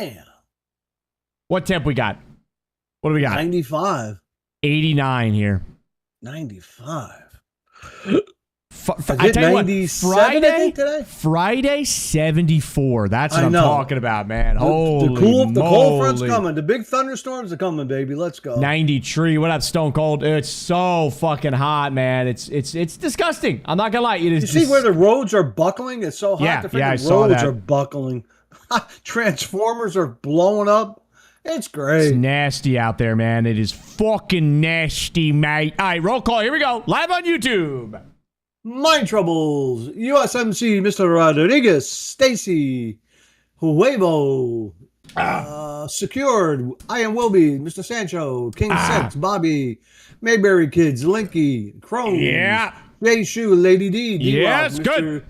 Damn. What temp we got? What do we got? 95. 89 here. 95. I tell you what, 97, I think, today? Friday 74. That's what I'm talking about, man. Holy the cold front's coming. The big thunderstorms are coming, baby. Let's go. 93. What up, Stone Cold? It's so fucking hot, man. It's disgusting. I'm not gonna lie. It is. You see where the roads are buckling? It's so hot. Yeah, The freaking I saw roads that. are buckling. Transformers are blowing up. It's great. It's nasty out there, man. It is fucking nasty, mate. All right, roll call. Here we go. Live on YouTube. Mind Troubles, USMC, Mr. Rodriguez, Stacy, Huevo, Secured, I Am Wilby, Mr. Sancho, King Six, Bobby, Mayberry Kids, Linky, Chrome, Jay Shu, Lady D, Yes, Mr.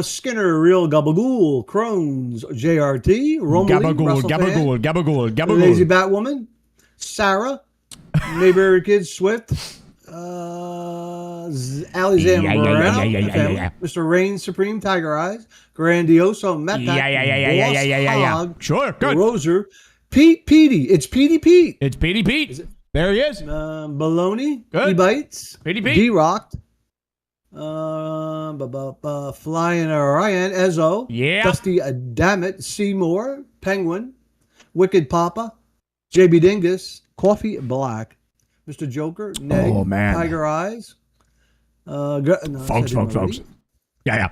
Skinner, Real Gabagool, Crohn's, JRT, Romalie, Gabagool. Lazy Batwoman, Sarah, Mayberry Kids, Swift, Ali Zambrano, Mr. Reign Supreme, Tiger Eyes, Grandioso, Matt Hog, Sure, good. Roser, Pete Petey. It's Petey Pete. It's Petey Pete. There he is. Baloney, Good. E-Bites, Petey Pete. D-Rocked, Flying Ryan, Ezzo, Yeah. Dusty Dammit, Seymour, Penguin, Wicked Papa, JB Dingus, Coffee Black, Mr. Joker, Neg, Oh, man. Tiger Eyes, Folks. Yeah.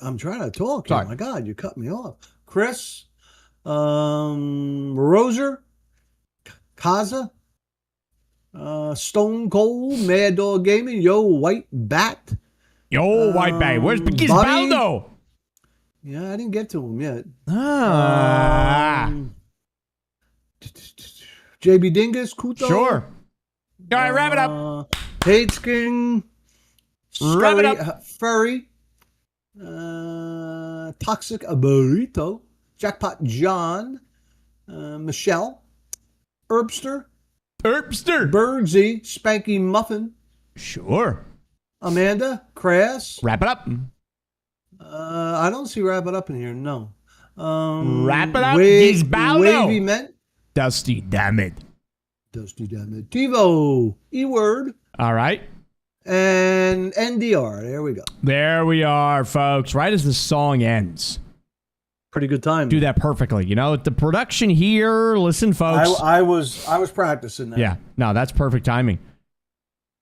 I'm trying to talk. Sorry. Oh my God, you cut me off. Chris, Roser, Kaza, Stone Cold, Mad Dog Gaming, Yo White Bat. Yo, white bag. Where's Biggie Bobby? Baldo? Yeah, I didn't get to him yet. JB Dingus, Kuto. Sure. All right, wrap it up. Paige King, Wrap it up. Furry, Toxic Burrito, Jackpot John, Michelle, Herbster, Birdsy, Spanky Muffin, Sure. Amanda, Crass. Wrap it up. I don't see Wrap It Up in here, no. Wrap it up. He's Baldo. Wavy Mint, Dusty, damn it. TiVo, E-Word, All right. and NDR. There we go. There we are, folks. Right as the song ends. Pretty good time. Do that perfectly. You know, the production here, listen, folks. I was practicing that. Yeah. No, that's perfect timing.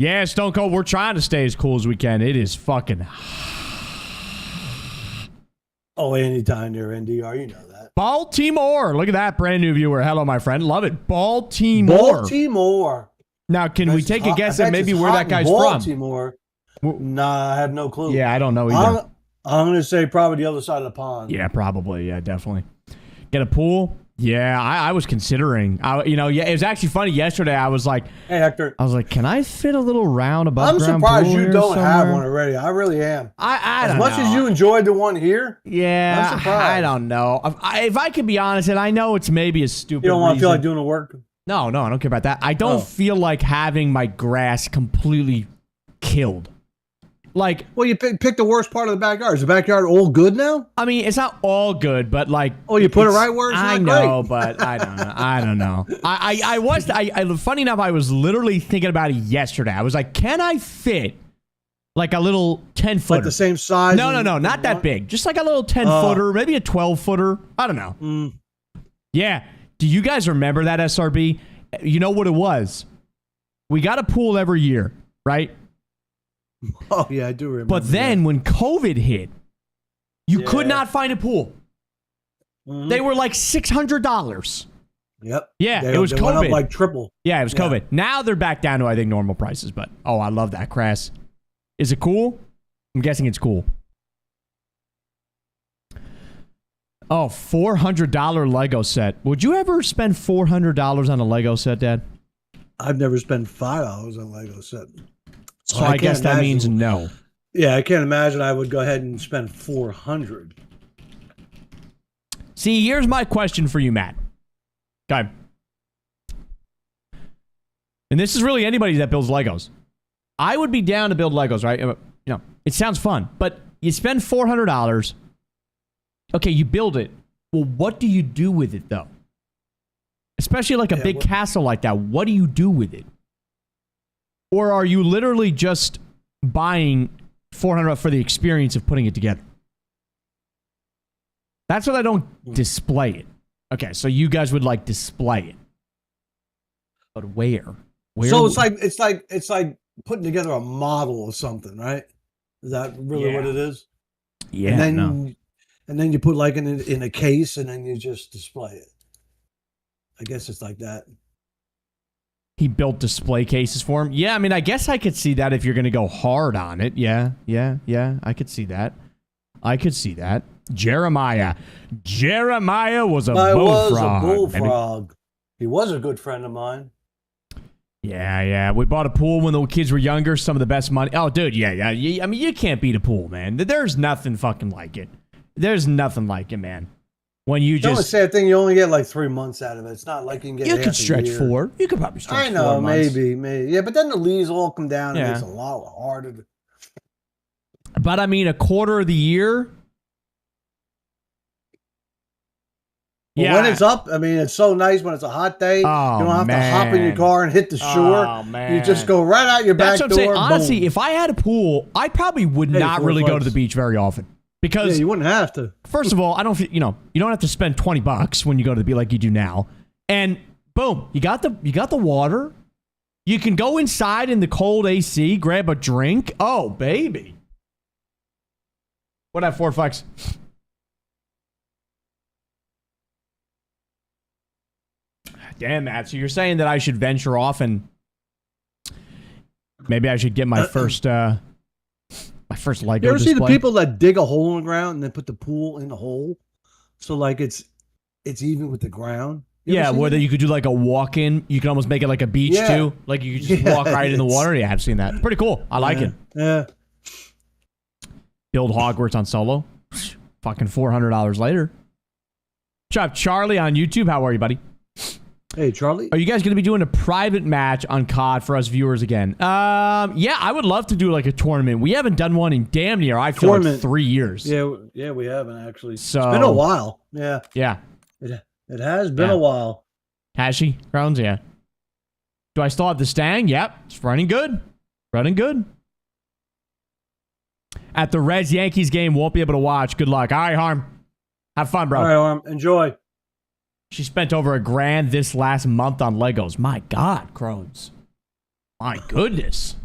Yeah, Stone Cold, we're trying to stay as cool as we can. It is fucking Oh, anytime near NDR, you know that. Baltimore. Look at that brand new viewer. Hello, my friend. Love it. Baltimore. Now, can we take a guess at maybe where that guy's Baltimore. Nah, I have no clue. Yeah, I don't know either. I'm going to say probably the other side of the pond. Yeah, probably. Yeah, definitely. Get a pool? Yeah, I was considering. It was actually funny. Yesterday, I was like, hey, Hector. I was like, can I fit a little round above I'm ground surprised pool you here don't have somewhere? one already. I really am. I don't know. As much as you enjoyed the one here, yeah, I'm surprised. I don't know. If I could be honest, and I know it's maybe a stupid You don't want to reason. feel like doing the work? No, I don't care about that. I don't feel like having my grass completely killed. Like, well, you picked the worst part of the backyard. Is the backyard all good now? I mean, it's not all good, but like, oh, you put it right where it's not I know, great. but I don't know. I don't know. I funny enough, I was literally thinking about it yesterday. I was like, can I fit like a little 10-footer? Like the same size? No, not that big. Just like a little 10-footer, maybe a 12-footer. I don't know. Yeah. Do you guys remember that SRB? You know what it was? We got a pool every year, right? Oh, yeah, I do remember. But then when COVID hit, you could not find a pool. They were like $600. Yep. Yeah, it was they COVID. Went up like triple. Yeah, it was COVID. Now they're back down to, I think, normal prices. But, I love that, Crass. Is it cool? I'm guessing it's cool. Oh, $400 Lego set. Would you ever spend $400 on a Lego set, Dad? I've never spent $5 on a Lego set. So I guess that means no. Yeah, I can't imagine I would go ahead and spend $400. See, here's my question for you, Matt. Okay. And this is really anybody that builds Legos. I would be down to build Legos, right? It sounds fun, but you spend $400. okay, you build it. Well, what do you do with it though? Especially like a big castle like that. What do you do with it? Or are you literally just buying $400 for the experience of putting it together? That's what I don't display it. Okay, so you guys would like display it. But where? So it's like putting together a model of something, right? Is that really what it is? Yeah. And then you put like in a case, and then you just display it. I guess it's like that. He built display cases for him. Yeah, I mean, I guess I could see that if you're going to go hard on it. Yeah. I could see that. Jeremiah was a bullfrog. He was a good friend of mine. Yeah. We bought a pool when the kids were younger. Some of the best money. Oh, dude, yeah. I mean, you can't beat a pool, man. There's nothing fucking like it. There's nothing like it, man. When you the only sad thing, you only get like 3 months out of it. It's not like you can get. You could stretch 4. You could probably stretch 4 months. I know, maybe. Yeah, but then the leaves all come down, and it's a lot harder. But I mean, a quarter of the year. When it's up, I mean, it's so nice when it's a hot day. Oh, you don't have to hop in your car and hit the shore. Oh, man. You just go right out your back door. That's what I'm saying. Honestly, boom. if I had a pool, I probably would not really go to the beach very often. Because you wouldn't have to. First of all, you don't have to spend $20 when you go to the beach like you do now. And boom, you got the water. You can go inside in the cold AC, grab a drink. Oh, baby. What up, $4? Damn, Matt. So you're saying that I should venture off and maybe I should get my first Lego display. You ever see the people that dig a hole in the ground and then put the pool in the hole? So like it's even with the ground. Yeah, whether you could do like a walk-in, you can almost make it like a beach too. Like you could just walk right in the water. Yeah, I've seen that. Pretty cool. I like it. Yeah. Build Hogwarts on Solo. Fucking $400 later. What's up, Charlie on YouTube? How are you, buddy? Hey, Charlie. Are you guys going to be doing a private match on COD for us viewers again? Yeah, I would love to do like a tournament. We haven't done one in damn near, I feel like 3 years. Yeah, we haven't actually. So, it's been a while. Yeah. Yeah. It has been a while. Has she? Crowns, yeah. Do I still have the Stang? Yep. It's running good. At the Reds Yankees game, won't be able to watch. Good luck. All right, Harm. Have fun, bro. All right, Harm. Enjoy. She spent over $1,000 this last month on Legos. My God, Crones. My goodness.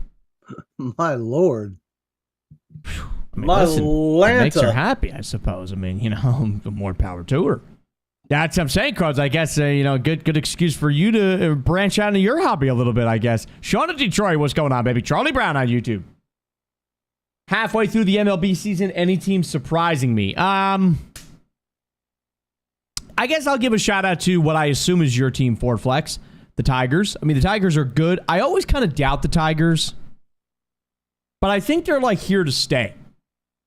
My Lord. I mean, My listen, Lanta. it makes her happy, I suppose. I mean, more power to her. That's what I'm saying, Crones. I guess, good excuse for you to branch out into your hobby a little bit, I guess. Sean in Detroit, what's going on, baby? Charlie Brown on YouTube. Halfway through the MLB season, any team surprising me? I guess I'll give a shout out to what I assume is your team, Ford Flex, the Tigers. I mean, the Tigers are good. I always kind of doubt the Tigers, but I think they're like here to stay.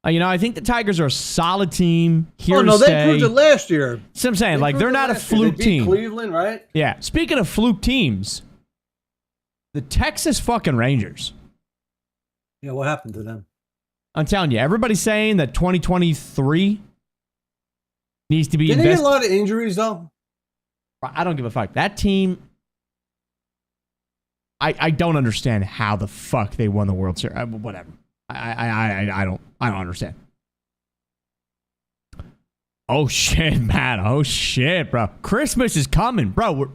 I think the Tigers are a solid team here to stay. They proved it last year. So I'm saying, they're not a fluke team. Cleveland, right? Yeah. Speaking of fluke teams, the Texas fucking Rangers. Yeah, what happened to them? I'm telling you, everybody's saying that 2023 needs to be Didn't they get a lot of injuries, though? I don't give a fuck. That team, I don't understand how the fuck they won the World Series. Whatever. I don't understand. Oh, shit, Matt. Oh, shit, bro. Christmas is coming, bro.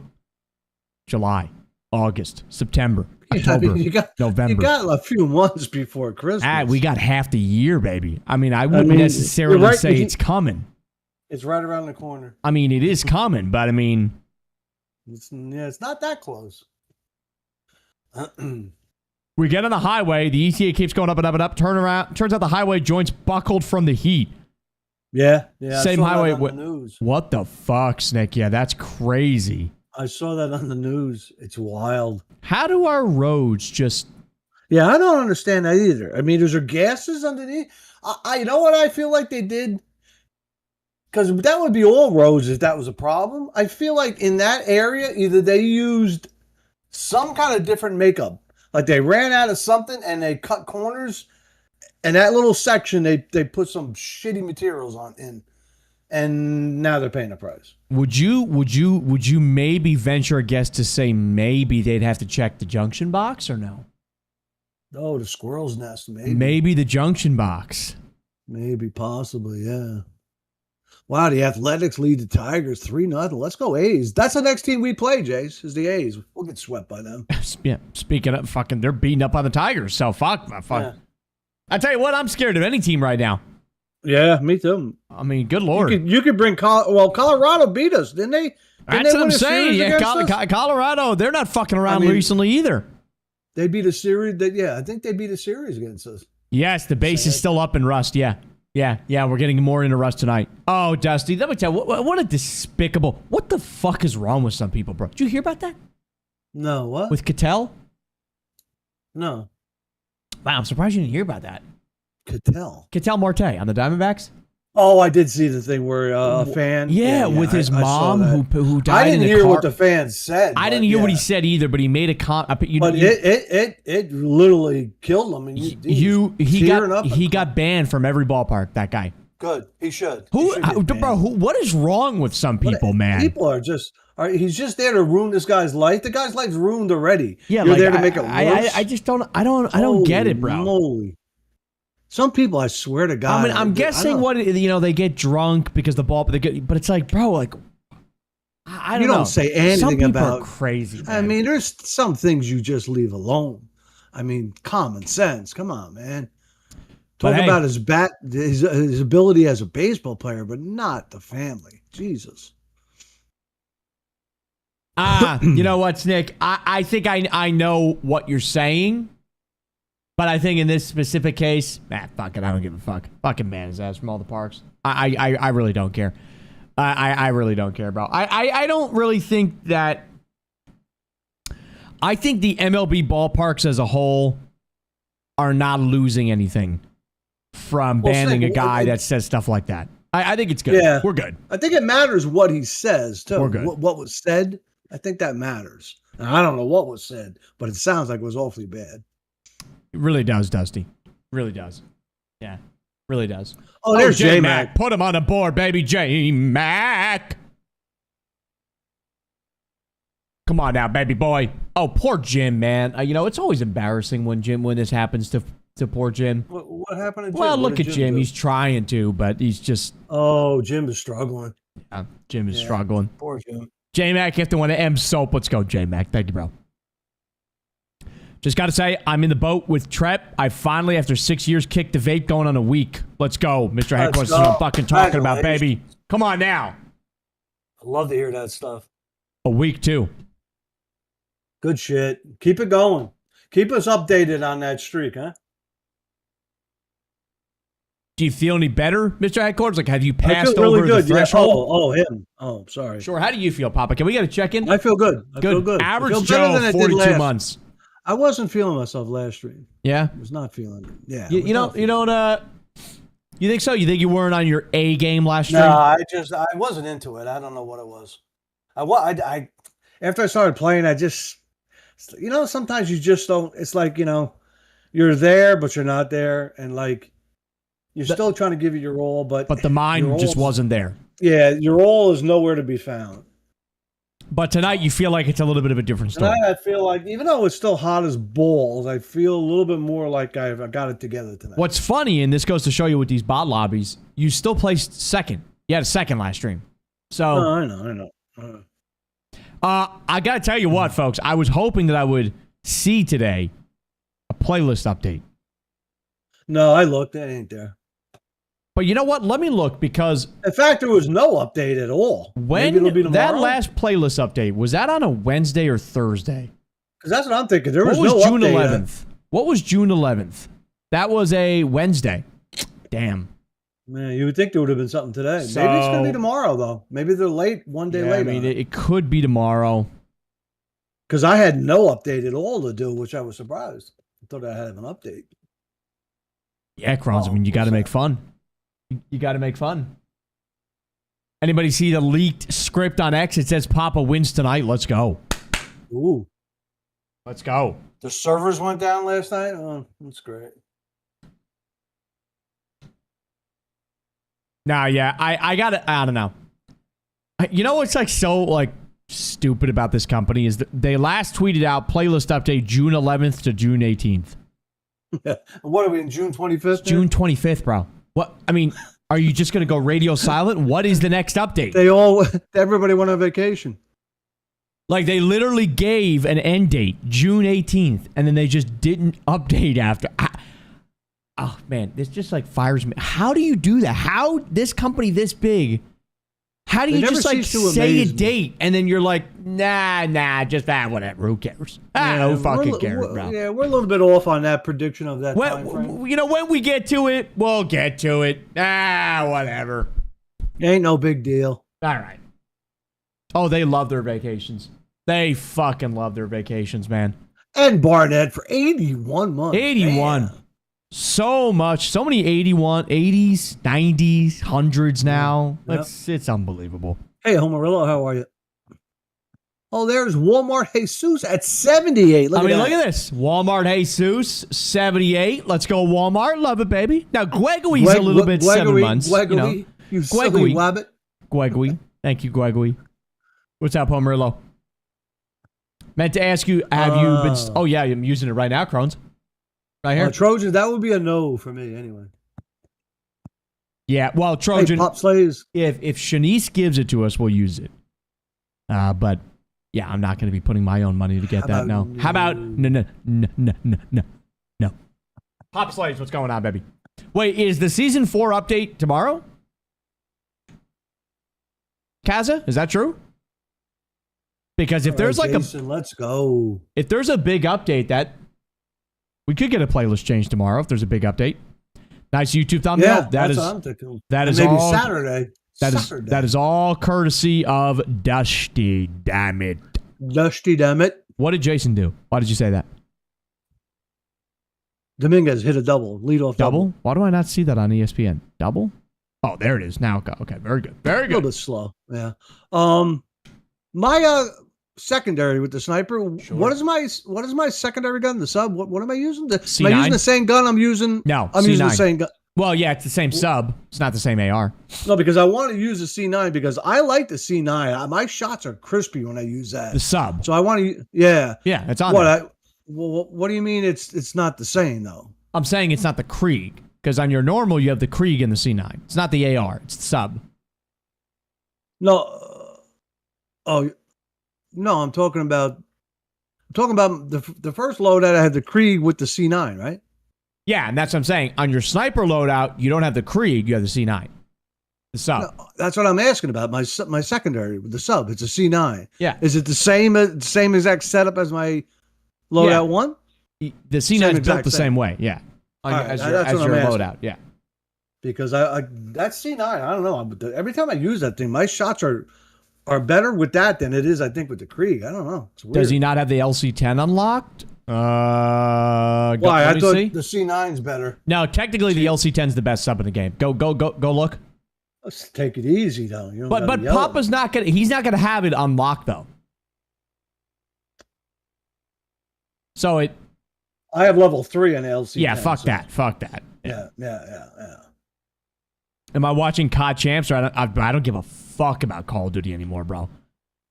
July, August, September, October, November. You got a few months before Christmas. We got half the year, baby. I mean, I wouldn't necessarily say it's coming. It's right around the corner. I mean, it is coming, but I mean... It's not that close. We get on the highway. The ETA keeps going up and up and up. Turns out the highway joints buckled from the heat. Yeah. Same highway. On the news. What the fuck, Snick? Yeah, that's crazy. I saw that on the news. It's wild. How do our roads just... Yeah, I don't understand that either. I mean, is there gases underneath? You know what I feel like they did? Because that would be all roads if that was a problem. I feel like in that area, either they used some kind of different makeup. Like they ran out of something and they cut corners. And that little section, they put some shitty materials in. and now they're paying the price. Would you maybe venture a guess to say maybe they'd have to check the junction box or no? Oh, the squirrel's nest, maybe. Maybe the junction box. Maybe, possibly, yeah. Wow, the Athletics lead the Tigers 3-0. Let's go A's. That's the next team we play, Jace, is the A's. We'll get swept by them. Yeah, speaking of fucking, they're beating up on the Tigers, so fuck. Yeah. I tell you what, I'm scared of any team right now. Yeah, me too. I mean, good Lord. You could bring Colorado beat us, didn't they? That's what I'm saying. Yeah, Colorado, they're not fucking around recently either. They beat a series. I think they beat a series against us. Yes, the base is still up in rust. Yeah, we're getting more into rust tonight. Oh, Dusty, let me tell you, what a despicable. What the fuck is wrong with some people, bro? Did you hear about that? No, what? With Cattell? No. Wow, I'm surprised you didn't hear about that. Cattell Marte on the Diamondbacks? Oh, I did see the thing where a fan. Yeah, with his mom who died in the car. I didn't hear what the fan said. I didn't hear what he said either, but he made a comment. But it literally killed him. He got banned from every ballpark, that guy. Good. He should. What is wrong with some people, man? People are just... he's just there to ruin this guy's life. The guy's life's ruined already. Yeah, you're there to make it worse. I just don't. I don't get it, bro. Moly. Some people, I swear to God. I mean, I'm guessing they get drunk because the ball, but it's like, bro, like, I don't know. You don't say anything some people about are crazy. Man. I mean, there's some things you just leave alone. I mean, common sense. Come on, man. Talk about his ability as a baseball player, but not the family. Jesus. You know what, Nick? I think I know what you're saying. But I think in this specific case, fuck it, I don't give a fuck. Fucking man his ass from all the parks. I really don't care. I really don't care, bro. I don't really think that. I think the MLB ballparks as a whole are not losing anything from banning a guy that says stuff like that. I think it's good. Yeah. We're good. I think it matters what he says, too. We're good. What was said, I think that matters. Now, I don't know what was said, but it sounds like it was awfully bad. It really does, Dusty. Really does. Yeah, really does. Oh, there's J-Mac. Put him on the board, baby. J-Mac. Come on now, baby boy. Oh, poor Jim, man. It's always embarrassing when this happens to poor Jim. What happened to Jim? Well, look at Jim. He's trying to, but he's just... Oh, Jim is struggling. Yeah, Jim is struggling. Poor Jim. J-Mac, you have to win an M soap. Let's go, J-Mac. Thank you, bro. Just got to say, I'm in the boat with Trep. I finally, after 6 years, kicked the vape going on a week. Let's go, Mr. Headquarters. What I'm fucking talking about, baby. Come on now. I love to hear that stuff. A week, too. Good shit. Keep it going. Keep us updated on that streak, huh? Do you feel any better, Mr. Headquarters? Like, have you passed really over good. the threshold? Oh, him. Oh, sorry. Sure. How do you feel, Papa? Can we get a check-in? I feel good. I feel good. Average Joe, 42 months. I wasn't feeling myself last stream. Yeah? I was not feeling it. Yeah. You think so? You think you weren't on your A game last stream? No, I wasn't into it. I don't know what it was. I after I started playing, I just, sometimes you just don't, it's like, you're there, but you're not there. And like, you're still trying to give it your all, but the mind just wasn't there. Yeah. Your all is nowhere to be found. But tonight, you feel like it's a little bit of a different story. Tonight, I feel like, even though it's still hot as balls, I feel a little bit more like I got it together tonight. What's funny, and this goes to show you with these bot lobbies, you still placed second. You had a second last stream. So I know. I got to tell you what, folks. I was hoping that I would see today a playlist update. No, I looked. It ain't there. But you know what? Let me look because... In fact, there was no update at all. When that last playlist update, was that on a Wednesday or Thursday? Because that's what I'm thinking. There was no update. June 11th? What was June 11th? That was a Wednesday. Damn. Man, you would think there would have been something today. Maybe it's going to be tomorrow, though. Maybe they're late, one day late. I mean, it could be tomorrow. Because I had no update at all to do, which I was surprised. I thought I had an update. Yeah, Crons, I mean, you got to make fun. You got to make fun. Anybody see the leaked script on X? It says Papa wins tonight. Let's go. Ooh. Let's go. The servers went down last night? Oh, that's great. Nah, yeah, I got it. I don't know. You know what's like so like stupid about this company is that they last tweeted out playlist update June 11th to June 18th. What are we in June 25th? June 25th, bro. What? I mean, are you just gonna go radio silent? What is the next update? Everybody went on vacation. Like they literally gave an end date, June 18th, and then they just didn't update after. Oh man, this just like fires me. How do you do that? How this company this big? How do you just like say a date and then you're like, nah, just that, whatever. Who cares? Who fucking cares, bro? Yeah, we're a little bit off on that prediction of that time frame. You know, when we get to it, we'll get to it. Whatever. Ain't no big deal. All right. Oh, they love their vacations. They fucking love their vacations, man. And Barnett for 81 months. 81. Man. So much. So many 81, 80s, 90s, 100s now. Yep. It's unbelievable. Hey, Homerillo, how are you? Oh, there's Walmart Jesus at 78. Look at this. Walmart Jesus, 78. Let's go, Walmart. Love it, baby. Now, Gregory's a little bit 7 months. Gregory, you silly wabbit. Gregory. Thank you, Gregory. What's up, Homerillo? Meant to ask you, have you been... Oh, yeah, I'm using it right now, Crohn's. Right here. Trojan, that would be a no for me anyway. Yeah, well, Trojan, hey, Pop Slays. If Shanice gives it to us, we'll use it. But yeah, I'm not going to be putting my own money to get that. No. How about no. Pop Slays, what's going on, baby? Wait, is the season 4 update tomorrow? Kaza, is that true? Because if there's like Jason, let's go. If there's a big update that. We could get a playlist change tomorrow if there's a big update. Nice YouTube thumbnail. Yeah, that's what I'm thinking. That is maybe all, Saturday. That is all courtesy of Dusty. Damn it. Dusty, damn it. What did Jason do? Why did you say that? Dominguez hit a leadoff double. Why do I not see that on ESPN? Double? Oh, there it is. Now, okay, very good. Very good. A little bit slow. Yeah. My secondary with the sniper. Sure. What is my secondary gun? The sub. What am I using? Am I using the same gun I'm using? No, I'm C9. using the same gun. Well, yeah, it's the same sub. It's not the same AR. No, because I want to use the C9 because I like the C9. My shots are crispy when I use that. The sub. So I want to. Yeah. Yeah, it's on. What do you mean? It's not the same though. I'm saying it's not the Krieg because on your normal you have the Krieg and the C9. It's not the AR. It's the sub. No. No, I'm talking about the first loadout. I had the Krieg with the C9, right? Yeah, and that's what I'm saying. On your sniper loadout, you don't have the Krieg, you have the C9. The sub. No, that's what I'm asking about. My secondary with the sub. It's a C9. Yeah. Is it the same exact setup as my loadout one? The C9 is built the same way. Yeah. As your loadout. Yeah. Because that C9, I don't know. Every time I use that thing, my shots are better with that than it is, I think, with the Krieg. I don't know. It's weird. Does he not have the LC10 unlocked? Why? I thought the C9's better. No, technically the LC10's the best sub in the game. Go look. Let's take it easy, though. But Papa's not gonna. He's not gonna have it unlocked though. So I have level 3 on LC10. Yeah, fuck that. Yeah. Am I watching COD Champs? Or I don't give a fuck about Call of Duty anymore, bro.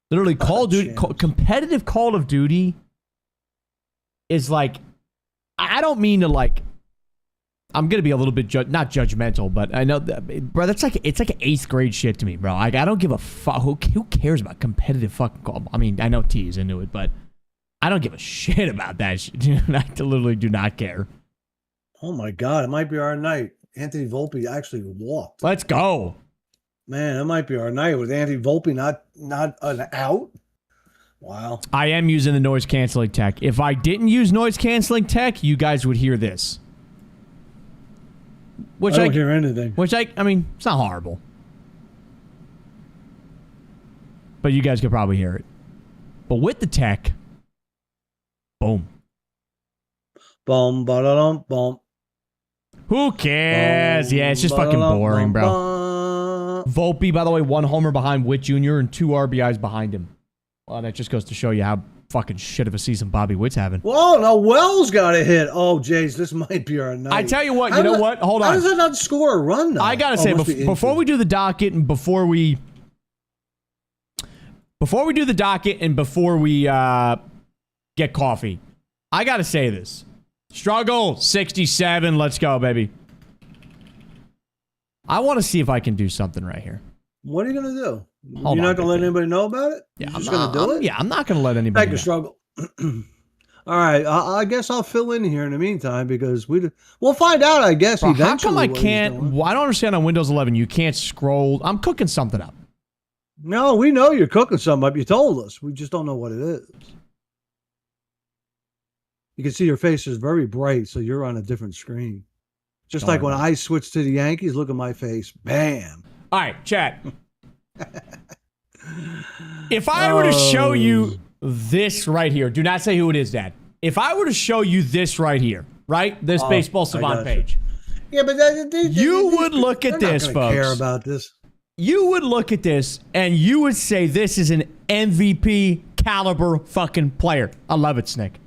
Literally, Call of Duty, competitive Call of Duty is like, I don't mean to like, I'm going to be a little bit, not judgmental, but I know, bro, it's like 8th grade shit to me, bro. Like, I don't give a fuck. Who cares about competitive fucking Call? I mean, I know T is into it, but I don't give a shit about that shit. I literally do not care. Oh my God, it might be our night. Anthony Volpe actually walked. Let's go. Man, it might be our night with Anthony Volpe not an out. Wow. I am using the noise canceling tech. If I didn't use noise canceling tech, you guys would hear this. I don't hear anything. I mean, it's not horrible. But you guys could probably hear it. But with the tech, boom. Boom, ba-da-dum, boom. Who cares? Yeah, it's just fucking boring, bro. Volpe, by the way, 1 homer behind Witt Jr. and 2 RBIs behind him. Well, that just goes to show you how fucking shit of a season Bobby Witt's having. Whoa, no, Wells got a hit. Oh, Jays, this might be our night. I tell you what, what? Hold on. How does that not score a run, though? I got to say, before we do the docket and before we do the docket and before we get coffee, I got to say this. Struggle 67. Let's go, baby. I want to see if I can do something right here. What are you going to do? You're not going to let anybody know about it? Yeah, I'm just going to do it? Yeah, I'm not going to let anybody Take a struggle. All right, I guess I'll fill in here in the meantime because we'll find out, I guess, Bro, eventually. How come I can't? Well, I don't understand on Windows 11 you can't scroll. I'm cooking something up. No, we know you're cooking something up. You told us. We just don't know what it is. You can see your face is very bright, so you're on a different screen. Just like when I switched to the Yankees, look at my face. Bam. All right, chat. If I were to show you this right here, do not say who it is, Dad. If I were to show you this right here, right? This Baseball Savant page. Yeah, but you would look at this, folks. Care about this. You would look at this and you would say this is an MVP caliber fucking player. I love it, Snick.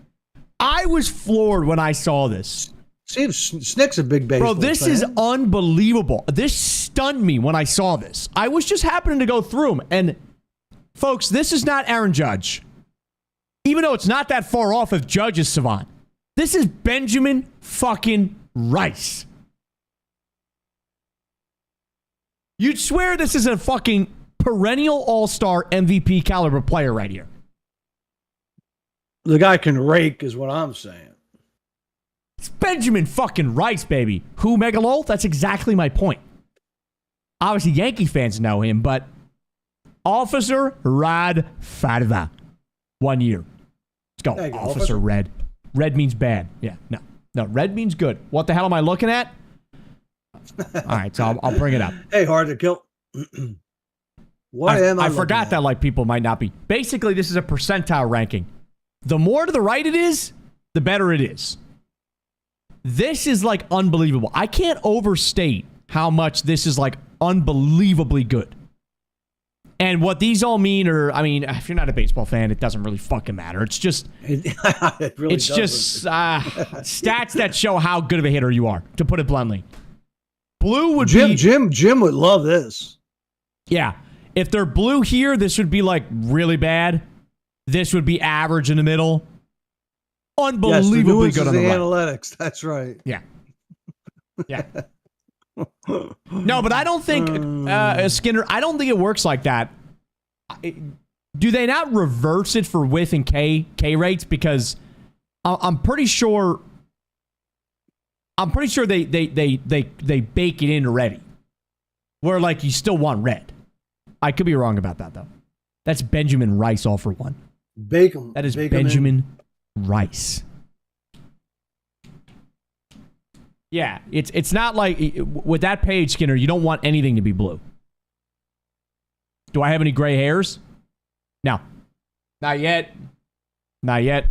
I was floored when I saw this. See, Snick's a big baseball Bro, this fan. is unbelievable. This stunned me when I saw this. I was just happening to go through them. And, folks, this is not Aaron Judge. Even though it's not that far off of Judge's savant. This is Benjamin fucking Rice. You'd swear this is a fucking perennial all-star MVP caliber player right here. The guy can rake is what I'm saying. It's Benjamin fucking Rice, baby. Who, Megalol? That's exactly my point. Obviously, Yankee fans know him, but Officer Rad Farda. 1 year. Let's go, Officer Red. Red means bad. Yeah, no, red means good. What the hell am I looking at? All right, so I'll bring it up. Hey, hard to kill. I forgot that like people might not be. Basically, this is a percentile ranking. The more to the right it is, the better it is. This is like unbelievable. I can't overstate how much this is like unbelievably good. And what these all mean are, I mean, if you're not a baseball fan, it doesn't really fucking matter. It's just, it really it's just stats that show how good of a hitter you are, to put it bluntly. Blue would be... Jim would love this. Yeah. If they're blue here, this would be like really bad. This would be average in the middle. Unbelievably good on the right. Analytics, that's right. Yeah. Yeah. No, but I don't think, Skinner, I don't think it works like that. Do they not reverse it for width and K rates? Because I'm pretty sure they bake it in already. Where like you still want red. I could be wrong about that though. That's Benjamin Rice all for one. Bacon. That is Benjamin Rice. Yeah, it's not like with that page, Skinner, you don't want anything to be blue. Do I have any gray hairs? No. Not yet. Not yet.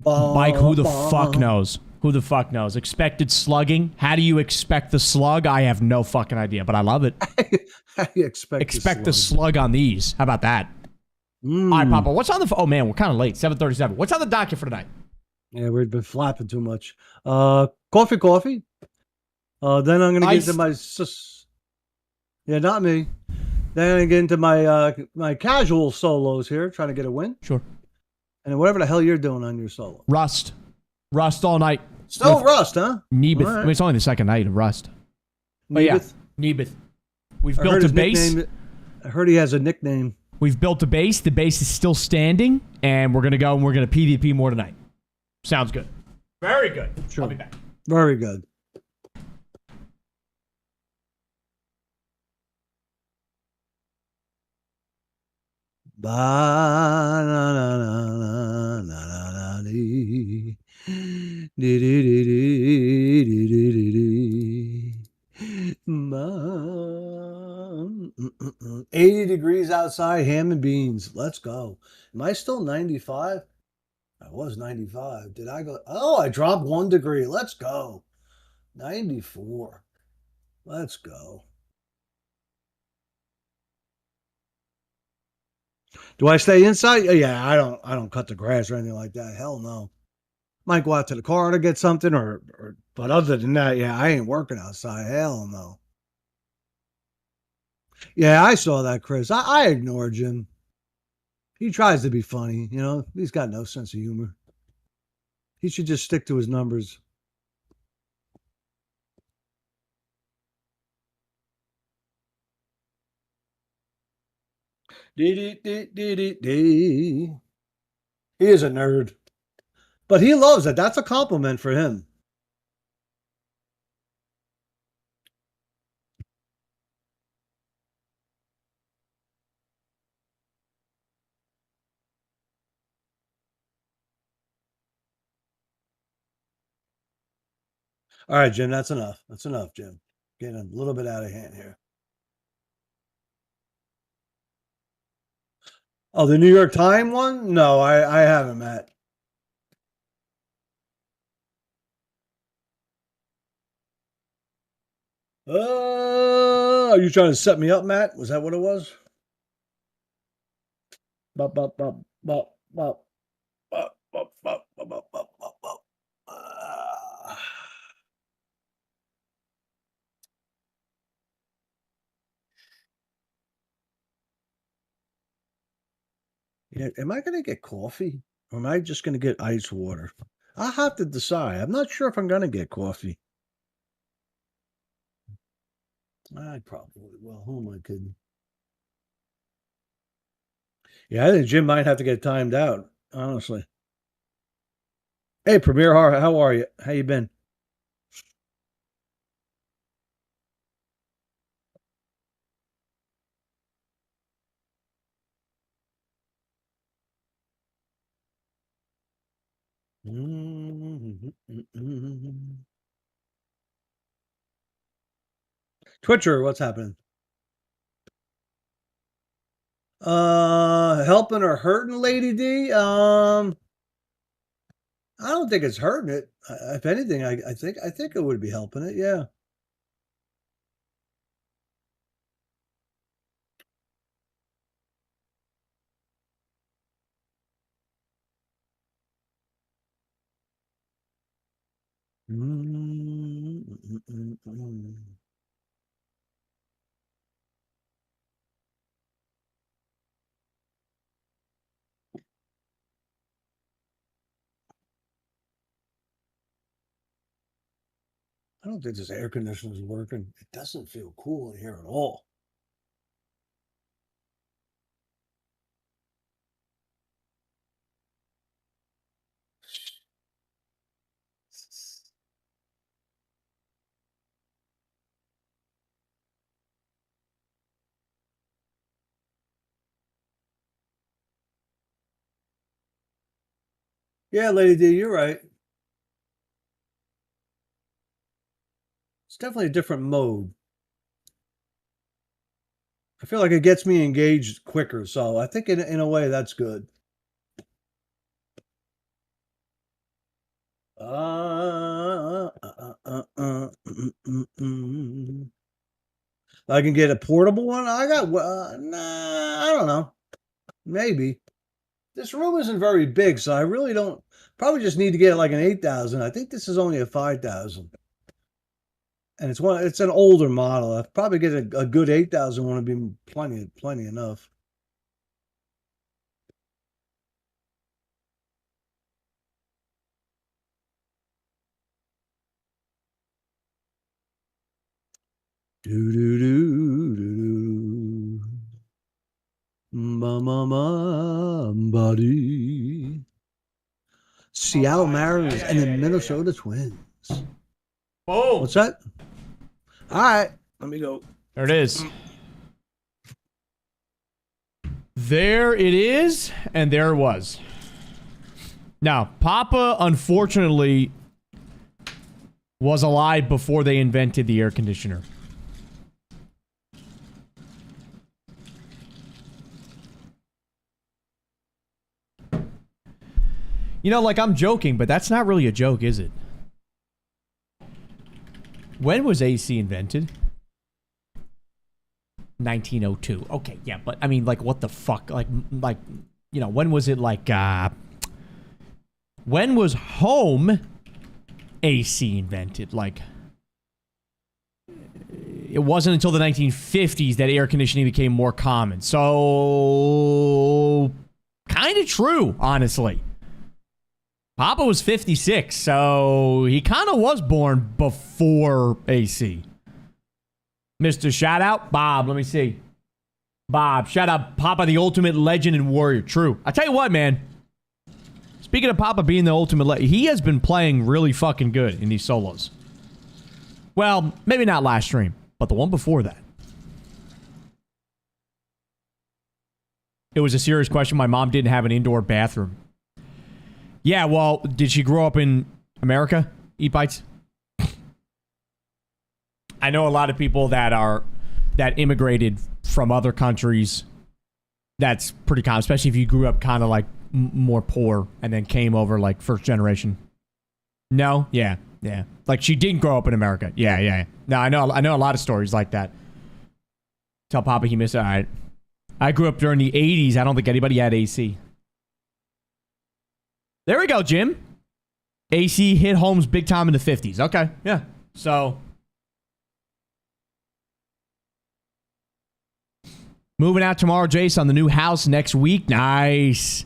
Mike, who the fuck knows? Who the fuck knows? Expected slugging? How do you expect the slug? I have no fucking idea, but I love it. How do you expect the slug on these? How about that? All right, Papa, what's on the... Oh, man, we're kind of late. 7:37. What's on the docket for tonight? Yeah, we've been flapping too much. Coffee. Then I'm going to get into my... Yeah, not me. Then I'm going to get into my my casual solos here, trying to get a win. Sure. And whatever the hell you're doing on your solo. Rust all night. Still Rust, huh? Nebith. Right. I mean, it's only the second night of Rust. But yeah, Nebith. We've built a base. I heard he has a nickname. We've built a base. The base is still standing, and we're going to go and we're going to PvP more tonight. Sounds good. Very good. Sure. I'll be back. Very good. Ba-na-na-na-na-na-na-dee. Dee-dee-dee-dee-dee-dee-dee-dee. 80 degrees outside, ham and beans. Let's go. Am I still 95? I was 95. Did I go? Oh, I dropped 1 degree. Let's go. 94. Let's go. Do I stay inside? Yeah, I don't cut the grass or anything like that. Hell no. Might go out to the car to get something, but other than that, yeah, I ain't working outside. Hell no. Yeah, I saw that, Chris. I ignored Jim. He tries to be funny, you know. He's got no sense of humor. He should just stick to his numbers. He is a nerd. But he loves it. That's a compliment for him. All right, Jim, that's enough. That's enough, Jim. Getting a little bit out of hand here. Oh, the New York Times one? No, I haven't, Matt. Are you trying to set me up, Matt? Was that what it was? Bop, bop, bop, bop, bop, bop, bop, bop, bop, bop, bop, bop, bop. Yeah, am I going to get coffee or am I just going to get ice water? I'll have to decide. I'm not sure if I'm going to get coffee. I probably will. Who am I kidding? Yeah, I think Jim might have to get timed out, honestly. Hey, Premier, how are you? How you been? Twitcher, what's happening? Helping or hurting Lady D? I don't think it's hurting it. If anything, I think it would be helping it. Yeah. I don't think this air conditioner is working. It doesn't feel cool in here at all. Yeah, Lady D, you're right. It's definitely a different mode. I feel like it gets me engaged quicker, so I think in a way that's good. I can get a portable one. I got nah. I don't know. Maybe this room isn't very big, so I really don't. Probably just need to get like an 8,000. I think this is only a 5,000, and it's an older model. I probably get a good 8,000 one would be plenty enough. Do do do do do. Body. Seattle Mariners and the Minnesota Twins. Oh, What's that? All right, let me go. there it is. There it is, and there it was. Now, Papa, unfortunately, was alive before they invented the air conditioner. You know, like, I'm joking, but that's not really a joke, is it? When was AC invented? 1902. Okay, yeah, but I mean, like, what the fuck? Like, you know, when was it like, when was home AC invented? Like, it wasn't until the 1950s that air conditioning became more common. So, kind of true, honestly. Papa was 56, so he kind of was born before AC. Mr. Shout out, Bob, let me see. Bob, shout out Papa, the ultimate legend and warrior. True. I tell you what, man. Speaking of Papa being the ultimate legend, he has been playing really fucking good in these solos. Well, maybe not last stream, but the one before that. It was a serious question. My mom didn't have an indoor bathroom. Yeah, well, did she grow up in America? Eat bites? I know a lot of people that immigrated from other countries. That's pretty common, especially if you grew up kind of like more poor and then came over like first generation. No? Yeah. Like she didn't grow up in America. Yeah. No, I know a lot of stories like that. Tell Papa he missed it. All right. I grew up during the 80s. I don't think anybody had AC. There we go, Jim. AC hit homes big time in the 50s. Okay, yeah. So, moving out tomorrow, Jace, on the new house next week. Nice.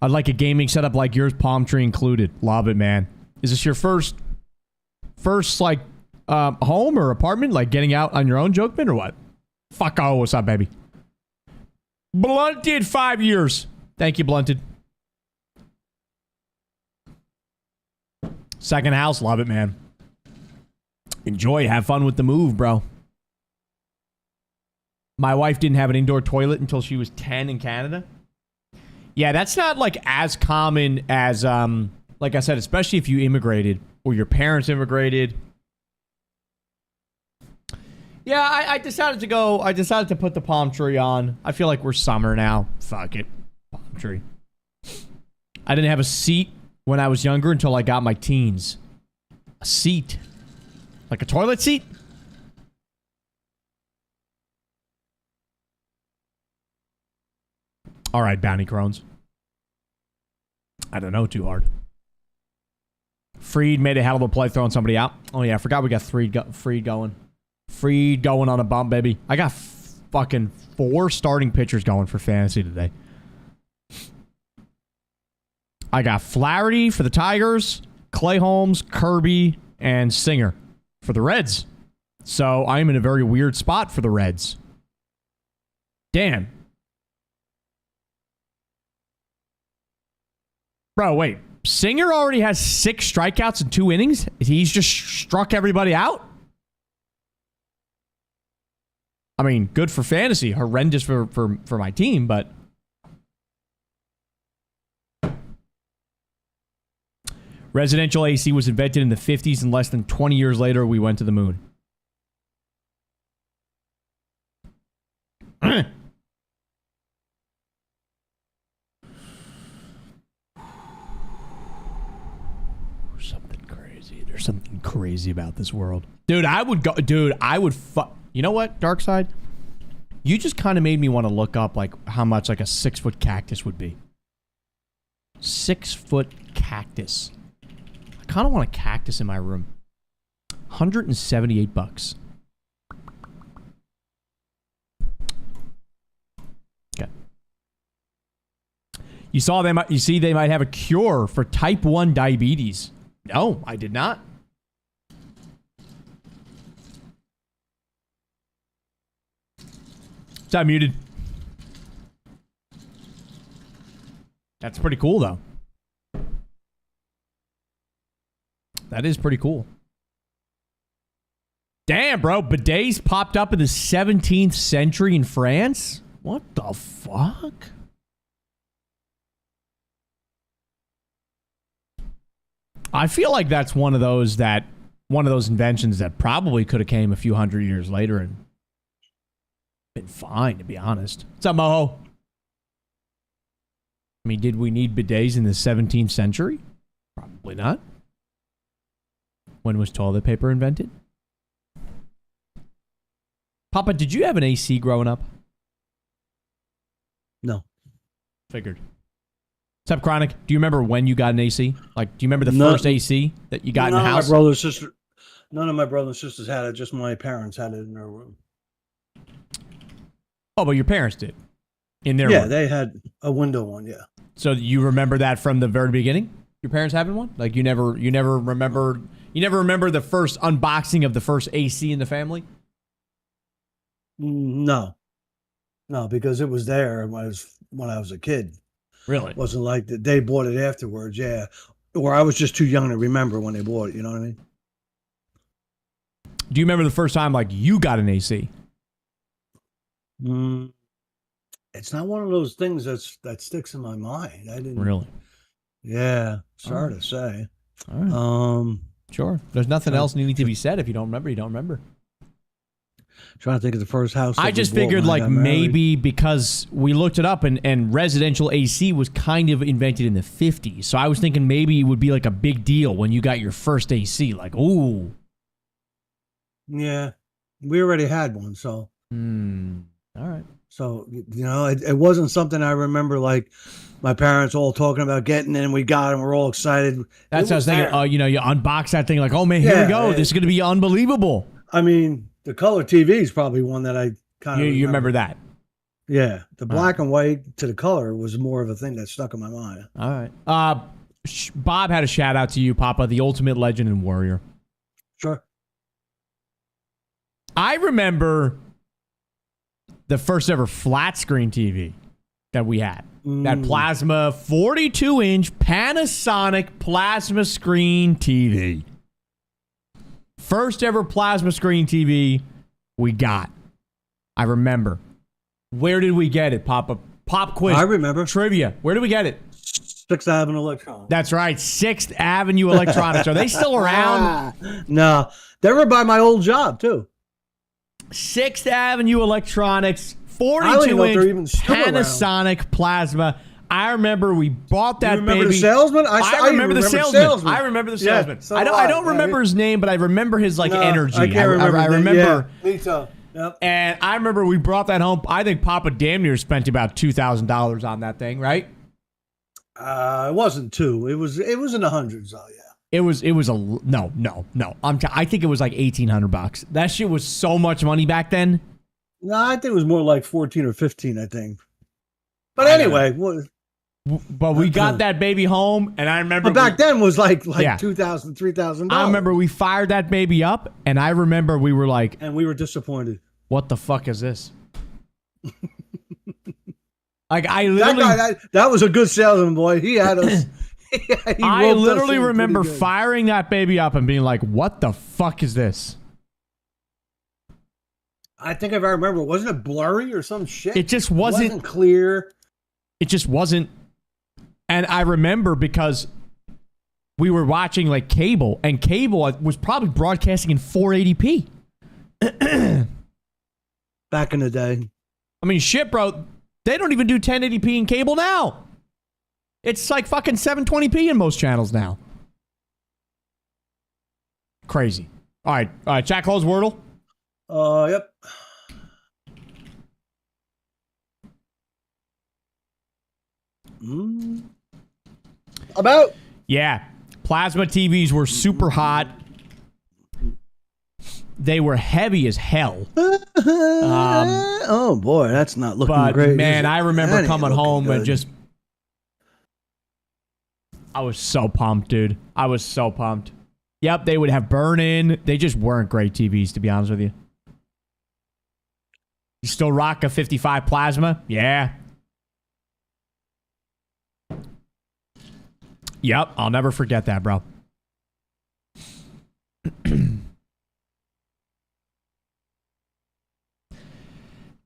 I'd like a gaming setup like yours, palm tree included. Love it, man. Is this your first like, home or apartment? Like getting out on your own, Jokeman, or what? Fuck, oh, what's up, baby? Blunted 5 years. Thank you, Blunted. Second house, love it, man. Enjoy, have fun with the move, bro. My wife didn't have an indoor toilet until she was 10 in Canada. Yeah, that's not like as common as, like I said, especially if you immigrated or your parents immigrated. Yeah, I decided to put the palm tree on. I feel like we're summer now. Fuck it. Palm tree. I didn't have a seat when I was younger until I got my teens. A seat. Like a toilet seat? All right, bounty crones. I don't know too hard. Freed made a hell of a play throwing somebody out. Oh, yeah, I forgot we got Freed going. Freed going on a bump, baby. I got fucking 4 starting pitchers going for fantasy today. I got Flaherty for the Tigers, Clay Holmes, Kirby, and Singer for the Reds. So I'm in a very weird spot for the Reds. Damn. Bro, wait. Singer already has 6 strikeouts in 2 innings? He's just struck everybody out? I mean, good for fantasy. Horrendous for my team, but... Residential AC was invented in the 50s, and less than 20 years later, we went to the moon. There's something crazy about this world. Dude, I would go... Dude, I would... You know what, Darkside? You just kind of made me want to look up, like, how much, like, a 6-foot cactus would be. 6-foot cactus. I kind of want a cactus in my room. $178. Okay. You see they might have a cure for type 1 diabetes. No, I did not. Is that muted? That's pretty cool, though. That is pretty cool. Damn, bro. Bidets popped up in the 17th century in France? What the fuck? I feel like that's one of those inventions that probably could have came a few hundred years later and been fine, to be honest. What's up, Moho? I mean, did we need bidets in the 17th century? Probably not. When was toilet paper invented? Papa, did you have an AC growing up? No. Figured. What's up, Chronic? Do you remember when you got an AC? Like, do you remember the first AC that you got in the house? None of my brothers and sisters had it. Just my parents had it in their room. Oh, but your parents did. In their room. They had a window one. Yeah. So you remember that from the very beginning? Your parents having one? Like you never remember the first unboxing of the first AC in the family? No, because it was there when I was a kid. Really? It wasn't like that they bought it afterwards. Yeah, or I was just too young to remember when they bought it. You know what I mean? Do you remember the first time like you got an AC? It's not one of those things that sticks in my mind. I didn't really. Yeah, sorry to say. All right. Sure. There's nothing else needing to be said. If you don't remember, you don't remember. Trying to think of the first house. I just figured like maybe because we looked it up and residential AC was kind of invented in the 50s. So I was thinking maybe it would be like a big deal when you got your first AC. Like, ooh. Yeah, we already had one. So. All right. So, it wasn't something I remember like my parents all talking about getting and we got and we're all excited. That's what I was thinking. You unbox that thing like, oh man, here we go. This is going to be unbelievable. I mean, the color TV is probably one that I kind of You remember that? Yeah. The black and white to the color was more of a thing that stuck in my mind. All right. Bob had a shout out to you, Papa, the ultimate legend and warrior. Sure. I remember the first ever flat screen TV that we had. That plasma 42-inch Panasonic plasma screen TV. First ever plasma screen TV we got. I remember. Where did we get it, Papa? Pop quiz. I remember. Trivia. Where did we get it? 6th Avenue Electronics. That's right. 6th Avenue Electronics. Are they still around? No. They were by my old job, too. 6th Avenue Electronics, 42-inch Panasonic plasma. I remember we bought that baby. Remember the salesman? I remember the salesman. I remember the salesman. Yeah, so I don't remember his name, but I remember his energy. I can't remember. I remember. Yeah, me too. Yep. And I remember we brought that home. I think Papa damn near spent about $2,000 on that thing, right? It wasn't two. It was in the hundreds, though. Yeah. It was no. I think it was like $1,800. That shit was so much money back then. No, I think it was more like 14 or 15. I think. But anyway, but we got that baby home, and I remember. But back then was like $2,000, $3,000. I remember we fired that baby up, and I remember we were like, and we were disappointed. What the fuck is this? Like I literally, that was a good salesman, boy. He had us. I literally remember firing that baby up and being like, what the fuck is this? I think if I remember, wasn't it blurry or some shit? It just wasn't clear. It just wasn't. And I remember because we were watching like cable, and cable was probably broadcasting in 480p. Back in the day. I mean, shit, bro. They don't even do 1080p in cable now. It's like fucking 720p in most channels now. Crazy. All right. Chat close Wordle. Yep. About. Yeah. Plasma TVs were super hot. They were heavy as hell. Oh boy, that's not looking great. But man, I remember coming home and just. I was so pumped, dude. I was so pumped. Yep, they would have burn-in. They just weren't great TVs, to be honest with you. You still rock a 55 plasma? Yeah. Yep, I'll never forget that, bro.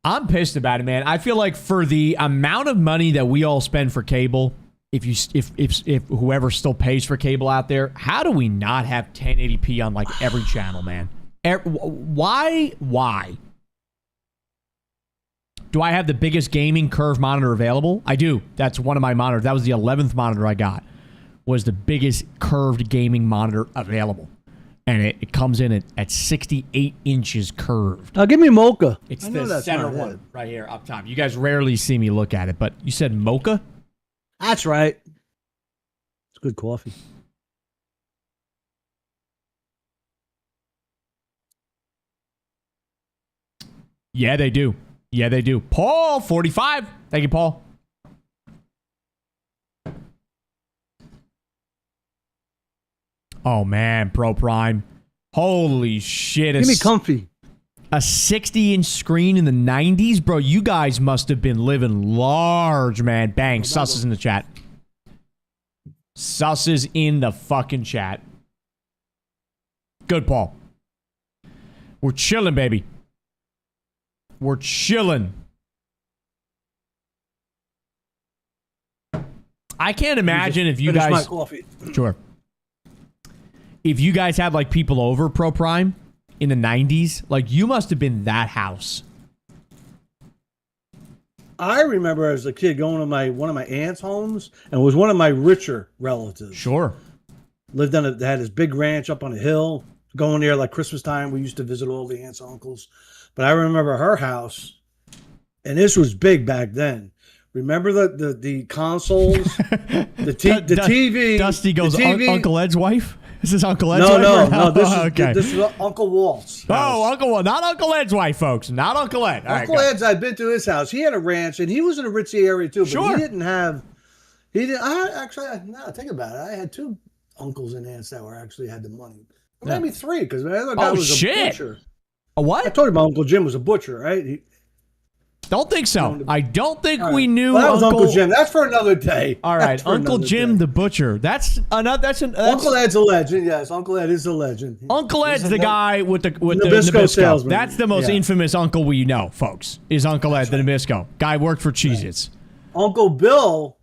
I'm pissed about it, man. I feel like for the amount of money that we all spend for cable, if whoever still pays for cable out there, how do we not have 1080p on like every channel, man? Why? Do I have the biggest gaming curve monitor available? I do. That's one of my monitors. That was the 11th monitor I got. Was the biggest curved gaming monitor available. and it comes in at 68 inches curved. Give me mocha. It's the center one right here up top. You guys rarely see me look at it, but you said mocha? That's right. It's good coffee. Yeah, they do. Yeah, they do. Paul, 45. Thank you, Paul. Oh, man, Pro Prime. Holy shit. Give me comfy. A 60-inch screen in the 90s? Bro, you guys must have been living large, man. Bang, Sus is in the chat. Sus is in the fucking chat. Good, Paul. We're chilling, baby. We're chilling. I can't imagine if you guys... my coffee. Sure. If you guys had, like, people over, Pro Prime, in the 90s, like, you must have been that house. I remember as a kid going to one of my aunt's homes, and it was one of my richer relatives. Sure. Lived on they had this big ranch up on a hill. Going there like Christmas time, we used to visit all the aunts and uncles. But I remember her house, and this was big back then. Remember the consoles, the TV. Dusty goes, the TV. Uncle Ed's wife? Is this Uncle Ed's wife? wife? No. Okay. This is Uncle Walt's house. Oh, Uncle Walt. Not Uncle Ed's wife, folks. Not Uncle Ed. Uncle Ed's, I've been to his house. He had a ranch, and he was in a ritzy area too, but sure. he didn't have... Now think about it. I had two uncles and aunts that actually had the money. Maybe three, because my other guy was a butcher. A what? I told you my Uncle Jim was a butcher, right? Don't think so. I don't think we knew. Well, that was Uncle Jim. That's for another day. All right, Uncle Jim the butcher. That's Uncle Ed's a legend. Yes, Uncle Ed is a legend. Uncle Ed's the guy with the Nabisco salesman. That's the most infamous uncle we know, folks. Is Uncle Ed the Nabisco guy? Worked for Cheez-Its. Uncle Bill.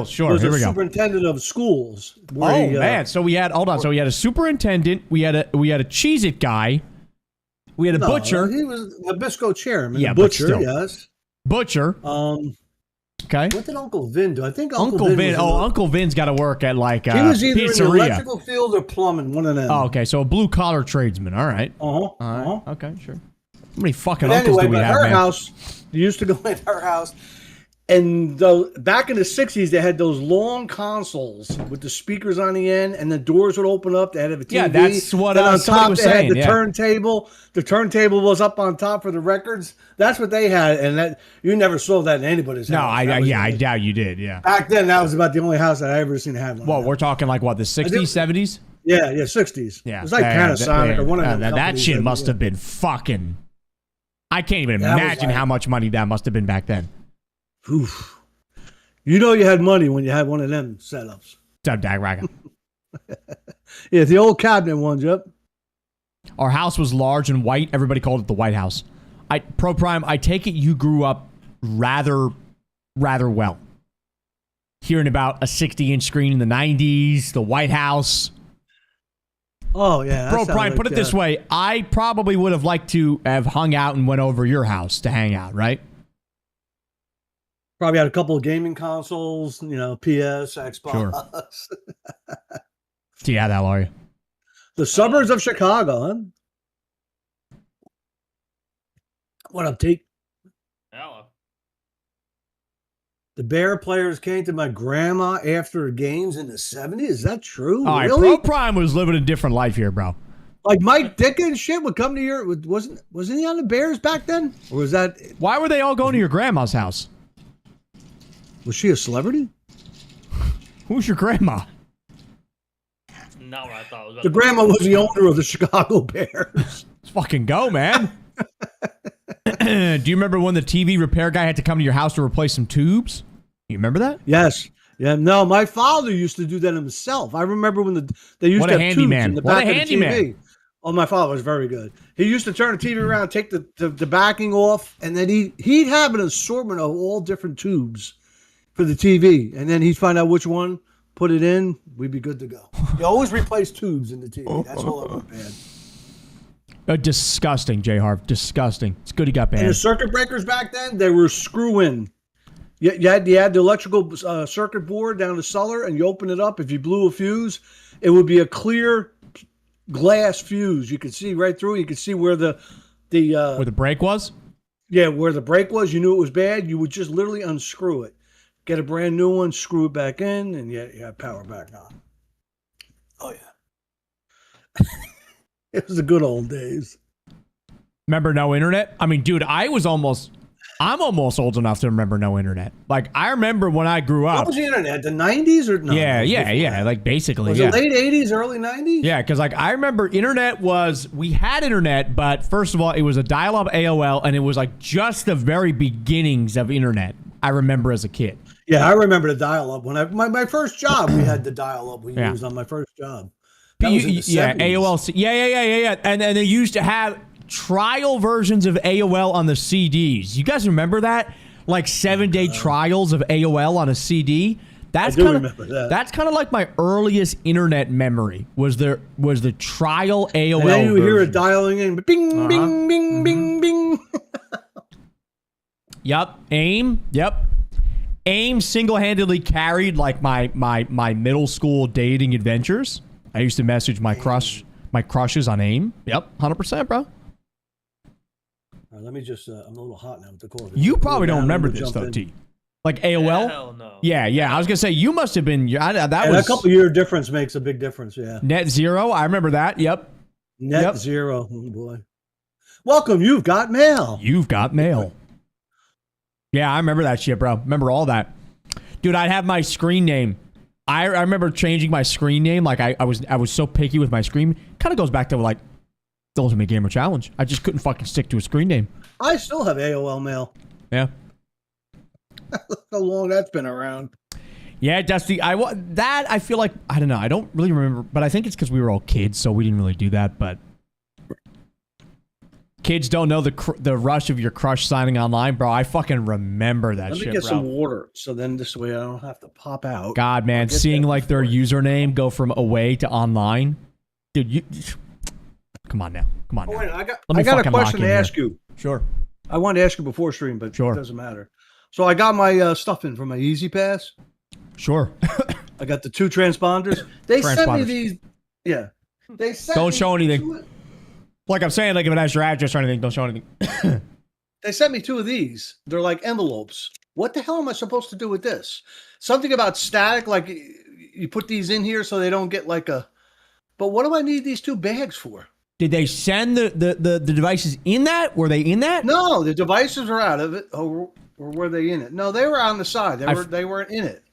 Sure. Was Here we go. Superintendent of schools. Man. So we had So we had a superintendent. We had a Cheez-It guy. We had a butcher. He was Nabisco chairman. Yeah, butcher. Yes. Butcher. Okay. What did Uncle Vin do? I think Uncle Vin. Uncle Vin's got to work at like he was either pizzeria. in the electrical field or plumbing. One of them. Oh, okay. So a blue collar tradesman. All right. Okay, sure. How many fucking uncles do we have, man? House. You used to go in her house. And back in the 60s, they had those long consoles with the speakers on the end, and the doors would open up. They had a TV. Yeah, that's what on top was they saying. Had the turntable. The turntable was up on top for the records. That's what they had, and that you never saw that in anybody's house. No, I doubt you did. Yeah. Back then, that was about the only house that I ever seen have one. Well, we're talking like what, the 60s, 70s? Yeah, 60s. Yeah, it was like Panasonic or one of them. That shit must have been fucking. I can't even imagine how much money that must have been back then. Oof. You know you had money when you had one of them setups. Yeah, the old cabinet ones, yep. Our house was large and white. Everybody called it the White House. Pro Prime, I take it you grew up rather well. Hearing about a 60-inch screen in the 90s, the White House. Oh, yeah. Pro Prime, put it this way. I probably would have liked to have hung out and went over your house to hang out, right? Probably had a couple of gaming consoles, PS, Xbox. Sure. See how that are you? The suburbs of Chicago, huh? What up, T? Hello. The Bear players came to my grandma after games in the 70s. Is that true? All right, really? Pro Prime was living a different life here, bro. Like Mike Dick and shit would come to your... Wasn't he on the Bears back then? Or was that... Why were they all going to your grandma's house? Was she a celebrity? Who's your grandma? Not what I thought it was. The grandma was the owner of the Chicago Bears. Let's fucking go, man. Do you remember when the TV repair guy had to come to your house to replace some tubes? You remember that? Yes. Yeah. No, my father used to do that himself. I remember when they used to have tubes in the back of the TV. Oh, my father was very good. He used to turn the TV around, take the backing off, and then he'd have an assortment of all different tubes for the TV, and then he'd find out which one, put it in, we'd be good to go. You always replace tubes in the TV. That's all I bad. Disgusting, J. Harv. Disgusting. It's good he got banned. And the circuit breakers back then, they were screw-in. You had the electrical circuit board down the cellar, and you open it up. If you blew a fuse, it would be a clear glass fuse. You could see right through. You could see where the Where the break was? yeah, where the brake was. You knew it was bad. You would just literally unscrew it, get a brand new one, screw it back in, and you had power back on. Oh yeah, it was the good old days. Remember no internet? I mean, dude, I'm almost old enough to remember no internet. Like, I remember when I grew up. What was the internet? The 90s or no? Yeah. Like, basically, was it late 80s, early 90s? Yeah, because, like, I remember we had internet, but first of all, it was a dial-up AOL, and it was, like, just the very beginnings of internet, I remember as a kid. Yeah, I remember the dial-up. When my first job, we had the dial-up we used on my first job. That was in the 70s. AOL. Yeah. And they used to have trial versions of AOL on the CDs. You guys remember that? Like 7-day trials of AOL on a CD. I do remember that. That's kind of like my earliest internet memory. Was the trial AOL? And then you would hear version. it dialing in, bing, bing, bing, bing, bing. Yep. AIM. Yep. AIM single-handedly carried like my middle school dating adventures. I used to message my crushes on AIM. Yep. 100%, bro. Let me just, I'm a little hot now with the cold. You probably don't remember this, though, T. Like AOL? Hell no. Yeah. I was going to say, you must have been, that was... a couple year difference makes a big difference, yeah. Net zero, I remember that, yep. Net zero, oh boy. Welcome, you've got mail. You've got mail. Yeah, I remember that shit, bro. Remember all that. Dude, I'd have my screen name. I remember changing my screen name. Like, I was so picky with my screen. Kind of goes back to, like, the Ultimate Gamer Challenge. I just couldn't fucking stick to a screen name. I still have AOL mail. Yeah. How long that's been around. Yeah, Dusty. I feel like, I don't know. I don't really remember, but I think it's because we were all kids, so we didn't really do that. But kids don't know the rush of your crush signing online, bro. I fucking remember that shit, bro. Let me get some water, so then this way I don't have to pop out. God, man, seeing like their username go from away to online, dude. Come on now. Oh, wait, I got a question to ask you. Sure. I wanted to ask you before stream, but it doesn't matter. So I got my stuff in for my Easy Pass. Sure. I got the 2 transponders. They sent me these. Yeah. They sent Don't show anything. Like I'm saying, like if it has your address or anything, don't show anything. They sent me 2 of these. They're like envelopes. What the hell am I supposed to do with this? Something about static, like you put these in here so they don't get like a... But what do I need these 2 bags for? Did they send the devices in that? Were they in that? No, the devices are out of it. Or were they in it? No, they were on the side. They weren't in it.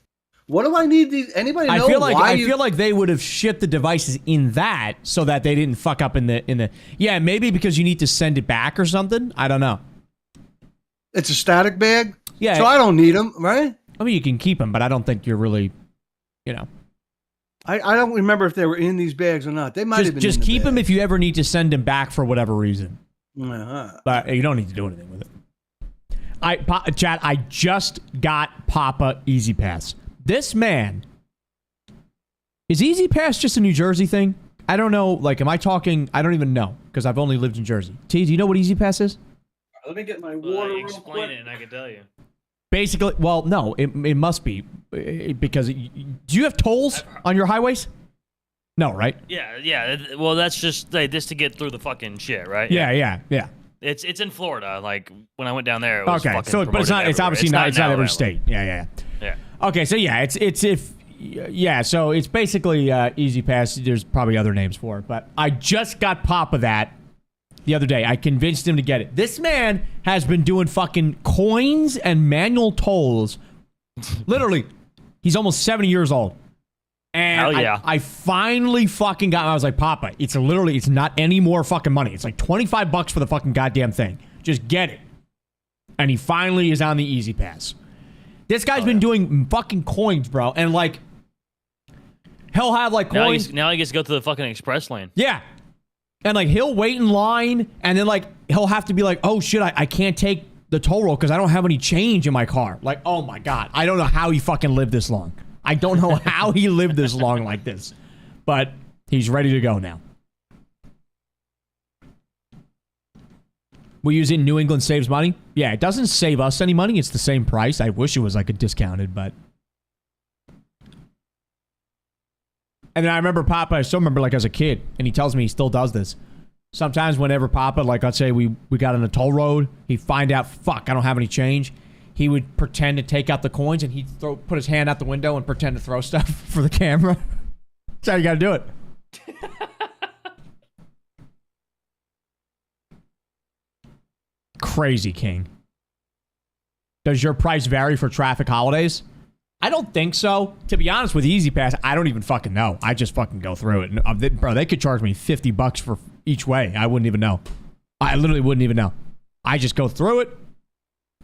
What do I need these? Anybody know I feel like they would have shipped the devices in that so that they didn't fuck up in the. Yeah, maybe because you need to send it back or something. I don't know. It's a static bag? Yeah. So I don't need them, right? I mean, you can keep them, but I don't think you're really, I don't remember if they were in these bags or not. They might have been. Just keep them if you ever need to send them back for whatever reason. Uh-huh. But you don't need to do anything with it. Chad, I just got Papa Easy Pass. This man, is Easy Pass just a New Jersey thing? I don't know. Like, am I talking? I don't even know because I've only lived in Jersey. T, do you know what Easy Pass is? Let me get my water. Explain it, and I can tell you. Basically, well, no, it must be because do you have tolls on your highways? No, right? Yeah. Well, that's just this to get through the fucking shit, right? Yeah. It's in Florida. Like when I went down there, it was okay. So, but it's not. It's obviously not. It's not every state. Yeah. Okay, so yeah, so it's basically Easy Pass. There's probably other names for it, but I just got Papa that the other day. I convinced him to get it. This man has been doing fucking coins and manual tolls. Literally, he's almost 70 years old. And hell yeah. I finally fucking got him. I was like, Papa, it's not any more fucking money. It's like $25 for the fucking goddamn thing. Just get it. And he finally is on the Easy Pass. This guy's been doing fucking coins, bro. And like, he'll have like coins. Now he gets to go to the fucking express lane. Yeah. And like, he'll wait in line and then like, he'll have to be like, oh shit, I can't take the toll roll because I don't have any change in my car. Like, oh my God. I don't know how he fucking lived this long. I don't know how he lived this long like this. But he's ready to go now. We use it in New England saves money. Yeah, it doesn't save us any money. It's the same price. I wish it was like a discounted, but And then I remember Papa, I still remember like as a kid, and he tells me he still does this. Sometimes whenever Papa, like let's say we got on a toll road, he'd find out, fuck, I don't have any change. He would pretend to take out the coins and he'd put his hand out the window and pretend to throw stuff for the camera. That's how you gotta do it. Crazy, King. Does your price vary for traffic holidays? I don't think so. To be honest with Easy Pass, I don't even fucking know. I just fucking go through it. Bro, they could charge me $50 for each way. I wouldn't even know. I literally wouldn't even know. I just go through it.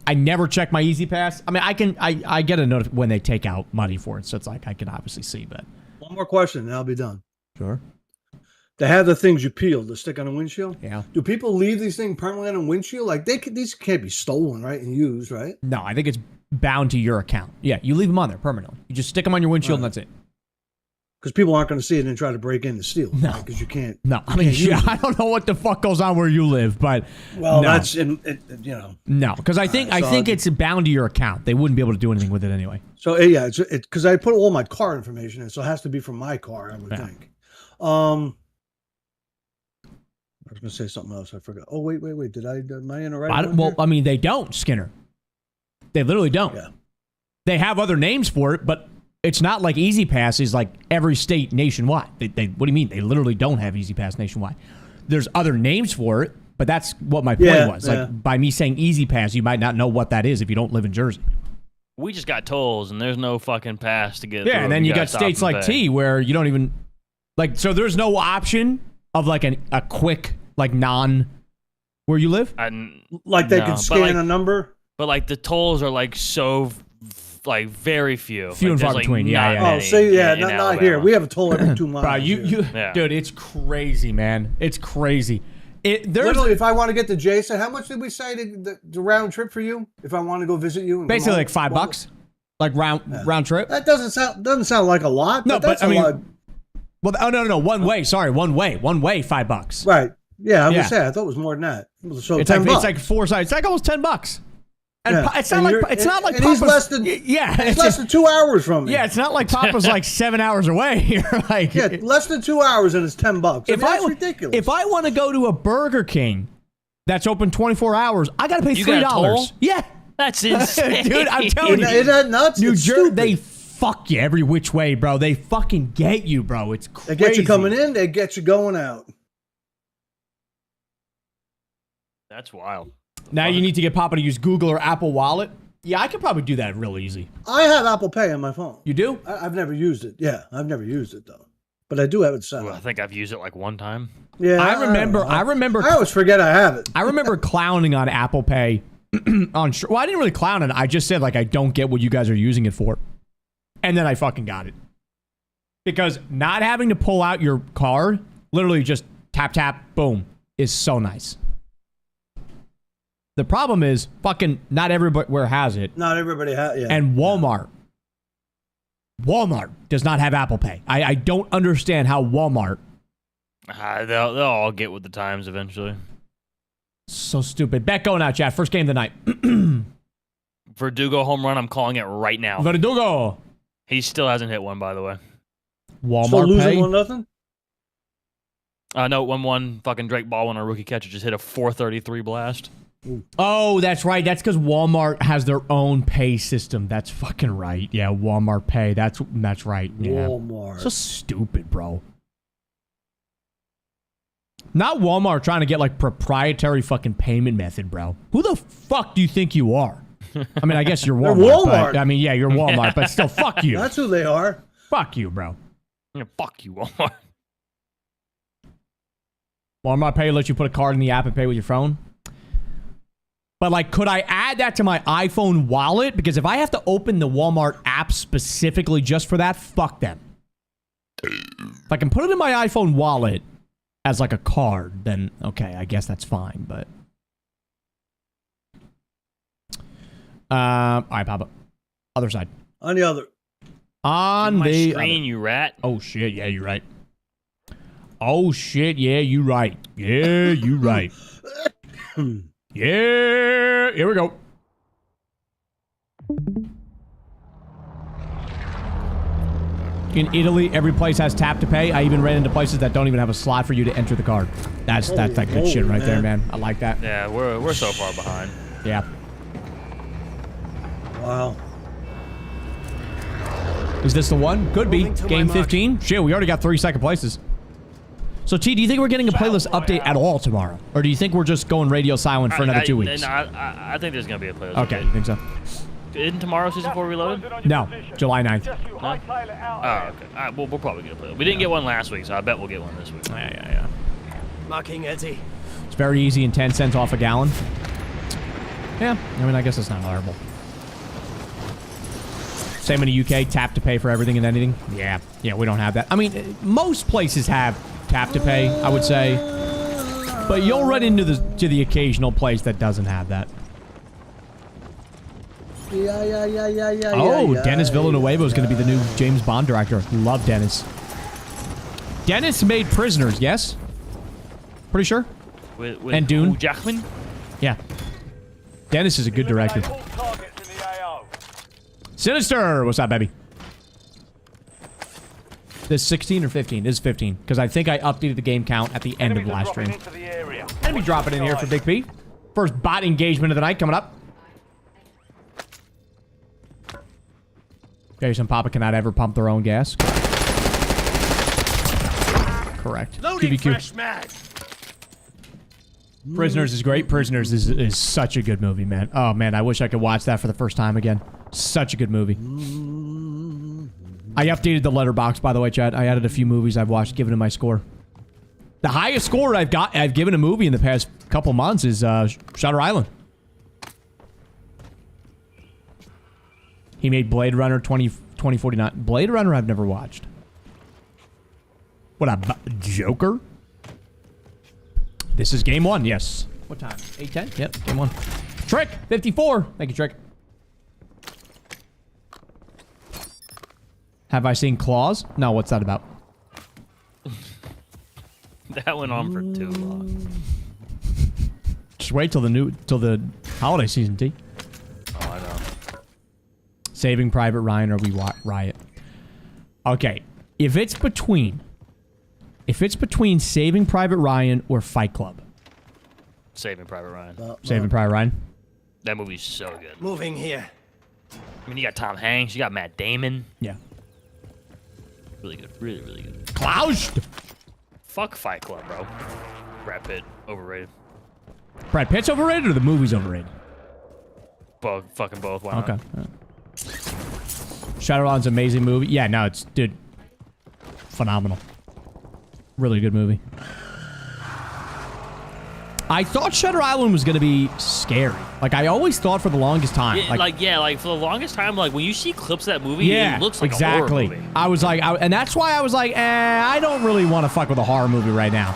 I never check my Easy Pass. I mean, I get a note when they take out money for it, so it's like I can obviously see, but... One more question, and I'll be done. Sure. They have the things you peel to stick on a windshield. Yeah. Do people leave these things permanently on a windshield? Like these can't be stolen, right, and used, right? No, I think it's bound to your account. Yeah, you leave them on there permanently. You just stick them on your windshield, and that's it. Because people aren't going to see it and try to break in to steal. No, because right? You can't. No, I mean, I don't know what the fuck goes on where you live, but well, no. that's you know. No, because I think it's bound to your account. They wouldn't be able to do anything with it anyway. So yeah, it's because I put all my car information in, so it has to be from my car. I would think. I was going to say something else. I forgot. Oh wait. Am I in the right? Well, I mean, they don't, Skinner. They literally don't. Yeah. They have other names for it, but it's not like Easy Pass is like every state nationwide. They what do you mean? They literally don't have Easy Pass nationwide. There's other names for it, but that's what my point was. Yeah. Like by me saying Easy Pass, you might not know what that is if you don't live in Jersey. We just got tolls, and there's no fucking pass to get. Yeah, and then you got states like T where you don't even like. So there's no option of like a quick like non where you live. Like they can scan a number, but like the tolls are like so. Like very few and far between. Oh, see, not here. We have a toll every 2 miles. Bro, dude, it's crazy, man. It's crazy. Literally, if I want to get to Jason, how much did we say the round trip for you? If I want to go visit you, basically like $5, like round trip. That doesn't sound like a lot. No, but I mean, lot. Well, oh no, one way. Sorry, one way, $5. Right. Yeah, I was saying. I thought it was more than that. So it's $10. It's like 4 sides. It's like almost $10. And it's not like and he's less than it's less than 2 hours from me. Yeah, it's not like Papa's like 7 hours away here. Like less than 2 hours and it's $10. That's ridiculous. If I want to go to a Burger King that's open 24 hours, I got to pay $3. Yeah, that's insane, dude. I'm telling you, isn't that nuts? New Jersey, they fuck you every which way, bro. They fucking get you, bro. It's crazy. They get you coming in, they get you going out. That's wild. Now you need to get Papa to use Google or Apple Wallet. Yeah, I could probably do that real easy. I have Apple Pay on my phone. You do? I've never used it. Yeah, I've never used it though. But I do have it set up. I think I've used it like one time. Yeah, I remember. I always forget I have it. I remember clowning on Apple Pay. Well, I didn't really clown it. I just said like I don't get what you guys are using it for, and then I fucking got it because not having to pull out your card, literally just tap tap, boom, is so nice. The problem is, fucking not everywhere has it. Not everybody has, yeah. And Walmart does not have Apple Pay. I don't understand how Walmart. They'll all get with the times eventually. So stupid. Bet going out, chat. First game of the night. Verdugo home run. I'm calling it right now. Verdugo. He still hasn't hit one, by the way. Walmart still losing Pay. 1-0? No, 1-1. Fucking Drake Baldwin, a rookie catcher, just hit a 433 blast. Oh, that's right. That's because Walmart has their own pay system. That's fucking right. Yeah, Walmart Pay. That's right. Yeah. Walmart. So stupid, bro. Not Walmart trying to get like proprietary fucking payment method, bro. Who the fuck do you think you are? I mean, I guess you're Walmart. They're Walmart. But, I mean, yeah, you're Walmart, but still, fuck you. That's who they are. Fuck you, bro. Yeah, fuck you, Walmart. Walmart Pay lets you put a card in the app and pay with your phone. But, like, could I add that to my iPhone wallet? Because if I have to open the Walmart app specifically just for that, fuck them. If I can put it in my iPhone wallet as, like, a card, then, okay, I guess that's fine, but... all right, Papa. Other side. On the other. On my the screen, other. you rat. Oh, shit, yeah, you're right. Oh, shit, yeah, you right. Yeah, you right. Yeah, here we go. In Italy, every place has tap to pay. I even ran into places that don't even have a slot for you to enter the card. That's that good shit right there, man. I like that. Yeah, we're so far behind. Yeah. Wow. Is this the one? Could be. Game 15? Shit, we already got 3 second places. So, T, do you think we're getting a playlist update at all tomorrow? Or do you think we're just going radio silent for another 2 weeks? I think there's going to be a playlist Okay, update. you think so? Isn't tomorrow Season 4 Reloaded? No, July 9th. No? Oh, okay. All right, we'll probably get a playlist. We didn't get one last week, so I bet we'll get one this week. Yeah. Marking Eddie. It's very easy and 10 cents off a gallon. Yeah, I mean, I guess it's not horrible. Same in the UK, tap to pay for everything and anything. Yeah, we don't have that. I mean, most places have tap to pay, I would say. But you'll run into the occasional place that doesn't have that. Oh, Dennis Villanueva is going to be the new James Bond director. Love Dennis. Dennis made Prisoners, yes? Pretty sure? With and Dune. Hugh Jackman? Yeah. Dennis is a good director. Sinister! What's up, baby? This 16 or 15? This is 15. Because I think I updated the game count at the end of the last stream. Enemy dropping in here for Big P. First bot engagement of the night coming up. Jason Papa cannot ever pump their own gas. Correct. QBQ. Prisoners is great. Prisoners is such a good movie, man. Oh, man, I wish I could watch that for the first time again. Such a good movie. I updated the letterbox, by the way, Chad. I added a few movies I've watched, given it my score. The highest score I've given a movie in the past couple months is Shutter Island. He made Blade Runner 2049. Blade Runner I've never watched. What about Joker? This is game 1, yes. What time? 8:10? Yep, game 1. Trick, 54. Thank you, Trick. Have I seen Claws? No, what's that about? That went on for too long. Just wait till the holiday season, T. Oh, I know. Saving Private Ryan or we Riot. Okay, if it's between Saving Private Ryan or Fight Club. Saving Private Ryan. Saving Private Ryan. That movie's so good. Moving here. I mean, you got Tom Hanks, you got Matt Damon. Yeah. Really good. Really, really good. Cloused. Fuck Fight Club, bro. Brad Pitt, overrated. Brad Pitt's overrated or the movie's overrated? Both. Fucking both. Why not? Okay. Shutter Island's an amazing movie. Yeah, no, it's, dude, phenomenal. Really good movie. I thought Shutter Island was going to be scary. Like, I always thought for the longest time. Yeah, like for the longest time, like, when you see clips of that movie, it looks like a horror movie. I was like, and that's why I was like, I don't really want to fuck with a horror movie right now.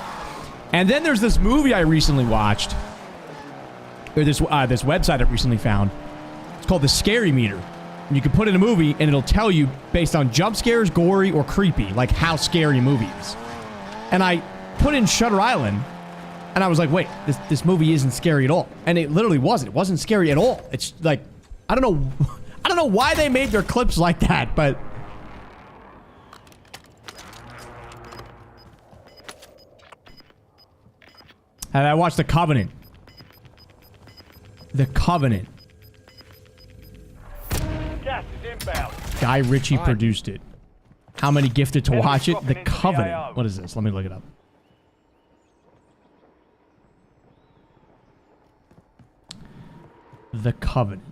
And then there's this movie I recently watched, or this website I recently found. It's called the Scary Meter. And you can put in a movie, and it'll tell you, based on jump scares, gory, or creepy, like how scary a movie is. And I put in Shutter Island, and I was like, wait, this movie isn't scary at all. And it literally wasn't. It wasn't scary at all. It's like, I don't know why they made their clips like that, but... And I watched The Covenant. The Covenant. Gas is inbound. Guy Ritchie produced it. How many gifted to watch it? The Covenant. What is this? Let me look it up. The Covenant.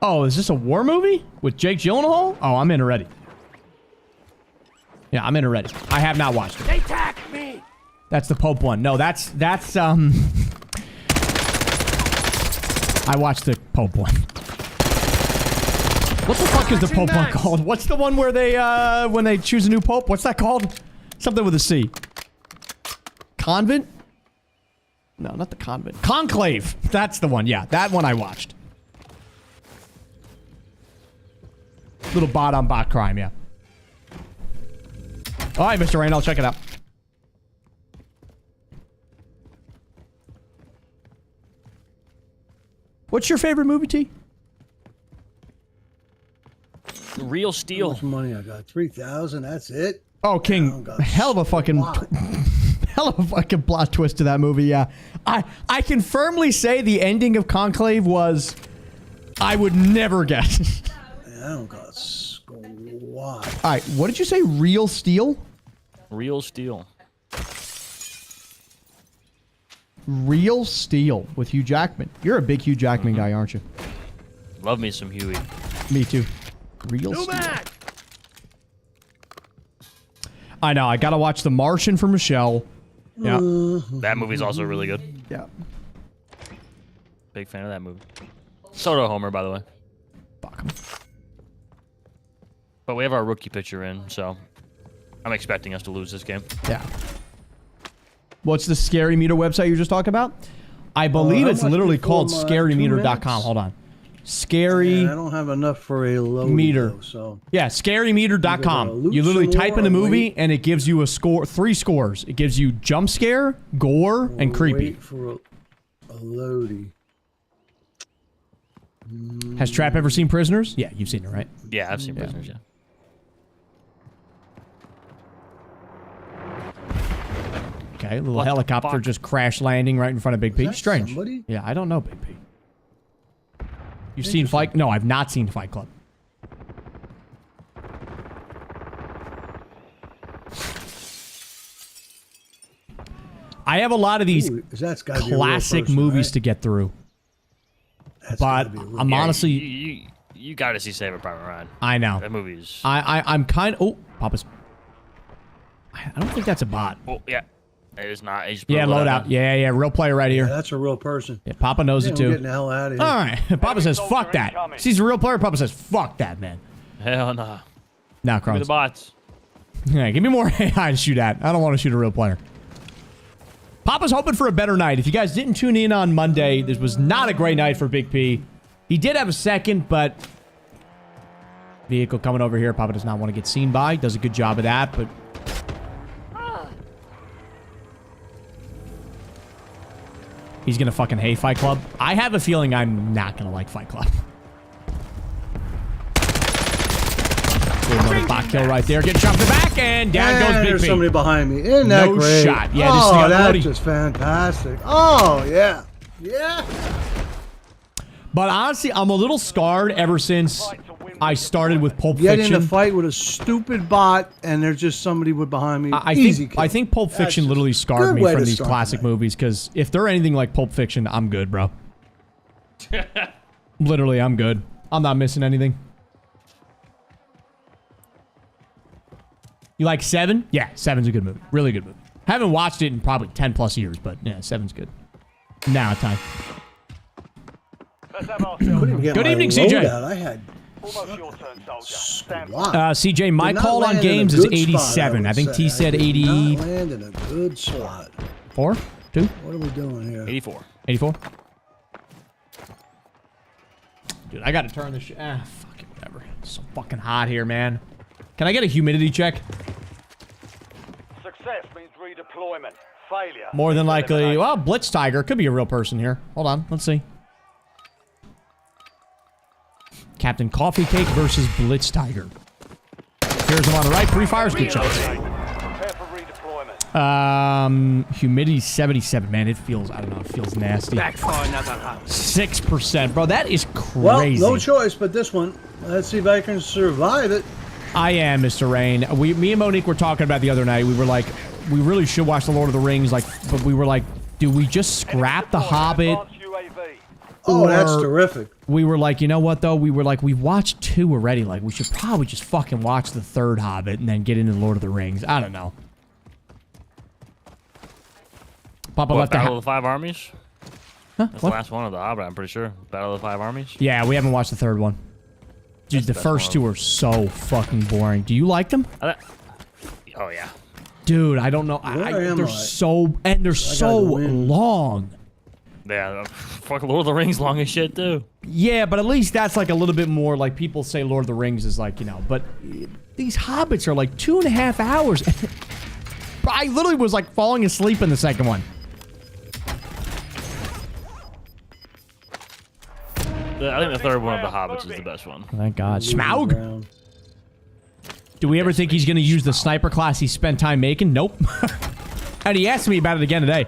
Oh, is this a war movie? With Jake Gyllenhaal? Oh, I'm in already. Yeah, I'm in already. I have not watched it. They attack me. That's the Pope one. No, that's I watched the Pope one. What the fuck is the Pope one called? What's the one where they, when they choose a new Pope? What's that called? Something with a C. Convent? No, not the Convent. Conclave. That's the one. Yeah, that one I watched. Little bot on bot crime, yeah. All right, Mr. Rain, I'll check it out. What's your favorite movie, T? Real How steel. much money I got? 3,000. That's it. Oh, King, got hell of a fucking, squat. hell of a fucking plot twist to that movie. Yeah, I can firmly say the ending of Conclave was, I would never guess. I don't got squat. All right, what did you say? Real steel? Real steel. Real Steel with Hugh Jackman. You're a big Hugh Jackman guy, aren't you? Love me some Huey. Me too. Real Steel. I know. I gotta watch The Martian for Michelle. Yeah. That movie's also really good. Yeah. Big fan of that movie. Soda Homer, by the way. Fuck him. But we have our rookie pitcher in, so I'm expecting us to lose this game. Yeah. What's the Scary Meter website you were just talking about? I believe how it's much literally before called my 2 scarymeter.com. minutes? Hold on. Scary. I don't have enough for a low Meter. Though, so Yeah, scarymeter.com. Either You literally loot some type more in a or movie wait. and it gives you a score, 3 scores. It gives you jump scare, gore, and creepy. Wait for a loadie. Has Trap ever seen Prisoners? Yeah, you've seen it, right? Yeah, I've seen Prisoners, yeah. Okay, a little What the helicopter fuck? just crash landing right in front of Big P. that Strange. somebody? Yeah, I don't know Big P. You've seen Fight? No, I've not seen Fight Club. I have a lot of these Ooh, that's gotta be a real classic person, movies right? to get through, That's but gotta be a real I'm Yeah, honestly, you got to see Saving Private Ryan. I know. That movie's. I'm kind of. Oh, Papa's. I don't think that's a bot. Oh yeah, it is not. Yeah, load out. Yeah, real player right Yeah, here. that's a real person. Yeah, Papa knows Yeah, it we're too. getting the hell out of here. All right, Papa says, "Fuck that." Sees a real player. Papa says, "Fuck that, man." Hell nah. Now, Give me the Crohn's. bots. Yeah, give me more AI to shoot at. I don't want to shoot a real player. Papa's hoping for a better night. If you guys didn't tune in on Monday, this was not a great night for Big P. He did have a second, but vehicle coming over here. Papa does not want to get seen by. Does a good job of that, but he's gonna fucking hate Fight Club. I have a feeling I'm not gonna like Fight Club. Another bot kill right there. Getting shot in the back, and down And goes Big there's P. somebody behind me. Isn't that No great? shot. Yeah, this oh, thing got that's loading. just fantastic. Oh, yeah. Yeah. But honestly, I'm a little scarred ever since I started with Pulp Get in Fiction. a fight with a stupid bot, and there's just somebody with behind me. Easy kill. I think Pulp That's Fiction just literally a scarred good me way from to these start classic the night. movies, because if they're anything like Pulp Fiction, I'm good, bro. Literally, I'm good. I'm not missing anything. You like 7? Yeah, 7's a good movie. Really good movie. Haven't watched it in probably 10 plus years, but yeah, 7's good. Now time. Let's have ourselves Couldn't even get Good my evening, CJ. loadout. I had almost your turn, soldier. Stand by. squat. CJ, my Did not call on land in a games is good spot, 87. I would think say. T said I did 84? not land in a good slot. 2? What are we doing here? 84. 84? Dude, I gotta turn this shit. Ah, fuck it, whatever. It's so fucking hot here, man. Can I get a humidity check? Success means redeployment. Failure. More than means likely. elimination. Well, Blitz Tiger could be a real person here. Hold on, let's see. Captain Coffee Cake versus Blitz Tiger. Here's him on the right. Pre-fires, good shots. Prepare for redeployment. Humidity 77. Man, it feels, I don't know, it feels nasty. Back for another hunt. 6%. Bro, that is Well, crazy. no choice but this one. Let's see if I can survive it. I am, Mr. Rain. Me and Monique were talking about the other night. We were like, we really should watch The Lord of the Rings. Like, but we were like, do we just scrap The Hobbit? Advanced UAV. Oh, that's Or- terrific. We were like, you know what though? We were like, we've watched 2 already. Like, we should probably just fucking watch the 3rd Hobbit and then get into The Lord of the Rings. I don't know. Papa What, left the Battle of the Five Armies? Huh? That's What? the last one of the Hobbit, I'm pretty sure. Battle of the Five Armies? Yeah, we haven't watched the 3rd one. Dude, That's the the best first one. 2 are so fucking boring. Do you like them? Oh, yeah. Dude, I don't know. Where am They're I? so, and they're so gotta go in. long. Yeah, fucking Lord of the Rings long as shit, too. Yeah, but at least that's like a little bit more like people say Lord of the Rings is like, you know, but these Hobbits are like 2.5 hours. I literally was like falling asleep in the second one. I think the third one of the Hobbits is the best one. Thank God. Losing Smaug? ground. Do we ever think he's going to use the sniper class he spent time making? Nope. And he asked me about it again today.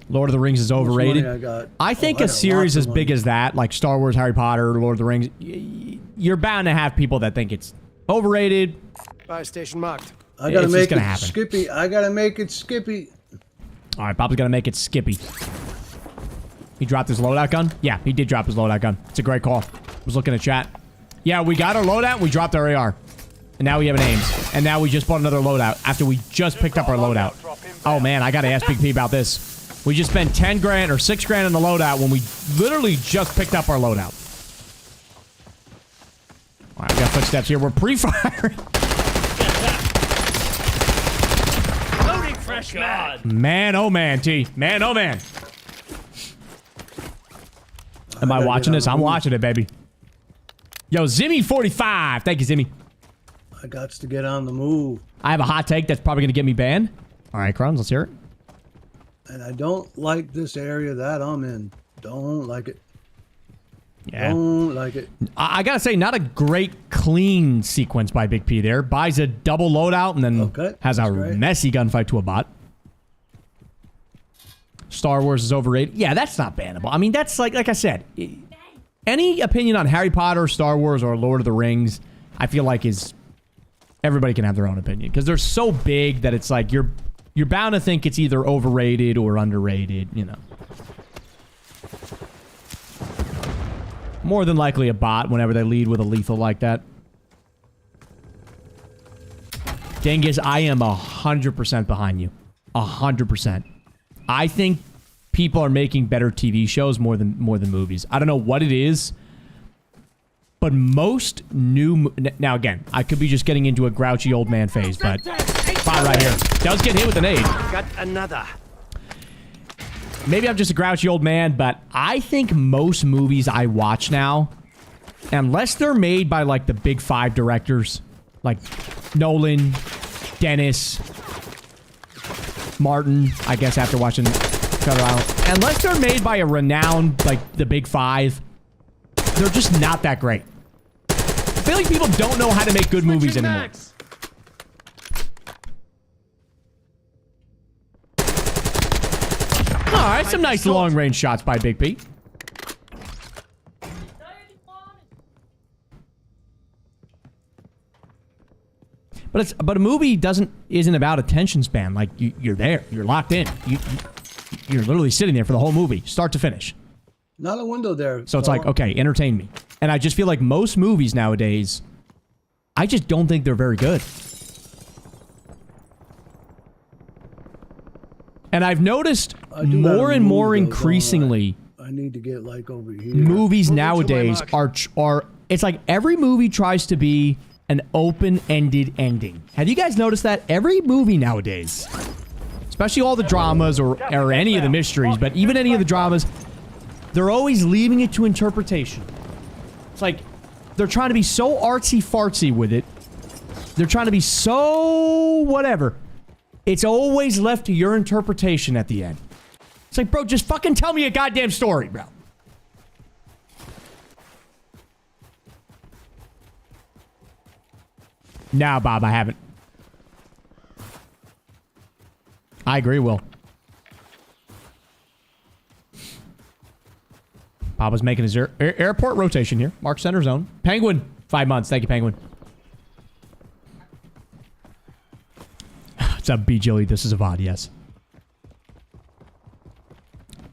Lord of the Rings is overrated. I think a series as big as that, like Star Wars, Harry Potter, Lord of the Rings, you're bound to have people that think it's overrated. Fire station marked. I gotta make it Skippy. I gotta make it Skippy. All right, Papa's gonna make it Skippy. He dropped his loadout gun? Yeah, he did drop his loadout gun. It's a great call. I was looking at chat. Yeah, we got our loadout, we dropped our AR. And now we have an AIMS. And now we just bought another loadout after we just picked up our loadout. Oh man, I gotta ask Big P about this. We just spent 10 grand or 6 grand on the loadout when we literally just picked up our loadout. All right, we got footsteps here. We're pre-firing. Loading fresh mag. Man, oh man, T. Man, oh man. Am I watching this? I'm watching it, baby. Yo, Zimmy45. Thank you, Zimmy. I got to get on the move. I have a hot take that's probably going to get me banned. All right, Crumbs, let's hear it. And I don't like this area that I'm in. Don't like it. Yeah. Don't like it. I gotta say, not a great clean sequence by Big P there. Buys a double loadout and then has a messy gunfight to a bot. Star Wars is overrated. Yeah, that's not bannable. I mean, that's like I said, any opinion on Harry Potter, Star Wars, or Lord of the Rings, I feel like is everybody can have their own opinion because they're so big that it's like you're bound to think it's either overrated or underrated, you know. More than likely a bot whenever they lead with a lethal like that. Genghis, I am 100% behind you. 100%. I think people are making better TV shows more than movies. I don't know what it is, but most new... Now, again, I could be just getting into a grouchy old man phase, but... Bot right here. Does get hit with an aid. Got another. Maybe I'm just a grouchy old man, but I think most movies I watch now, unless they're made by, like, the big 5 directors, like Nolan, Dennis, Martin, I guess after watching Shutter Island, unless they're made by a renowned, like, the big 5, they're just not that great. I feel like people don't know how to make good movies anymore. All right, some nice long-range shots by Big P. But a movie isn't about attention span. Like you're there, you're locked in. You're literally sitting there for the whole movie, start to finish. Not a window there. So it's like, okay, entertain me. And I just feel like most movies nowadays, I just don't think they're very good. And I've noticed more and more increasingly, I need to get like over here. Movies nowadays are it's like every movie tries to be an open-ended ending. Have you guys noticed that? Every movie nowadays, especially all the dramas or any of the mysteries, but even any of the dramas, they're always leaving it to interpretation. It's like they're trying to be so artsy-fartsy with it. They're trying to be so whatever. It's always left to your interpretation at the end. It's like, bro, just fucking tell me a goddamn story, bro. Nah, Bob, I haven't. I agree, Will. Bob was making his airport rotation here. Mark center zone. Penguin, 5 months. Thank you, Penguin. What's up, B. Jilly? This is a VOD, yes.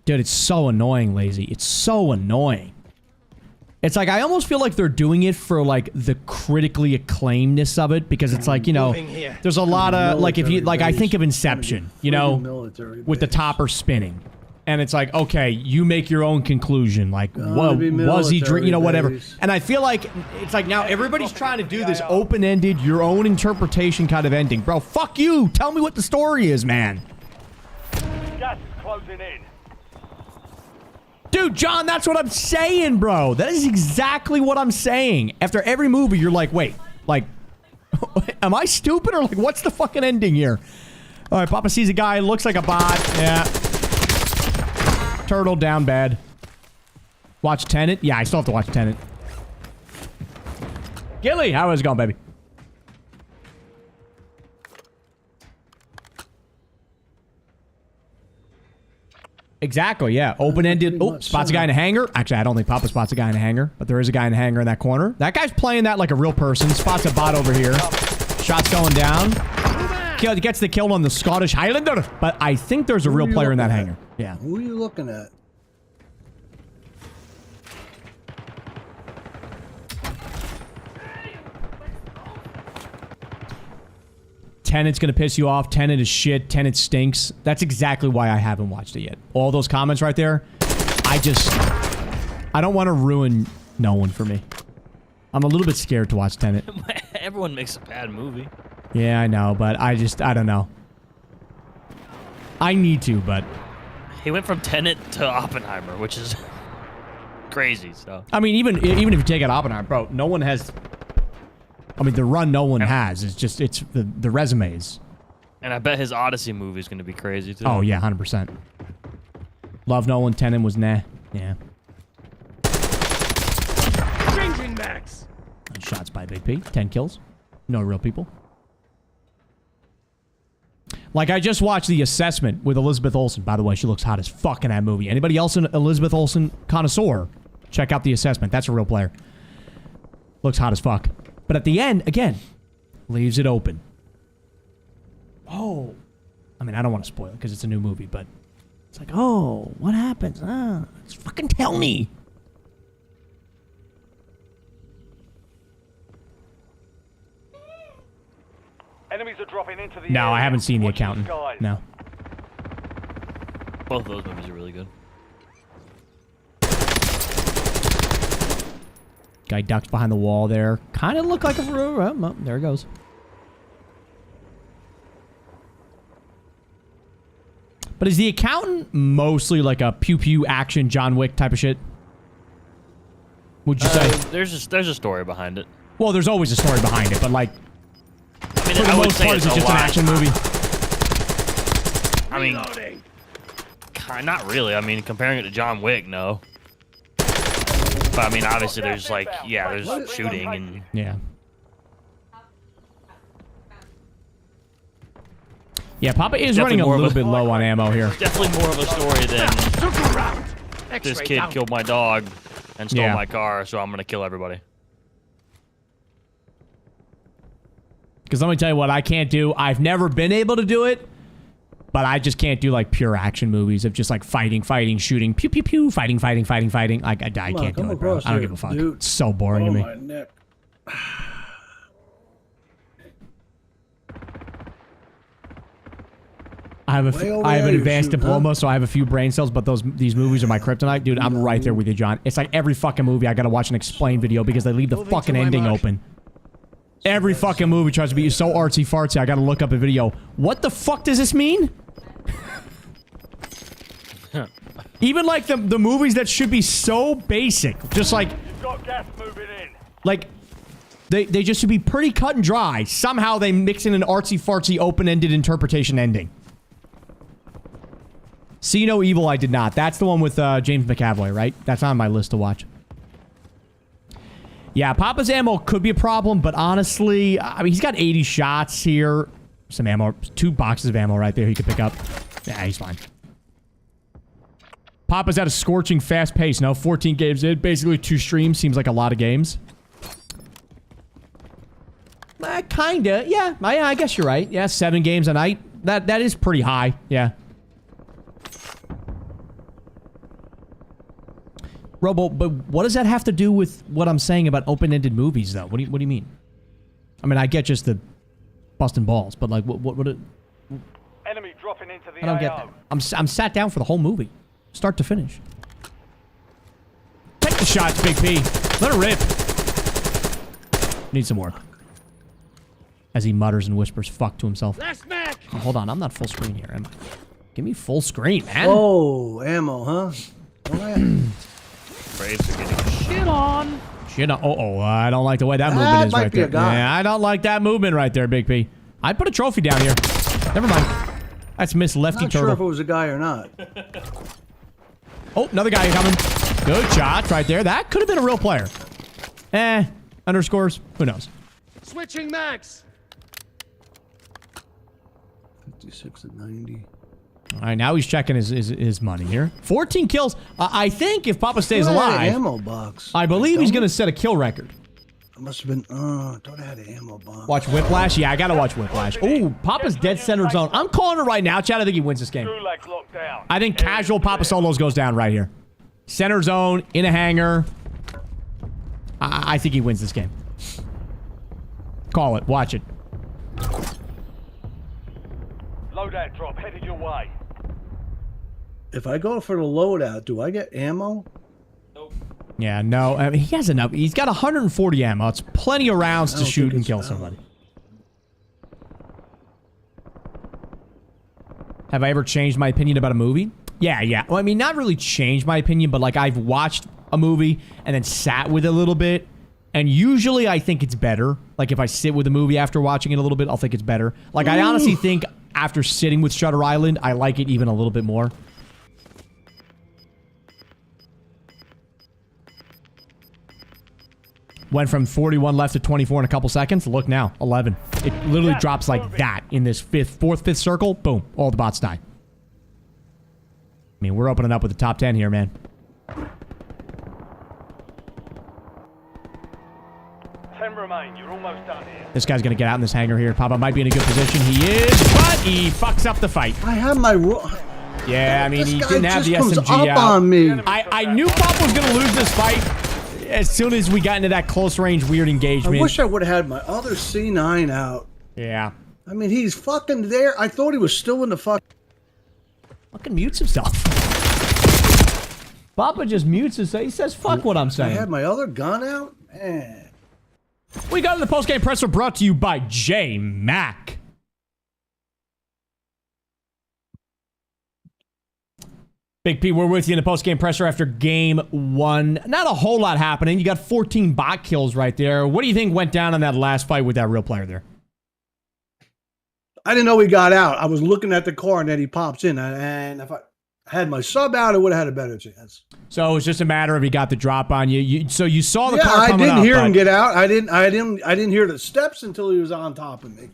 Dude, it's so annoying, Lazy. It's so annoying. It's like, I almost feel like they're doing it for, like, the critically acclaimedness of it, because it's like, you know, there's a lot of, like, if you, like, I think of Inception, you know, with the topper spinning. And it's like, okay, you make your own conclusion. Like, was he drink, you know, whatever. And I feel like it's like now everybody's trying to do this open-ended, your own interpretation kind of ending. Bro, fuck you. Tell me what the story is, man. Gas is closing in. Dude, John, that's what I'm saying, bro. That is exactly what I'm saying. After every movie, you're like, wait, like, am I stupid or like, what's the fucking ending here? All right, Papa sees a guy, looks like a bot. Yeah. Turtle down bad. Watch Tenet? Yeah, I still have to watch Tenet. Gilly, how is it going, baby? Exactly, yeah. Open-ended. Oh, spots a guy in a hangar. Actually, I don't think Papa spots a guy in a hangar, but there is a guy in a hangar in that corner. That guy's playing that like a real person. Spots a bot over here. Shots going down. Gets the kill on the Scottish Highlander, but I think there's a real player in that hangar. Yeah. Who are you looking at? Tenet's gonna piss you off. Tenet is shit. Tenet stinks. That's exactly why I haven't watched it yet. All those comments right there, I don't want to ruin Nolan for me. I'm a little bit scared to watch Tenet. Everyone makes a bad movie. Yeah, I know, but I don't know. I need to, but... He went from Tenet to Oppenheimer, which is crazy, so... I mean, even if you take out Oppenheimer, bro, no one has... I mean, the run no one has. It's just, it's the resumes. And I bet his Odyssey movie is going to be crazy, too. Oh, yeah, 100%. Love Nolan, Tenet was nah. Yeah. Changing max. Nice shots by Big P. 10 kills. No real people. Like, I just watched The Assessment with Elizabeth Olsen. By the way, she looks hot as fuck in that movie. Anybody else an Elizabeth Olsen connoisseur? Check out The Assessment. That's a real player. Looks hot as fuck. But at the end, again, leaves it open. Oh. I mean, I don't want to spoil it because it's a new movie, but it's like, oh, what happens? Just fucking tell me. Enemies are dropping into the No, area. I haven't seen The Watch the Accountant. skies. No. Both of those movies are really good. Guy ducks behind the wall there. Kind of look like a... Oh, there it goes. But is The Accountant mostly like a pew-pew action John Wick type of shit? Would you say? There's a story behind it. Well, there's always a story behind it, but like... I mean, For the I would most say part, it's it's a just an lot. action movie. I mean, not really. I mean, comparing it to John Wick, no. But I mean, obviously, there's like, yeah, there's shooting and Yeah. Yeah, Papa is Definitely running a more of little a- bit low on ammo here. definitely more of a story than Circle round. this X-ray kid down. killed my dog and stole Yeah. my car, so I'm gonna kill everybody. Because let me tell you what I can't do. I've never been able to do it, but I just can't do like pure action movies of just like fighting, shooting, pew, pew, pew, fighting. Like, I can't do it, bro. I don't give a fuck. Dude. It's so boring to me. my neck. I have Way over I have there an you're advanced shooting, diploma, huh? so I have a few brain cells, but these movies are my kryptonite. Dude, I'm right there with you, John. It's like every fucking movie I gotta watch an explain video because they leave the Moving fucking to my ending mark. open. Every fucking movie tries to be so artsy-fartsy, I gotta look up a video. What the fuck does this mean? Even like the movies that should be so basic, just like... You've got gas moving in. Like, they just should be pretty cut and dry. Somehow they mix in an artsy-fartsy, open-ended interpretation ending. See No Evil, I did not. That's the one with James McAvoy, right? That's on my list to watch. Yeah, Papa's ammo could be a problem, but honestly, I mean, he's got 80 shots here. Some ammo, 2 boxes of ammo right there he could pick up. Yeah, he's fine. Papa's at a scorching fast pace. No, 14 games in. Basically 2 streams. Seems like a lot of games. Kinda. Yeah, I guess you're right. Yeah, 7 games a night. That is pretty high. Yeah. Robo, but what does that have to do with what I'm saying about open-ended movies, though? What do you mean? I mean, I get just the busting balls, but like, what Enemy dropping into the I don't get AO. that. I'm sat down for the whole movie, start to finish. Take the shots, Big P. Let her rip. Need some work. As he mutters and whispers "fuck" to himself. Last mag. Oh, hold on, I'm not full screen here, am I? Give me full screen, man. Oh, ammo, huh? Braves are getting shit on. Shit. I don't like the way that movement is might right be a there. guy. Yeah, I don't like that movement right there, Big P. I'd put a trophy down here. Never mind. That's Miss Lefty Not sure Turtle. if it was a guy or not. Oh, another guy coming. Good shot right there. That could have been a real player. Underscores. Who knows? Switching mags. 56 and 90. All right, now he's checking his money here. 14 kills. I think if Papa stays alive, ammo box. I believe he's going to set a kill record. I must have been. Thought I had an ammo box. Watch Whiplash. Yeah, I got to watch Whiplash. Oh, Papa's dead center zone. I'm calling it right now. Chad, I think he wins this game. Gulag's locked down. I think casual Papa Solos goes down right here. Center zone, in a hangar. I think he wins this game. Call it. Watch it. Loadout drop headed your way. If I go for the loadout, do I get ammo? Yeah, no. I mean, he has enough. He's got 140 ammo. It's plenty of rounds to shoot and kill somebody. Have I ever changed my opinion about a movie? Yeah. Well, I mean, not really changed my opinion, but like I've watched a movie and then sat with it a little bit. And usually I think it's better. Like if I sit with a movie after watching it a little bit, I'll think it's better. Like I honestly think after sitting with Shutter Island, I like it even a little bit more. Went from 41 left to 24 in a couple seconds. Look now, 11. It literally drops like that in this fourth, fifth circle. Boom, all the bots die. I mean, we're opening up with the top 10 here, man. 10 remain. You're almost done here. This guy's going to get out in this hangar here. Papa might be in a good position. He is, but he fucks up the fight. I have my. Yeah, I mean, This he guy didn't have the just comes SMG up out. on me. I knew Papa was going to lose this fight as soon as we got into that close range weird engagement. I wish I would have had my other C9 out. Yeah. I mean, he's fucking there. I thought he was still in the fuck. Fucking mutes himself. Papa just mutes himself. He says, fuck what I'm I saying. had my other gun out? Man. We got to the post-game presser brought to you by J Mac. Big P, we're with you in the post-game presser after game one. Not a whole lot happening. You got 14 bot kills right there. What do you think went down on that last fight with that real player there? I didn't know he got out. I was looking at the car and then he pops in. And if I had my sub out, I would have had a better chance. So it was just a matter of he got the drop on you. So you saw the Yeah, car I coming didn't up, hear but- him get out. I didn't hear the steps until he was on top of me.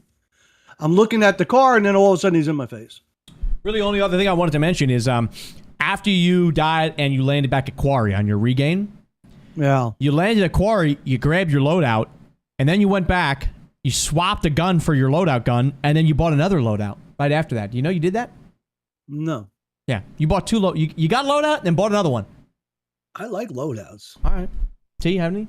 I'm looking at the car and then all of a sudden he's in my face. Really, the only other thing I wanted to mention is after you died and you landed back at Quarry on your regain, Yeah. you landed at Quarry, you grabbed your loadout, and then you went back, you swapped a gun for your loadout gun, and then you bought another loadout right after that. Do you know you did that? No. Yeah, you bought two you got a loadout, then bought another one. I like loadouts. All right. T, you have any?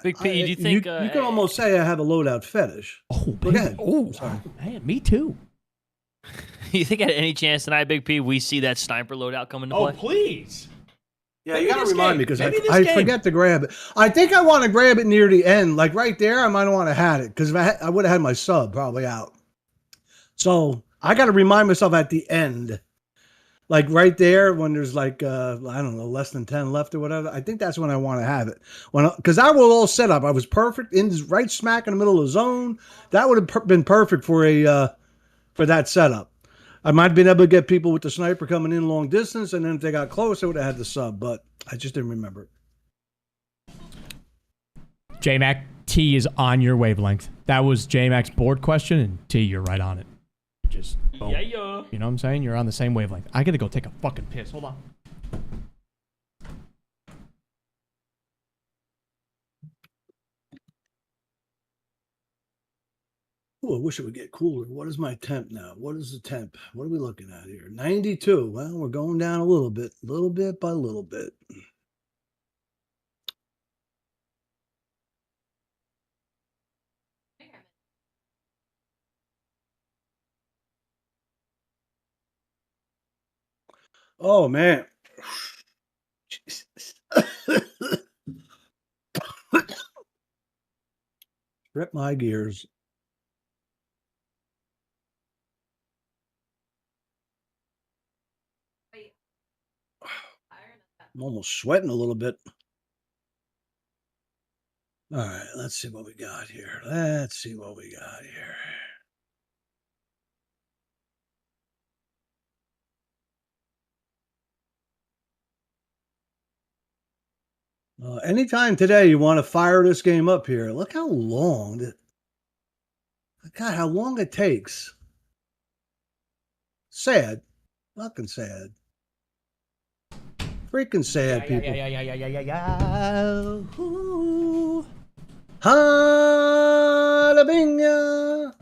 Big P, do you think... you can almost say I have a loadout fetish. Oh, Go ahead. Oh, Sorry. man, me too. You think at any chance tonight, Big P, we see that sniper loadout come into Oh, play? please. Yeah, Maybe you gotta this remind game. me because Maybe this I game. forget to grab it. I think I want to grab it near the end, like right there. I might want to have it because if I would have had my sub probably out. So I got to remind myself at the end, like right there when there's like I don't know, less than 10 left or whatever. I think that's when I want to have it. Because I was all set up. I was perfect in right smack in the middle of the zone. That would have been perfect for that setup. I might have been able to get people with the sniper coming in long distance, and then if they got close, I would have had the sub, but I just didn't remember it. J-Mac, T is on your wavelength. That was J-Mac's board question, and T, you're right on it. Just boom. Yeah. You know what I'm saying? You're on the same wavelength. I gotta go take a fucking piss. Hold on. Oh, I wish it would get cooler. What is my temp now? What is the temp? What are we looking at here? 92. Well, we're going down a little bit by little bit. Oh, man. Jesus. Rip my gears. I'm almost sweating a little bit. All right, let's see what we got here. Anytime today you want to fire this game up here, look how long. God, how long it takes. Sad. Fucking sad. Freaking sad, people. Jalapeno.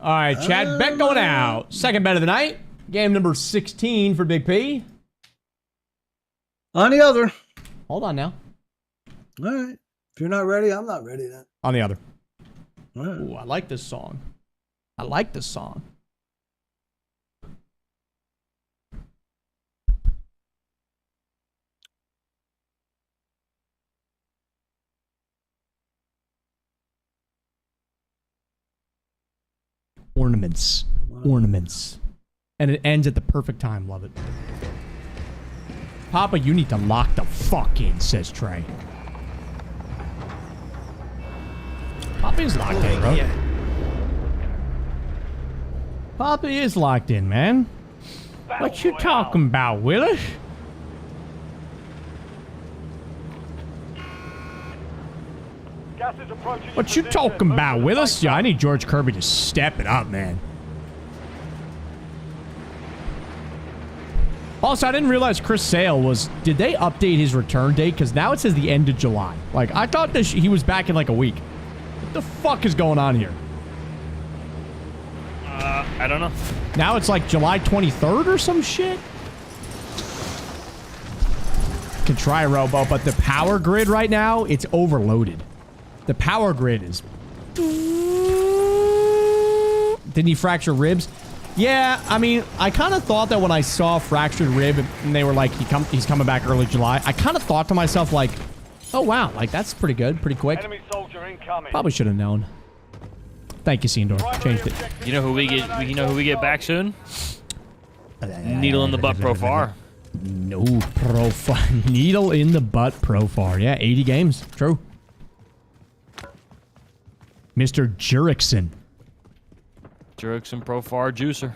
All right, Chad. Bet going out. Second bet of the night. Game number 16 for Big P. On the other. Hold on now. All right. If you're not ready, I'm not ready then. On the other. All right. Ooh, I like this song. I like this song. Ornaments. Ornaments. And it ends at the perfect time. Love it. Papa, you need to lock the fuck in, says Trey. Papa is locked in, bro. Yeah. Papa is locked in, man. What you talking about, Willis? Gas is approaching. What you talking about, Willis? Yeah, I need George Kirby to step it up, man. Also, I didn't realize Chris Sale was... Did they update his return date? Because now it says the end of July. Like, I thought this, he was back in like a week. What the fuck is going on here? I don't know. Now it's like July 23rd or some shit? Can try Robo, but the power grid right now, it's overloaded. The power grid is... Didn't he fracture ribs? Yeah, I mean, I kind of thought that when I saw fractured rib and they were like, he's coming back early July, I kind of thought to myself like, oh wow, like that's pretty good, pretty quick. Enemy soldier incoming. Probably should have known. Thank you, Sindor. Changed it. You know who we get? You know who we get back soon? Needle in the butt Profar. No Profar. Needle in the butt Profar. Yeah, 80 games. True. Mr. Jurickson. Jurickson Profar juicer.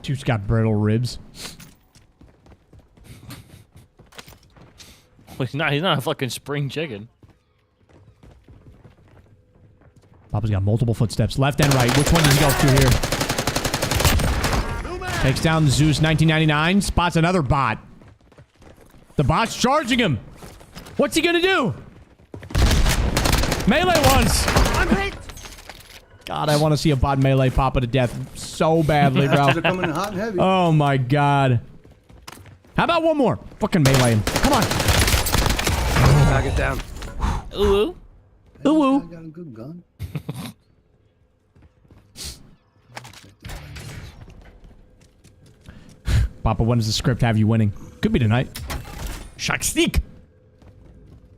Dude's got brittle ribs. He's not a fucking spring chicken. Papa's got multiple footsteps, left and right. Which one does he go to here? Takes down the Zeus 1999. Spots another bot. The bot's charging him. What's he gonna do? Melee once. I'm hit. God, I want to see a bot melee Papa to death so badly, bro. They're coming in hot and heavy. Oh my god. How about one more? Fucking melee him. Come on. Knock it down. Ooh. Ooh. I got a good gun. Papa, when does the script have you winning? Could be tonight. Shakstik.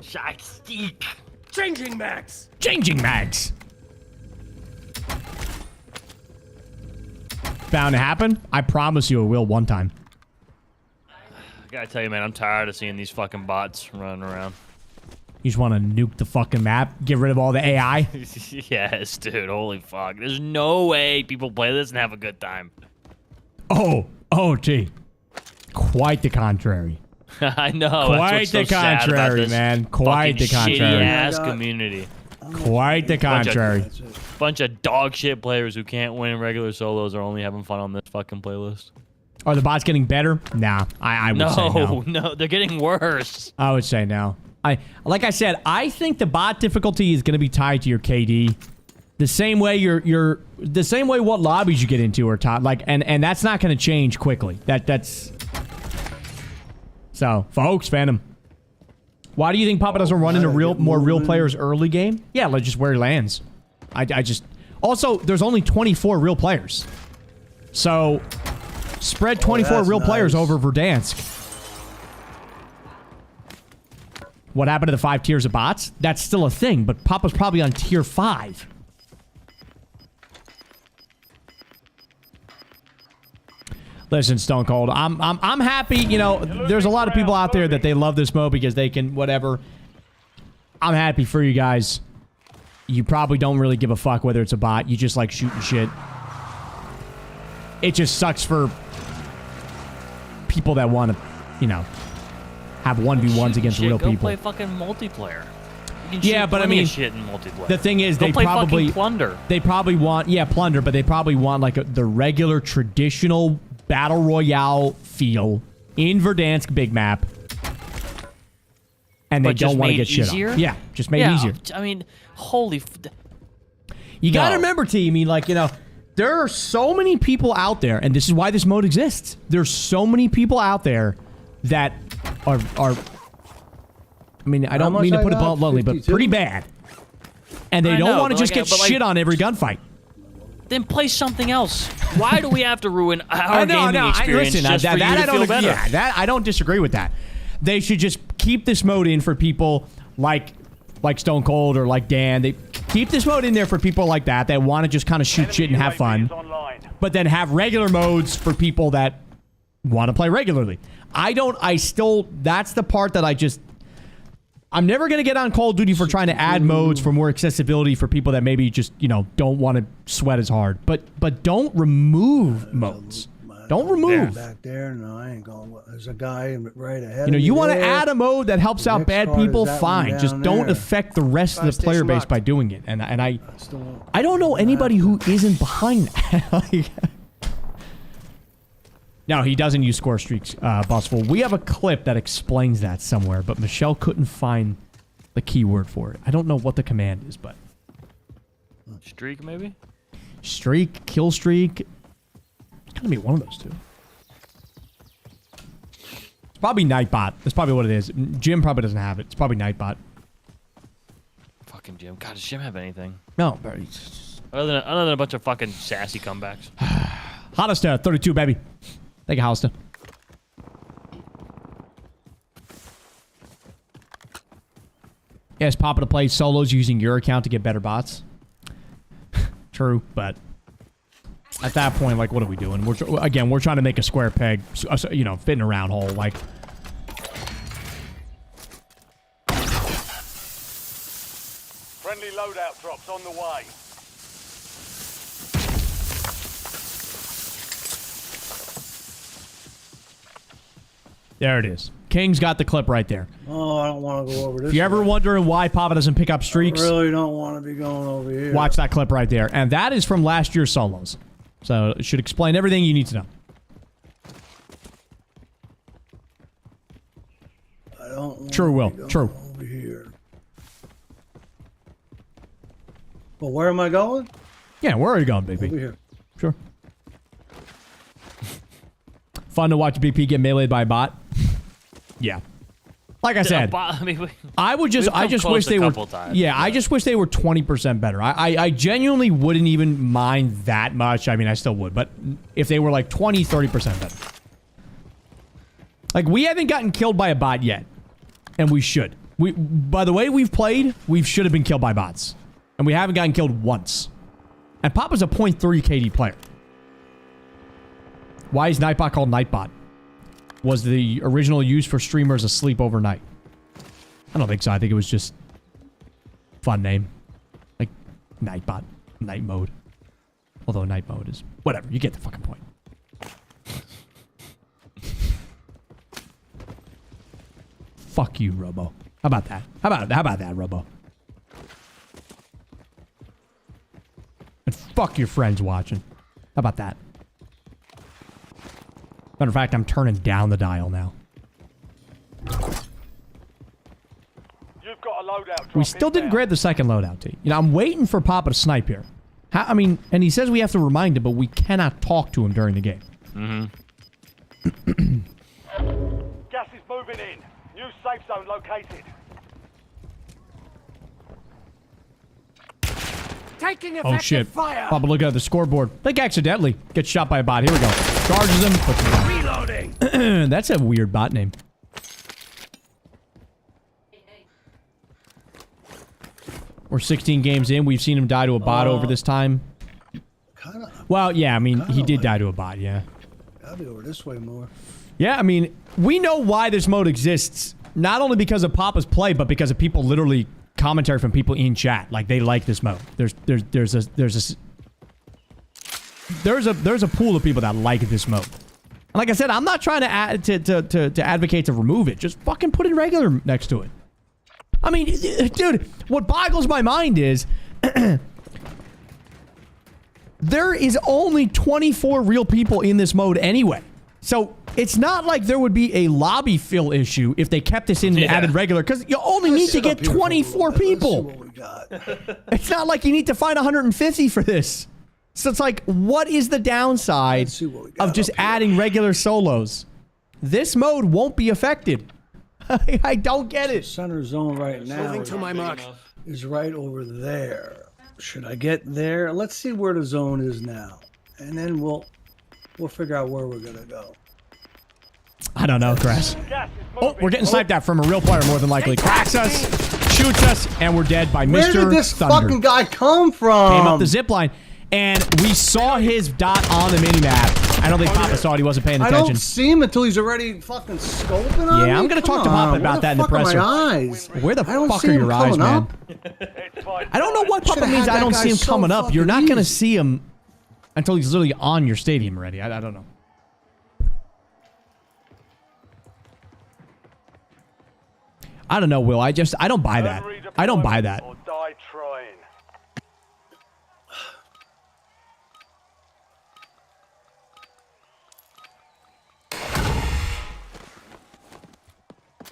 Shakstik. Changing mags. Changing mags. Bound to happen? I promise you it will one time. I gotta tell you, man, I'm tired of seeing these fucking bots running around. You just want to nuke the fucking map? Get rid of all the AI? Yes, dude. Holy fuck. There's no way people play this and have a good time. Oh, gee. Quite the contrary. I know. Quite the contrary, man. Quite the contrary. Ass community. Quite the contrary. Bunch of dog shit players who can't win in regular solos are only having fun on this fucking playlist. Are the bots getting better? Nah, I would say no. No, they're getting worse. I would say no. Like I said, I think the bot difficulty is going to be tied to your KD. The same way the same way what lobbies you get into are tied. Like, and that's not going to change quickly. That's. So, folks, Phantom. Why do you think Papa doesn't run into more real players early game? Yeah, like just where he lands. I just... Also, there's only 24 real players. So, spread 24 real players over Verdansk. What happened to the 5 tiers of bots? That's still a thing, but Papa's probably on tier 5. Listen, Stone Cold, I'm happy, you know, there's a lot of people out there that they love this mode because they can whatever. I'm happy for you guys. You probably don't really give a fuck whether it's a bot. You just like shooting shit. It just sucks for people that want to, you know, have 1v1s against real Go people. play fucking multiplayer. You can Yeah, shoot but I plenty of mean, shit in multiplayer. The thing is, Go they play probably fucking Plunder. They probably want plunder, but they probably want like the regular traditional battle royale feel in Verdansk big map, and they But just don't want to made get shit easier? on. Yeah, just made it easier. I mean, holy. You gotta No. remember, team. I mean, like, you know, there are so many people out there, and this is why this mode exists. There's so many people out there that are I mean, I don't much mean to I put it got? bluntly, but 52? pretty bad. And they I don't know, want to but just like, get but like- shit on every gunfight. Then play something else. Why do we have to ruin our gaming experience listen, just for you to I don't feel better? Yeah, that I don't disagree with that. They should just keep this mode in for people like Stone Cold or like Dan. They keep this mode in there for people like that want to just kind of shoot shit and have fun. UAV is online. But then have regular modes for people that want to play regularly. That's the part that I'm never going to get on Call of Duty for trying to add modes for more accessibility for people that maybe just, you know, don't want to sweat as hard. But don't remove modes. Don't remove. Back there, no, I ain't going. There's a guy right ahead. You know, of you me want to there. add a mode that helps out Next bad card is people, that one fine. Just down don't there. affect the rest of the Fire player station base locked. by doing it. And I don't know anybody who isn't behind that. Like, no, he doesn't use score streaks, Busful. We have a clip that explains that somewhere, but Michelle couldn't find the keyword for it. I don't know what the command is, but Streak, maybe? streak, kill streak. It's gonna be one of those two. It's probably Nightbot. That's probably what it is. Jim probably doesn't have it. It's probably Nightbot. Fucking Jim. God, does Jim have anything? No, Other than a bunch of fucking sassy comebacks. Hollister, 32, baby. Thank you, Hollister. Yes, Papa to play solos using your account to get better bots. True, but at that point, like, what are we doing? We're trying to make a square peg, you know, fit in a round hole. Like, Friendly loadout drops on the way. there it is. King's got the clip right there. Oh, I don't want to go over this. If you're ever way. wondering why Papa doesn't pick up I streaks, really don't want to be going over here. watch that clip right there. And that is from last year's solos. So it should explain everything you need to know. I don't want True, to Will. be going True. Over here. Well, where am I going? Yeah, where are you going, Over BP? here. Sure. Fun to watch BP get meleeed by a bot. Yeah. Like I said, I mean, I we've just come wish close a they were. couple times, Yeah, I just wish they were 20% better. I genuinely wouldn't even mind that much. I mean, I still would, but if they were like 20, 30% better. Like, we haven't gotten killed by a bot yet, and we should. By the way we've played, we should have been killed by bots, and we haven't gotten killed once. And Papa's a .3 KD player. Why is Nightbot called Nightbot? Was the original use for streamers asleep overnight? I don't think so. I think it was just fun name. Like Nightbot. Night mode. Although night mode is whatever. You get the fucking point. Fuck you, Robo. How about that? How about that, Robo? And fuck your friends watching. How about that? Matter of fact, I'm turning down the dial now. You've got a loadout drop. We still didn't inbound. grab the second loadout, T. You know, I'm waiting for Papa to snipe here. I mean, and he says we have to remind him, but we cannot talk to him during the game. Gas is moving in. New safe zone located. Taking Oh, effective shit. fire. Papa, look at the scoreboard. I think accidentally gets shot by a bot. Here we go. Charges him. Puts him down. Reloading. That's a weird bot name. We're 16 games in. We've seen him die to a bot over this time. Kinda. Well, yeah, I mean, he kinda did like- die to a bot, yeah. I'll be over this way more. Yeah, I mean, we know why this mode exists. Not only because of Papa's play, but because of people literally commentary from people in chat. Like, they like this mode. There's a pool of people that like this mode. Like I said, I'm not trying to advocate to remove it. Just fucking put in regular next to it. I mean, dude, what boggles my mind is there is only 24 real people in this mode anyway. So it's not like there would be a lobby fill issue if they kept this in and added regular, because you only need to get 24 people. It's not like you need to find 150 for this. So it's like, what is the downside of just adding regular solos? This mode won't be affected. I don't get it. Center zone right now. Moving to my mark. Is right over there. Should I get there? Let's see where the zone is now, and then we'll figure out where we're gonna go. I don't know, Crash. Oh, we're getting sniped at from a real player more than likely. Cracks us, shoots us, and we're dead by Mr. Where did this Thunder. fucking guy come from? Came up the zip line, and we saw his dot on the minimap. I don't think Papa saw it. He wasn't paying I attention. don't see him until he's already fucking scoping on me. Yeah, I'm gonna talk to Papa about that in the presser. Where the fuck are your eyes, man? I don't know what Papa means. I don't see him coming up. You're not gonna see him until he's literally on your stadium already. I don't know. I don't know, Will. I don't buy that. I don't buy that. Or die trying.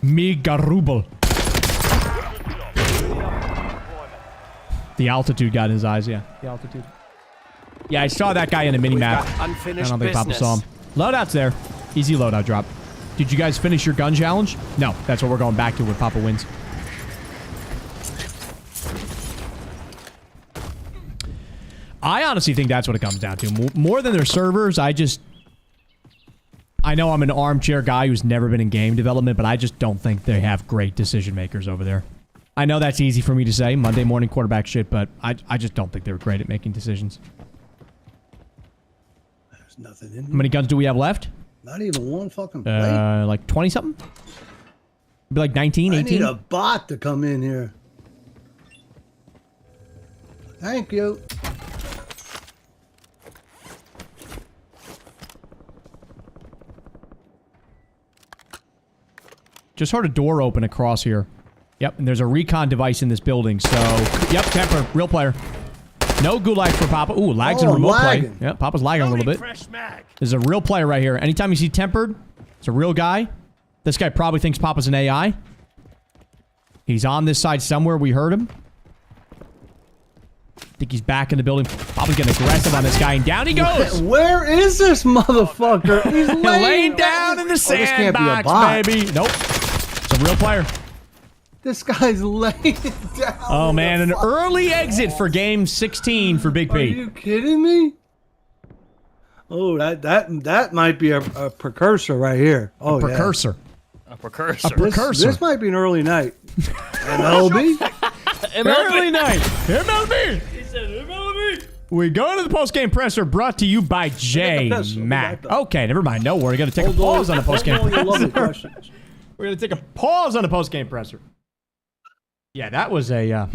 Me garubel. The altitude got in his eyes, yeah. The altitude. Yeah, I saw that guy in a mini-map. I don't think Papa saw him. Loadout's there. Easy loadout drop. Did you guys finish your gun challenge? No, that's what we're going back to when Papa wins. I honestly think that's what it comes down to. More than their servers, I know I'm an armchair guy who's never been in game development, but I just don't think they have great decision makers over there. I know that's easy for me to say, Monday morning quarterback shit, but I just don't think they're great at making decisions. There's nothing in How many guns do we have left? Not even one fucking plate. Like 20 something? Be like 19, 18? I need a bot to come in here. Thank you. Just heard a door open across here. Yep, and there's a recon device in this building, so... Yep, temper, real player. No gulag for Papa. Ooh, lags in remote play. Yep, Papa's lagging a little bit. There's a real player right here. Anytime you see tempered, it's a real guy. This guy probably thinks Papa's an AI. He's on this side somewhere. We heard him. I think he's back in the building. Papa's getting aggressive on this guy, and down he goes. Where is this motherfucker? He's laying down in the sandbox, baby. Nope. It's a real player. This guy's laying down. Oh, man. An early exit for game 16 for Big P. Are you kidding me? Oh, that might be a precursor right here. Oh, precursor. Yeah. A precursor. A precursor. This might be an early night. MLB? Early night. MLB. He said MLB. We go to the post-game presser brought to you by J Mac. Okay, never mind. No, we're going to take a pause on the post-game presser. We're going to take a pause on the post-game presser. Yeah, that was a,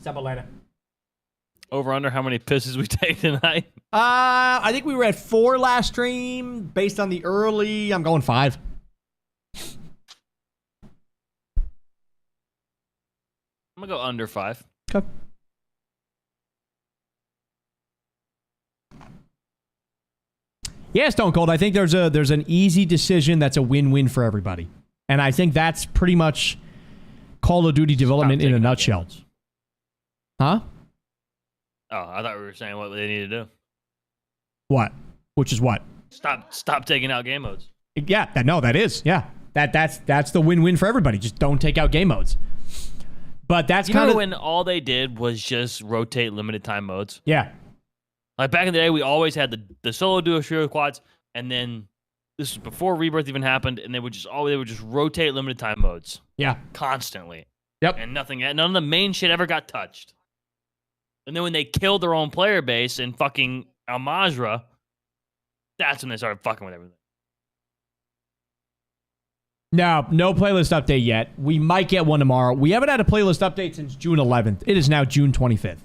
Sabalena. Over under how many pisses we take tonight? I think we were at 4 last stream. Based on the early, I'm going 5. I'm gonna go under 5. Okay. Yeah, Stone Cold. I think there's an easy decision that's a win-win for everybody. And I think that's pretty much Call of Duty development in a nutshell. Huh? Oh, I thought we were saying what they need to do. What? Which is what? Stop taking out game modes. Yeah, that is. Yeah. That's the win-win for everybody. Just don't take out game modes. But that's kind of when all they did was just rotate limited time modes. Yeah. Like back in the day, we always had the solo duo trio quads, and then this was before Rebirth even happened, and they would just rotate limited time modes. Yeah. Constantly. Yep. And none of the main shit ever got touched. And then when they killed their own player base in fucking Al Mazrah, that's when they started fucking with everything. No playlist update yet. We might get one tomorrow. We haven't had a playlist update since June 11th. It is now June 25th.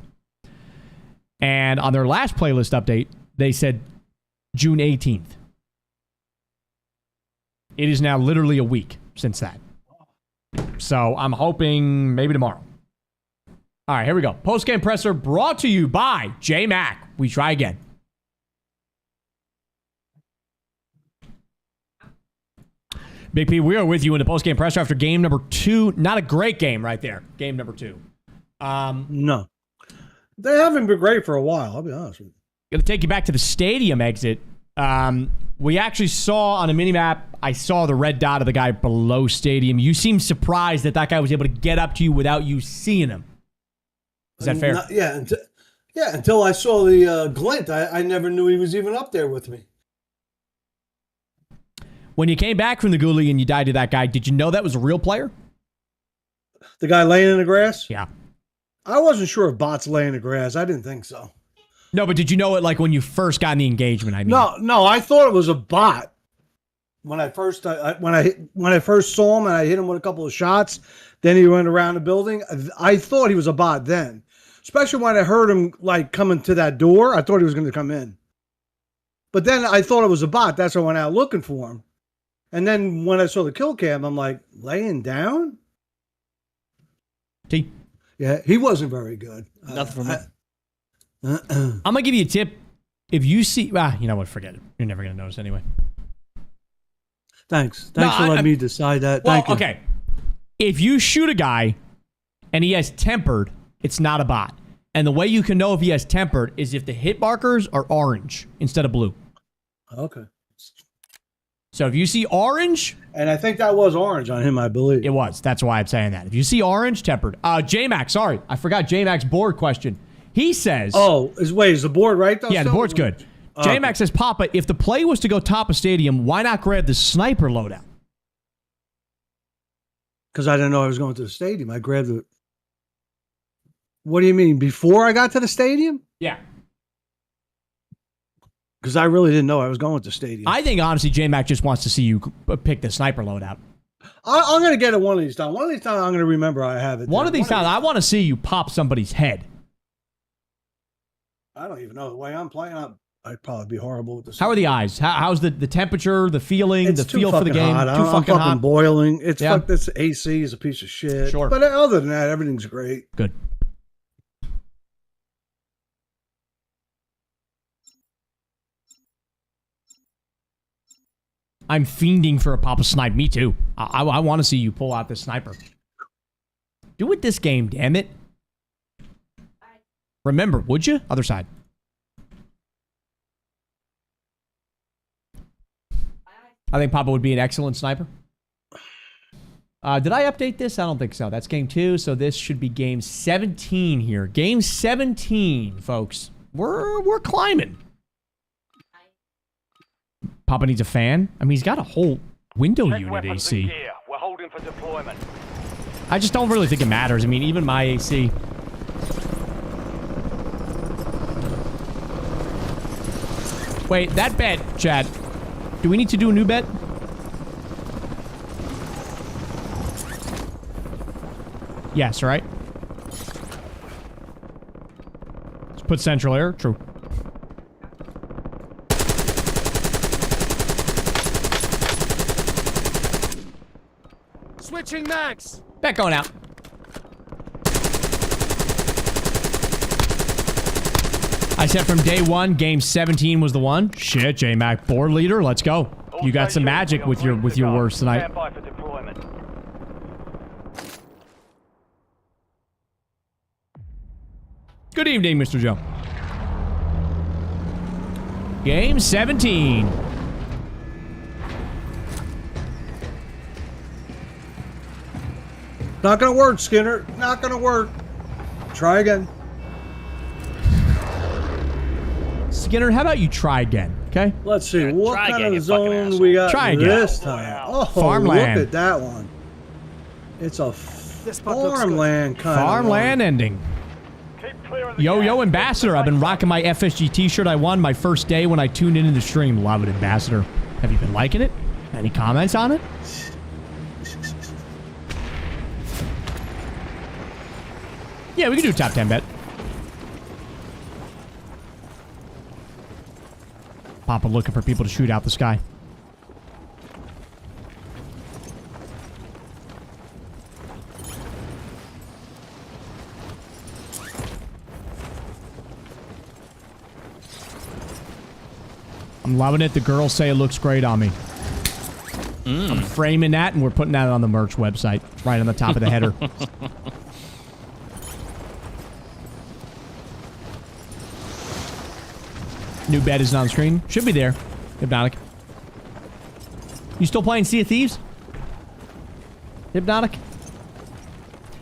And on their last playlist update, they said June 18th. It is now literally a week since that. So I'm hoping maybe tomorrow. All right, here we go. Post-game presser brought to you by J-Mac. We try again. Big P, we are with you in the post-game presser after game number 2. Not a great game right there. Game number 2. No. They haven't been great for a while, I'll be honest with you. Going to take you back to the stadium exit. We actually saw on a mini-map, I saw the red dot of the guy below stadium. You seemed surprised that guy was able to get up to you without you seeing him. Is that fair? Until I saw the glint. I never knew he was even up there with me. When you came back from the ghoulie and you died to that guy, did you know that was a real player? The guy laying in the grass? Yeah. I wasn't sure if bots lay in the grass. I didn't think so. No, but did you know it like when you first got in the engagement? I mean, No. I thought it was a bot when I first when I first saw him and I hit him with a couple of shots. Then he went around the building. I thought he was a bot then, especially when I heard him like coming to that door. I thought he was going to come in, but then I thought it was a bot. That's why I went out looking for him. And then when I saw the kill cam, I'm like, laying down? T. Yeah, he wasn't very good. Nothing for me. I'm going to give you a tip. If you see... you know what? Forget it. You're never going to notice anyway. Thanks for letting me decide that. Well, Thank you. Okay. If you shoot a guy and he has tempered, it's not a bot. And the way you can know if he has tempered is if the hit markers are orange instead of blue. Okay. So if you see orange... And I think that was orange on him, I believe. It was. That's why I'm saying that. If you see orange, tempered. J-Mac, sorry. I forgot J-Mac's board question. He says... is the board right, though? Yeah, the still? board's good. J-Mac says, Papa, if the play was to go top of stadium, why not grab the sniper loadout? Because I didn't know I was going to the stadium. I grabbed the... What do you mean? Before I got to the stadium? Yeah. Because I really didn't know I was going to the stadium. I think, honestly, J-Mac just wants to see you pick the sniper loadout. I'm going to get it one of these times. One of these times, I'm going to remember I have it. One of these times, I want to see you pop somebody's head. I don't even know. The way I'm playing, I'd probably be horrible with this. How are the eyes? How's the temperature, the feeling, It's the feel for the game? Hot. Too I'm fucking hot. boiling. It's Yeah. this AC is a piece of shit. Sure. But other than that, everything's great. Good. I'm fiending for a pop-up snipe. Me too. I want to see you pull out this sniper. Do it this game, damn it. Remember, would you? Other side. I think Papa would be an excellent sniper. Did I update this? I don't think so. That's game 2, so this should be game 17 here. Game 17, folks. We're climbing. Papa needs a fan. I mean, he's got a whole window Check unit weapons and AC. gear. We're holding for deployment. I just don't really think it matters. I mean, even my AC. Wait, that bet, Chad. Do we need to do a new bet? Yes, right? Let's put central air. True. Switching max. Bet going out. I said from day 1, game 17 was the one. Shit, J-Mac, board leader, let's go. You got some magic with your words tonight. Stand by for deployment. Good evening, Mr. Joe. Game 17. Not going to work, Skinner. Not going to work. Try again. Skinner, how about you try again, okay? Let's see. What try kind again, of you fucking zone asshole. we got Try again. this time? Oh, Farmland. look at that one. It's a spot looks good. farmland kind Farmland ending. Keep clearing the Yo, gas. Ambassador, I've been rocking my FSG t-shirt I won my first day when I tuned into the stream. Love it, Ambassador. Have you been liking it? Any comments on it? Yeah, we can do a top 10 bet. Papa looking for people to shoot out the sky. I'm loving it. The girls say it looks great on me. I'm framing that, and we're putting that on the merch website, right on the top of the header. New bed is on screen. Should be there. Hypnotic. You still playing Sea of Thieves? Hypnotic?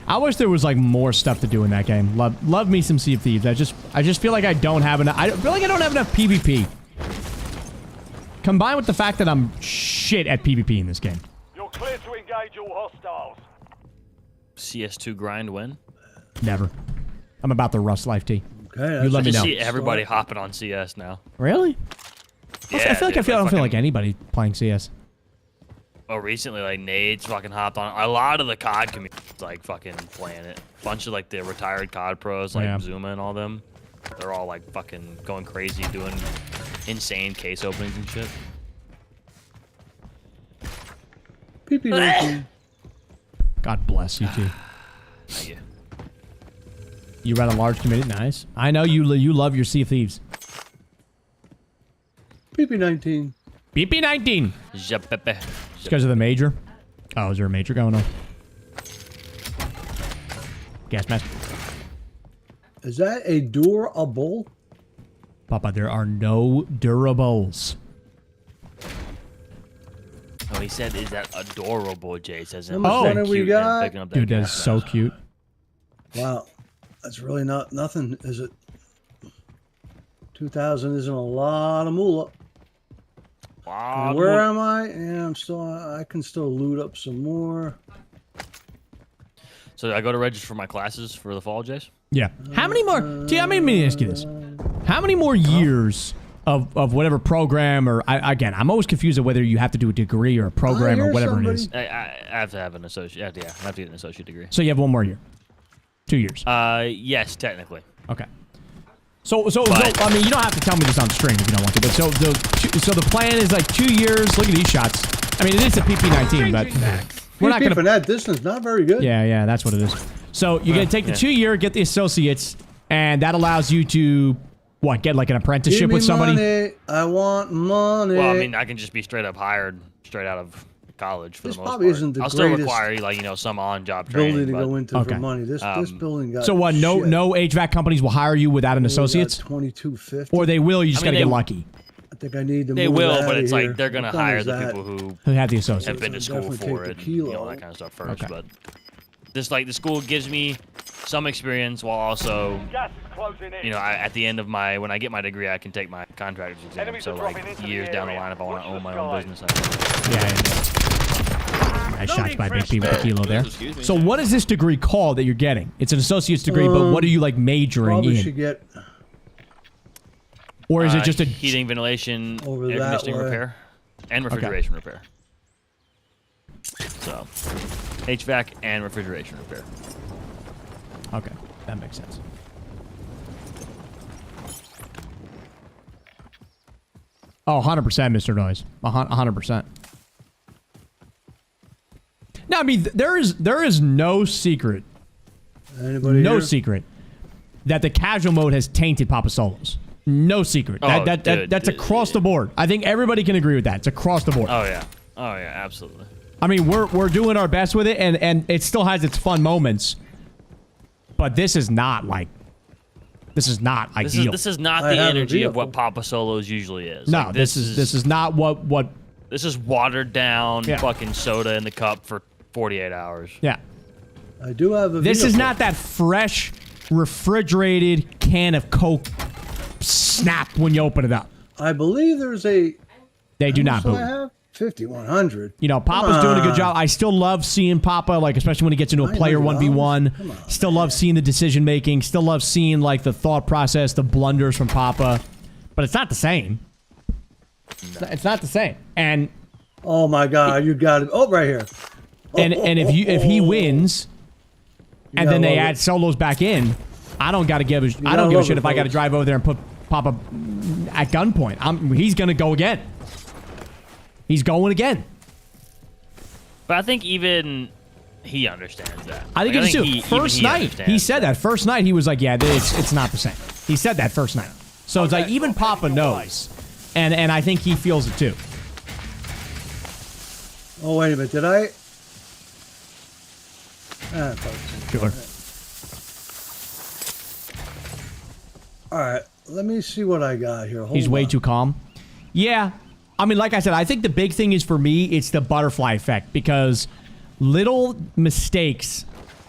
I wish there was like more stuff to do in that game. Love me some Sea of Thieves. I just feel like I don't have enough. I feel like I don't have enough PvP. Combined with the fact that I'm shit at PvP in this game. You're clear to engage all hostiles. CS2 grind win. Never. I'm about the Rust life T. Okay, You let I me just know. see everybody hopping on CS now. Really? Yeah, I feel like dude, I don't feel fucking- like anybody playing CS. Oh, recently, like, Nade's fucking hopped on. A lot of the COD community is, like, fucking playing it. Bunch of, like, the retired COD pros, like, Yeah. Zuma and all them. They're all, like, fucking going crazy, doing insane case openings and shit. PP19. God bless you, too. Thank you. You run a large community. Nice. I know you love your Sea of Thieves. PP19. BP-19. Japepe. Just because of the major. Oh, is there a major going on? Gas mask. Is that a durable? Papa, there are no durables. Oh, he said, is that adorable, Jay says. How much money we got? Dude, that is so cute. Wow. That's really not nothing, is it? 2,000 isn't a lot of moolah. Wow. Where am I? Yeah, I can still loot up some more. So I go to register for my classes for the fall, Jace? Yeah. How many more? T, let me ask you this. How many more years of whatever program or again, I'm always confused of whether you have to do a degree or a program or hear whatever it is. I have to have an associate. Yeah, I have to get an associate degree. So you have one more year. 2 years. Yes, technically. Okay. So I mean, you don't have to tell me this on stream if you don't want to. But so the plan is like 2 years. Look at these shots. I mean, it is a PP-19, but we're not PP gonna. from that distance, not very good. Yeah, that's what it is. So you're gonna take the 2 year, get the associates, and that allows you to what? Get like an Give apprenticeship me with somebody. money. I want money. Well, I mean, I can just be straight up hired straight out of college for This the most probably part. isn't the I'll still greatest require, like, you know, some on-job training. building to but go into Okay. for money. This building got So what? No shit. HVAC companies will hire you without an associates, 2250. or they will. You just I mean, gotta get they- lucky. I think I need to. They move will, out but of it's here. like they're gonna What time hire is the that? people who Who have the have associates? been to school Definitely for take it, the and, you know, kilo. that kind of stuff first. Okay. But just like the school gives me some experience while also, Gas is closing in. you know, at the end of when I get my degree, I can take my contractor's exam. Enemies So are like dropping into the years down the area. line, if I want to Watch own the my own skies. business, I can. Nice shots by Big P with the kilo there. So what is this degree called that you're getting? It's an associate's degree, but what are you like majoring Probably in? should get Or is it just a heating, ventilation, Over air that conditioning way. repair, and refrigeration repair? So HVAC and refrigeration repair. Okay, that makes sense. Oh, 100%, Mr. Noise. 100%. Now, I mean, there is no secret, anybody no here? secret that the casual mode has tainted Papa Solos. No secret. Oh, That's across the board. I think everybody can agree with that. It's across the board. Oh yeah, absolutely. I mean, we're doing our best with it, and it still has its fun moments. But this is not ideal. This is not I the have a energy of what vehicle. Papa Solos usually is. No, Like, this is not what. This is watered down Yeah. fucking soda in the cup for 48 hours. Yeah, I do have a. this is vehicle. not that fresh, refrigerated can of Coke. Snap when you open it up. I believe there's a. They do not So I boot. have 5100. You know, Papa's doing a good job. I still love seeing Papa, like, especially when he gets into a player $900? 1v1. Come on, Still love seeing the decision making. Still love seeing, like, the thought process, the blunders from Papa. But it's not the same. It's not the same. And Oh my God, you got it. Oh, right here. and if he wins, and gotta then they love add it. solos back in, I don't got to give a gotta shit love it, if I got to folks. drive over there and put Papa at gunpoint. He's going to go again. He's going again. But I think even he understands that. I think he does too. First night, he said that. First night, he was like, yeah, it's not the same. He said that first night. So it's like, even Papa knows. And I think he feels it too. Oh, wait a minute. Did I? Sure. All right. Let me see what I got here. He's way too calm. Yeah. I mean, like I said, I think the big thing is for me, it's the butterfly effect. Because little mistakes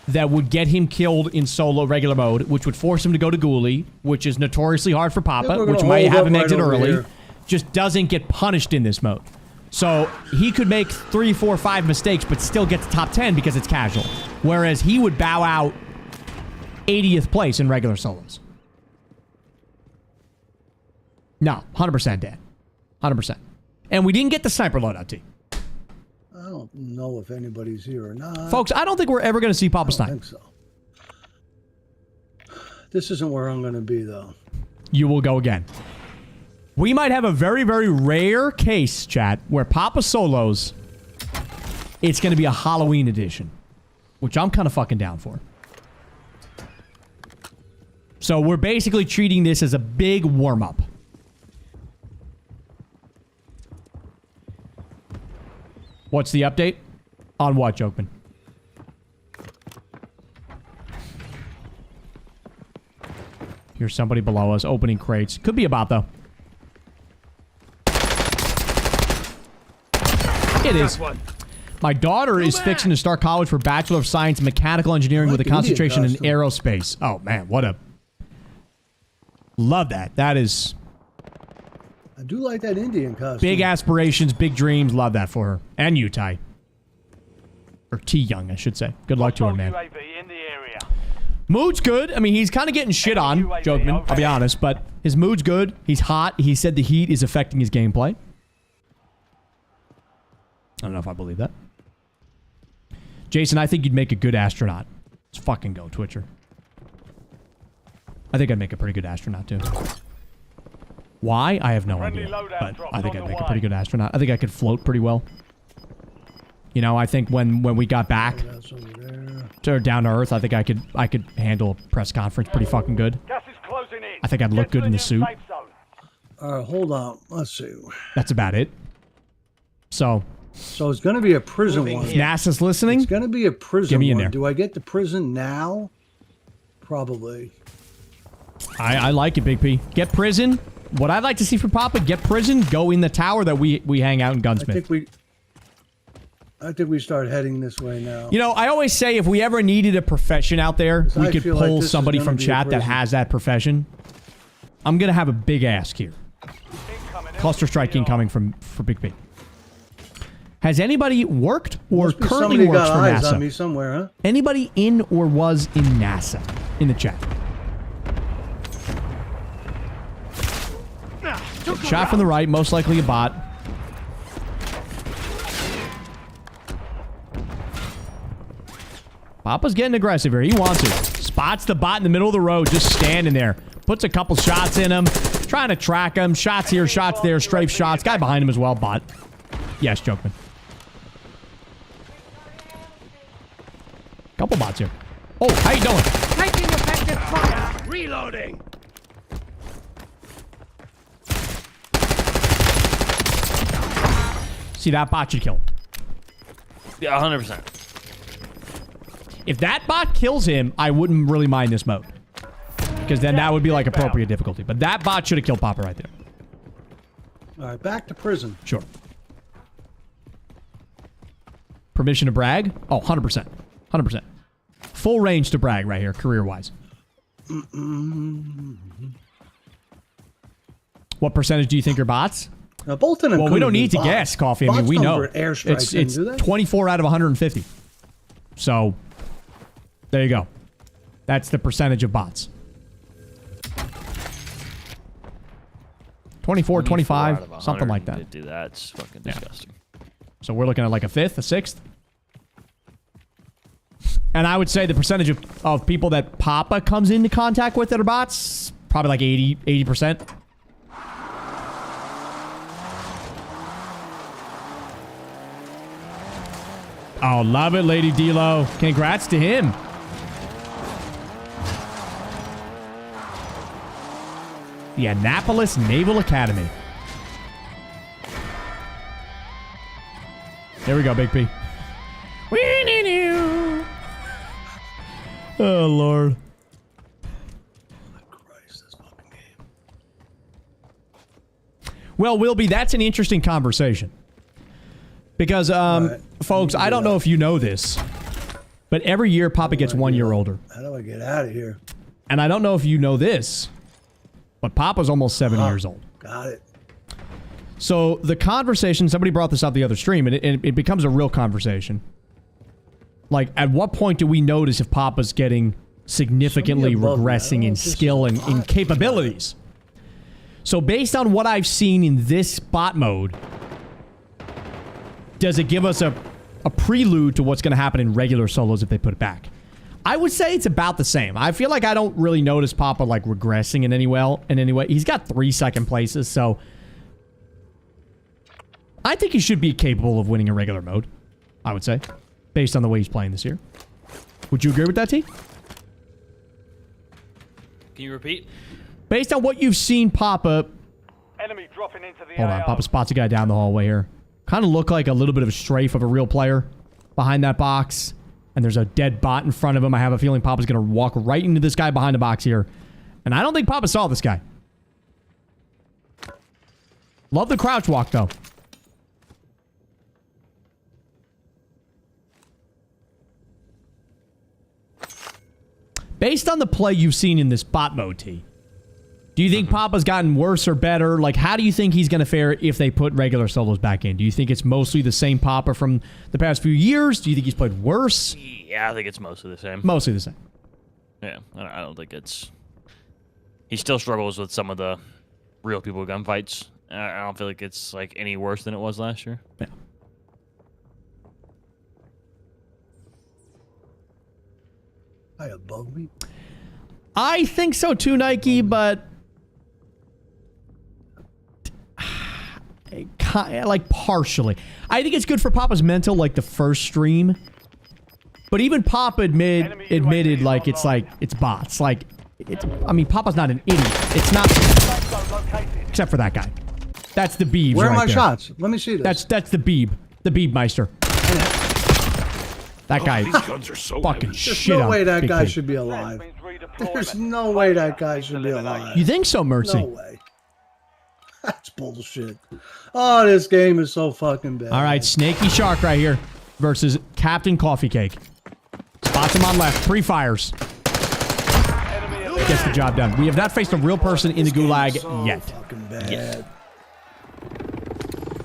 that would get him killed in solo regular mode, which would force him to go to ghoulie, which is notoriously hard for Papa, which might have him exit early, just doesn't get punished in this mode. So he could make 3, 4, 5 mistakes, but still get to top 10 because it's casual. Whereas he would bow out 80th place in regular solos. No, 100% Dan. 100%. And we didn't get the sniper loadout, T. I don't know if anybody's here or not. Folks, I don't think we're ever going to see Papa Snipe. I think so. This isn't where I'm going to be, though. You will go again. We might have a very, very rare case, chat, where Papa solos, it's going to be a Halloween edition, which I'm kind of fucking down for. So we're basically treating this as a big warm-up. What's the update? On what, Jokeman? Here's somebody below us opening crates. Could be a bot, though. It is. My daughter is fixing to start college for Bachelor of Science in Mechanical Engineering with a concentration in aerospace. Oh, man. What a... Love that. That is... I do like that Indian costume. Big aspirations, big dreams. Love that for her. And you, Ty. Or T Young, I should say. Good luck to her, man. Mood's good. I mean, he's kind of getting shit on, Jokeman, I'll be honest. But his mood's good. He's hot. He said the heat is affecting his gameplay. I don't know if I believe that. Jason, I think you'd make a good astronaut. Let's fucking go, Twitcher. I think I'd make a pretty good astronaut, too. Why? I have no idea. But I think I'd make a pretty good astronaut. I think I could float pretty well. You know, I think when we got back to down to Earth, I think I could handle a press conference pretty fucking good. I think I'd look good in the suit. Hold on. Let's see. That's about it. So it's going to be a prison one. If NASA's listening, it's going to be a prison get me in one. there. Do I get to prison now? Probably. I like it, Big P. Get prison. What I'd like to see for Papa, get prison, go in the tower that we hang out in Gunsmith. I think we start heading this way now. You know, I always say if we ever needed a profession out there, we could pull somebody from chat that has that profession. I'm going to have a big ask here. Cluster strike incoming for Big P. Has anybody worked or currently works for eyes NASA? On me somewhere, huh? Anybody in or was in NASA in the chat? Shot from the right, most likely a bot. Papa's getting aggressive here. He wants it. Spots the bot in the middle of the road, just standing there. Puts a couple shots in him. Trying to track him. Shots here, shots there, strafe shots. Guy behind him as well, bot. Yes, Jokeman. Couple bots here. Oh, how you doing? Taking effective fire. Reloading. See, that bot should kill. Yeah, 100%. If that bot kills him, I wouldn't really mind this mode. Because then that would be like appropriate difficulty. But that bot should have killed Papa right there. All right, back to prison. Sure. Permission to brag? Oh, 100%. 100%. Full range to brag right here, career-wise. What percentage do you think are bots? Now, both of them. Well, we don't need to guess, Coffee. I mean, we know. It's 24 out of 150. So, there you go. That's the percentage of bots. 24, 25, something like that. Do that. It's fucking disgusting. So we're looking at like a fifth, a sixth. And I would say the percentage of people that Papa comes into contact with that are bots, Probably like 80%. Oh, love it, Lady D-Lo. Congrats to him. The Annapolis Naval Academy. There we go, Big P. Oh, Lord. Christ, this fucking game. Well, Wilby, that's an interesting conversation. Because, folks, I don't know if you know this, but every year Papa gets 1 year older. How do I get out of here? And I don't know if you know this, but Papa's almost 7 years old. Got it. So the conversation, somebody brought this up the other stream, and it becomes a real conversation. Like, at what point do we notice if Papa's getting significantly regressing in skill and in capabilities? So based on what I've seen in this bot mode, does it give us a prelude to what's going to happen in regular solos if they put it back? I would say it's about the same. I feel like I don't really notice Papa, like, regressing in any way. He's got 3 second places, so I think he should be capable of winning in regular mode, I would say, based on the way he's playing this year. Would you agree with that, T? Can you repeat? Based on what you've seen Papa... Enemy dropping into the Hold on, AO. Papa spots a guy down the hallway here. Kind of look like a little bit of a strafe of a real player behind that box. And there's a dead bot in front of him. I have a feeling Papa's going to walk right into this guy behind the box here. And I don't think Papa saw this guy. Love the crouch walk, though. Based on the play you've seen in this bot mode, T, do you think Papa's gotten worse or better? Like, how do you think he's going to fare if they put regular solos back in? Do you think it's mostly the same Papa from the past few years? Do you think he's played worse? Yeah, I think it's mostly the same. Mostly the same. Yeah, I don't think it's... He still struggles with some of the real people gunfights. I don't feel like it's, like, any worse than it was last year. Yeah. I above me. I think so too, Nike, but... like, partially. I think it's good for Papa's mental, like, the first stream. But even Papa admitted, like, it's bots. Like, I mean, Papa's not an idiot. It's not... Except for that guy. That's the Beebs Where are right my there. shots? Let me see this. That's the Beeb. The Beebmeister. That guy These guns are so fucking heavy. There's shit no up way that Big guy P. should be alive. There's no way that guy should be alive. You think so, Mercy? No way. That's bullshit. Oh, this game is so fucking bad. All right, Snaky Shark right here versus Captain Coffee Cake. Spots him on left. Pre-fires. Gets the job done. We have not faced a real person in the gulag so yet. Fucking bad.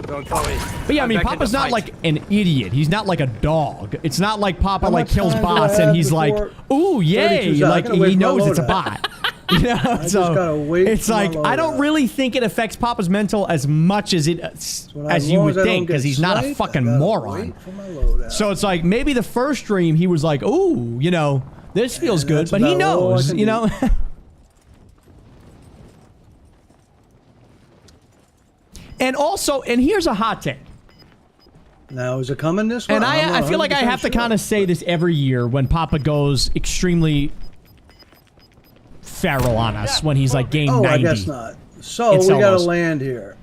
Don't worry. But yeah, I mean, I'm back in Papa's the not fight. like an idiot. He's not like a dog. It's not like Papa How like much kills time do I bots and have he's like, before ooh, yay. 32 seconds? Like, I gotta wait he for my knows it's a loadout. bot. You know? just gotta wait it's for my like, I don't loadout. really think it affects Papa's mental as much as it as long you as would I don't think, get because he's not a sniped, I fucking gotta moron. wait for my loadout. So it's like, maybe the first stream he was like, ooh, you know, this feels good, that's but he about all I knows, can you do. know? And also, and here's a hot take. Now, is it coming this way? And I'm I not feel like I 100% have to sure. kind of say this every year when Papa goes extremely feral on us when he's like game Oh, 90. I guess not. So, In we gotta solos. land here.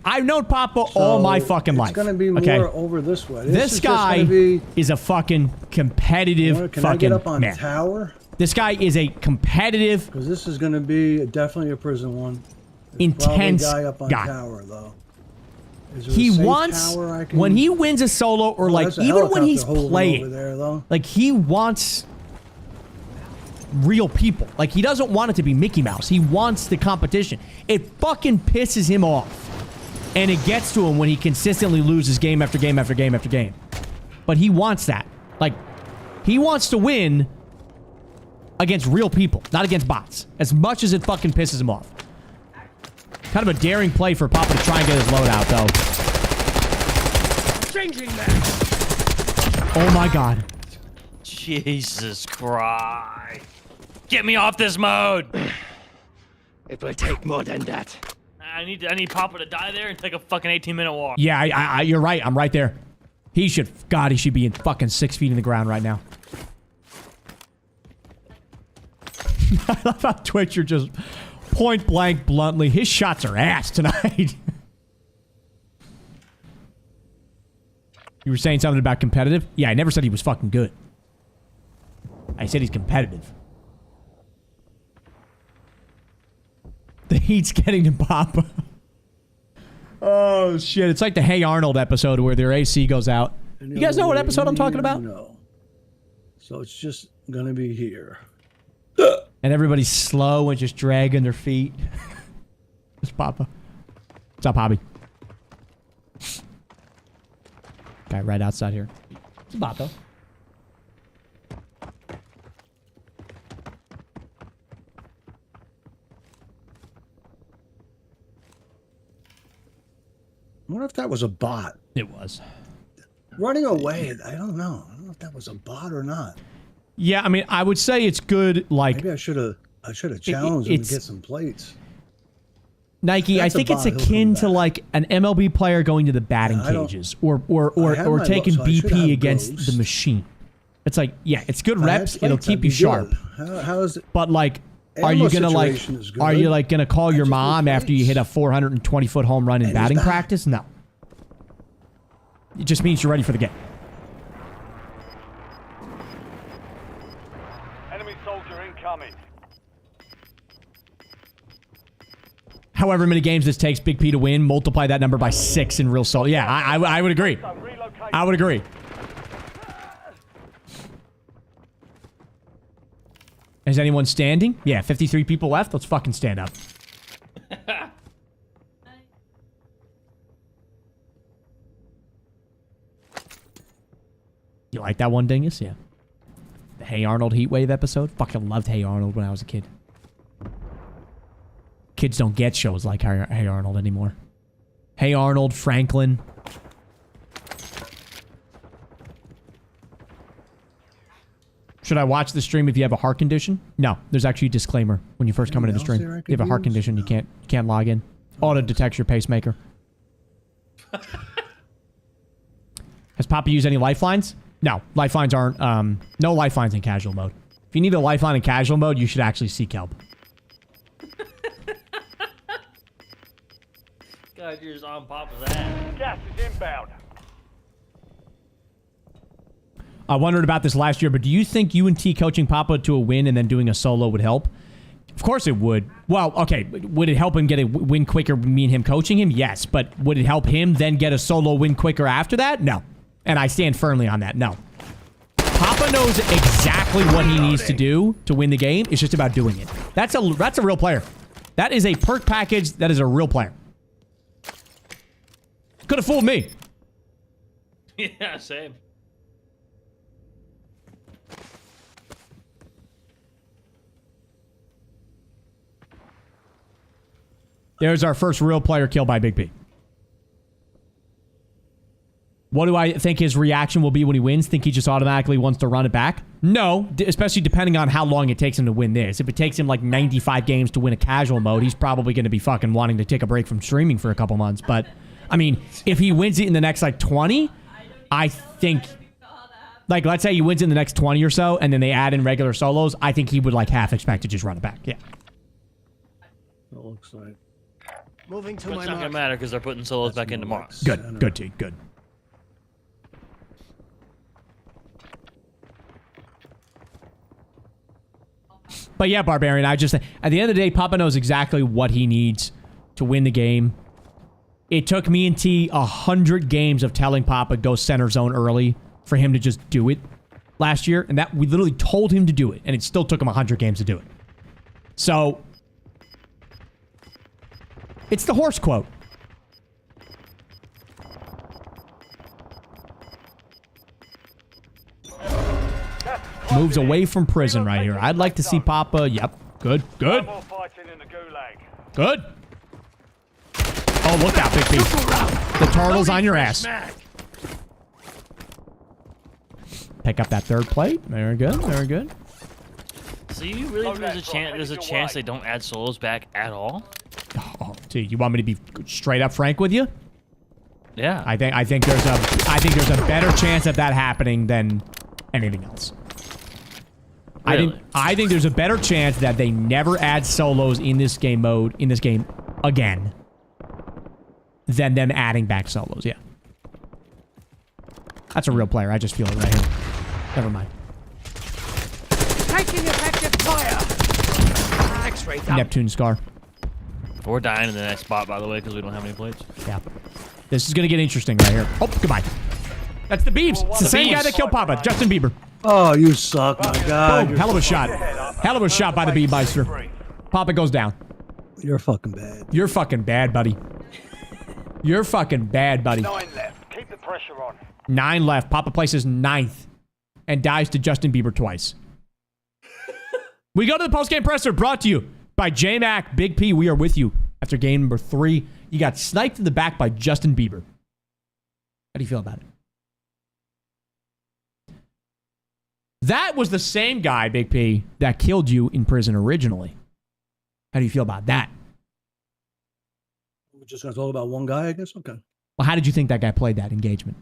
I've known Papa all So, my fucking life. It's gonna be more okay? over this way. This is just guy gonna be, is a fucking competitive Can I fucking get up on man. tower? This guy is a competitive, Because this is gonna be definitely a prison one. There's intense probably a guy up on guy. tower, though. Is there a He safe wants, tower I can... when he wins a solo or Oh, like, that's a even when helicopter he's holding over playing, there, though. like he wants real people. Like he doesn't want it to be Mickey Mouse. He wants the competition. It fucking pisses him off. And it gets to him when he consistently loses game after game after game after game. But he wants that. Like, he wants to win against real people, not against bots. As much as it fucking pisses him off. Kind of a daring play for Papa to try and get his loadout, though. Changing that. Oh my god. Jesus Christ. Get me off this mode. It will take more than that. I need Papa to die there and take a fucking 18-minute walk. Yeah, you're right. I'm right there. He should be in fucking 6 feet in the ground right now. I love how Twitcher just point blank bluntly, his shots are ass tonight. You were saying something about competitive? Yeah, I never said he was fucking good. I said he's competitive. The heat's getting to Papa. Oh, shit. It's like the Hey Arnold episode where their AC goes out. You guys know what episode I'm talking about? No. So it's just going to be here. And everybody's slow and just dragging their feet. It's Papa. What's up, Hobby? Guy right outside here. It's Papa. I wonder if that was a bot. It was. Running away, I don't know. I don't know if that was a bot or not. Yeah, I mean, I would say it's good, like... Maybe I should have challenged him to get some plates. Nike, That's I think a it's bot, he'll akin come to back. like an MLB player going to the batting Yeah, cages or have my taking so I should BP have against Ghost. the machine. It's like, yeah, it's good If I had reps. plates, It'll I'd keep be you sharp. good. How is it? But like, are Ammo you gonna like, situation is are you good. like gonna call I your just need mom after you hit a 420-foot home run in And he's batting back. practice? No. It just means you're ready for the game. Enemy soldier incoming. However many games this takes Big P to win, multiply that number by 6 in real soul. Yeah, I would agree. So relocate. I would agree. Is anyone standing? Yeah, 53 people left. Let's fucking stand up. You like that one, Dingus? Yeah. The Hey Arnold Heatwave episode? Fucking loved Hey Arnold when I was a kid. Kids don't get shows like Hey Arnold anymore. Hey Arnold, Franklin. Should I watch the stream if you have a heart condition? No, there's actually a disclaimer when you first come into the Anything else stream. there I If you have a could heart use? condition, you No. can't log in. Auto detects your pacemaker. Has Papa used any lifelines? No, lifelines aren't. No lifelines in casual mode. If you need a lifeline in casual mode, you should actually seek help. God, you're just on Papa's ass. Gas is inbound. I wondered about this last year, but do you think UNT coaching Papa to a win and then doing a solo would help? Of course it would. Well, okay, would it help him get a win quicker, me and him coaching him? Yes, but would it help him then get a solo win quicker after that? No. And I stand firmly on that. No. Papa knows exactly what he needs to do to win the game. It's just about doing it. That's a real player. That is a perk package. That is a real player. Could have fooled me. Yeah, same. There's our first real player killed by Big P. What do I think his reaction will be when he wins? Think he just automatically wants to run it back? No, especially depending on how long it takes him to win this. If it takes him like 95 games to win a casual mode, he's probably going to be fucking wanting to take a break from streaming for a couple months. But, I mean, if he wins it in the next like 20, I think, like, let's say he wins in the next 20 or so, and then they add in regular solos, I think he would like half expect to just run it back. Yeah. It looks like. Moving to But my it's not mark. gonna matter because they're putting solos back in tomorrow. Good. Good, T. Good. But yeah, Barbarian, I just... At the end of the day, Papa knows exactly what he needs to win the game. It took me and T 100 games of telling Papa go center zone early for him to just do it last year. And that we literally told him to do it. And it still took him 100 games to do it. So... It's the horse quote. Moves away from prison right here. I'd like to see Papa. Yep. Good. Good. No more fighting in the gulag. Good. Oh, look out, Big P. The turtle's on your ass. Pick up that third plate. Very good. Very good. So you really think there's a chance they don't add solos back at all? Oh, dude, you want me to be straight up frank with you? Yeah. I think there's a better chance of that happening than anything else. Really? I think there's a better chance that they never add solos in this game again than them adding back solos. Yeah. That's a real player. I just feel it right here. Never mind. Taking effective fire. X-ray down. Neptune Scar. We're dying in the next spot, by the way, because we don't have any plates. Yeah. This is going to get interesting right here. Oh, goodbye. That's the Beebs. It's the same guy that killed Papa, Justin Bieber. Oh, you suck, my God. Boom. Hell of a shot. Hell of a shot by the Beebmeister. Papa goes down. You're fucking bad. You're fucking bad, buddy. You're fucking bad, buddy. 9 left. Keep the pressure on. 9 left. Papa places 9th and dies to Justin Bieber twice. We go to the post-game presser, brought to you by J-Mac. Big P, we are with you. After game number 3, you got sniped in the back by Justin Bieber. How do you feel about it? That was the same guy, Big P, that killed you in prison originally. How do you feel about that? We're just going to talk about one guy, I guess? Okay. Well, how did you think that guy played that engagement?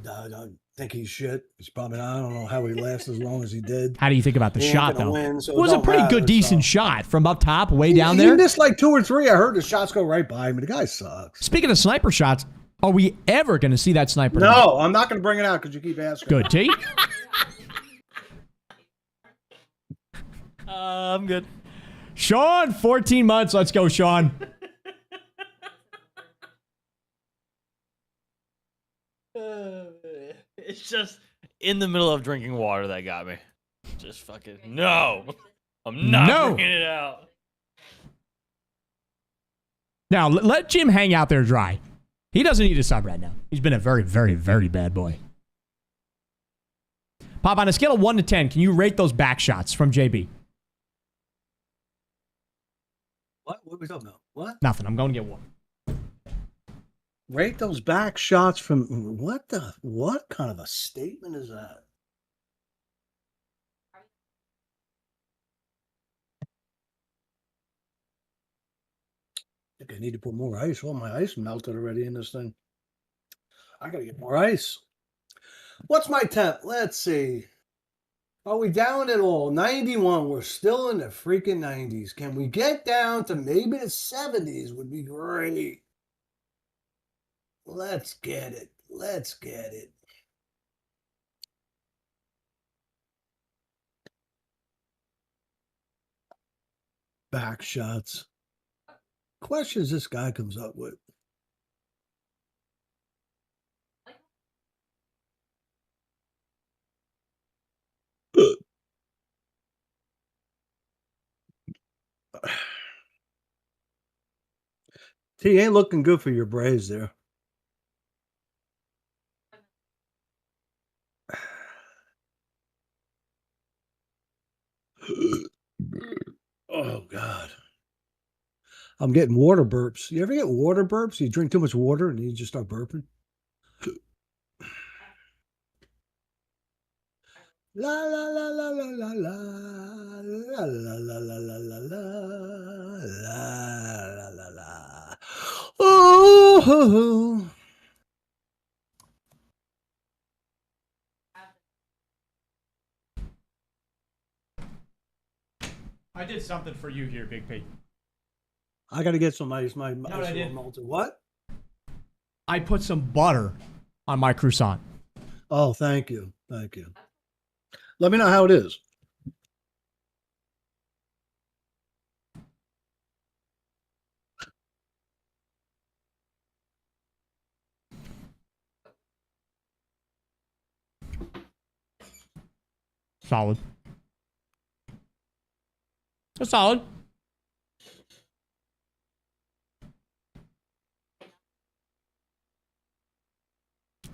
I think he's shit. He's probably, I don't know how he lasted as long as he did. How do you think about the He ain't shot, gonna though? win, so It was a don't pretty matter, good, decent so. shot from up top, way down He there. missed like 2 or 3. I heard the shots go right by him. The guy sucks. Speaking of sniper shots, are we ever going to see that sniper? No, I'm not going to bring it out because you keep asking. Good, T. I'm good. Sean, 14 months. Let's go, Sean. It's just in the middle of drinking water that got me. Just fucking no. I'm not bringing it out. Now, let Jim hang out there dry. He doesn't need a sub right now. He's been a very, very, very bad boy. Pop, on a scale of 1 to 10, can you rate those back shots from JB? What are we talking about? What? Nothing. I'm going to get 1. Rate those back shots from what kind of a statement is that? I think I need to put more ice. Oh, my ice melted already in this thing. I gotta get more ice. What's my temp? Let's see. Are we down at all? 91. We're still in the freaking 90s. Can we get down to maybe the 70s? Would be great. Let's get it. Let's get it. Back shots. Questions this guy comes up with. T ain't looking good for your Braves there. Oh, God. I'm getting water burps. You ever get water burps? You drink too much water and you just start burping? La la la la la la la la la la la la la la la. Oh. I did something for you here, Big P. I got to get some ice. My what ice I did? melted. What? I put some butter on my croissant. Oh, thank you. Thank you. Let me know how it is. Solid. It's solid.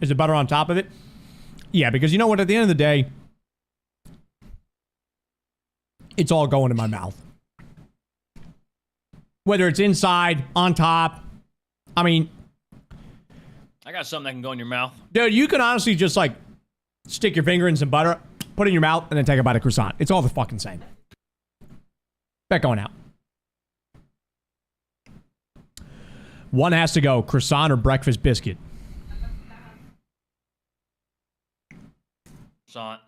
Is the butter on top of it? Yeah, because you know what? At the end of the day, it's all going in my mouth. Whether it's inside, on top. I mean, I got something that can go in your mouth. dude, you can honestly just like stick your finger in some butter, put it in your mouth, and then take a bite of croissant. It's all the fucking same. Bet going out. One has to go, croissant or breakfast biscuit. Croissant.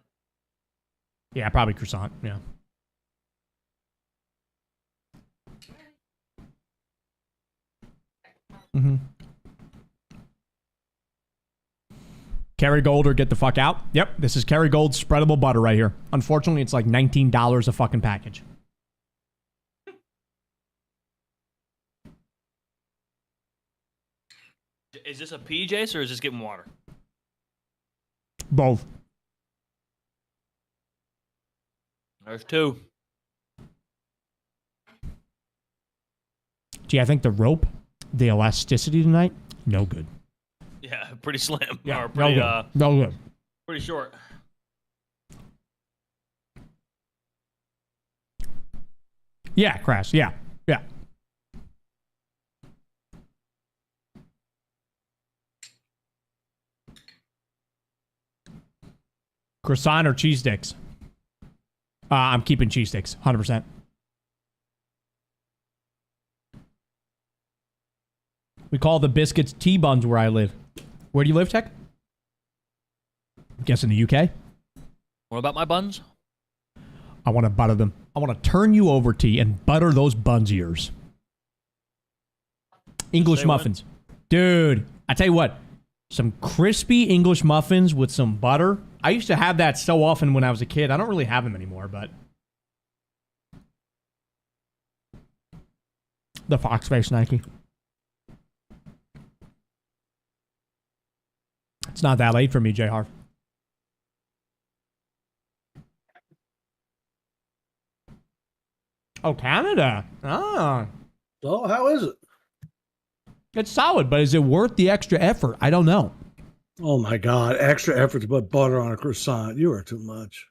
Yeah, probably croissant, yeah. Mm-hmm. Kerrygold or get the fuck out. Yep, this is Kerrygold spreadable butter right here. Unfortunately, it's like $19 a fucking package. Is this a PJs or is this getting water? Both. There's two. Gee, I think the rope, the elasticity tonight, no good. Yeah, pretty slim. Yeah, Or pretty, no good. No good. Pretty short. Yeah, crass. Yeah, yeah. Croissant or cheese sticks? I'm keeping cheese sticks, 100%. We call the biscuits T-buns where I live. Where do you live, Tech? I'm guessing the UK. What about my buns? I want to butter them. I want to turn you over, T, and butter those buns of yours. English Say muffins. Dude, I tell you what. Some crispy English muffins with some butter. I used to have that so often when I was a kid. I don't really have them anymore, but... The fox face Nike. It's not that late for me, J Harv. Oh, Canada. Ah. So, how is it? It's solid, but is it worth the extra effort? I don't know. Oh my God! Extra effort to put butter on a croissant. You are too much.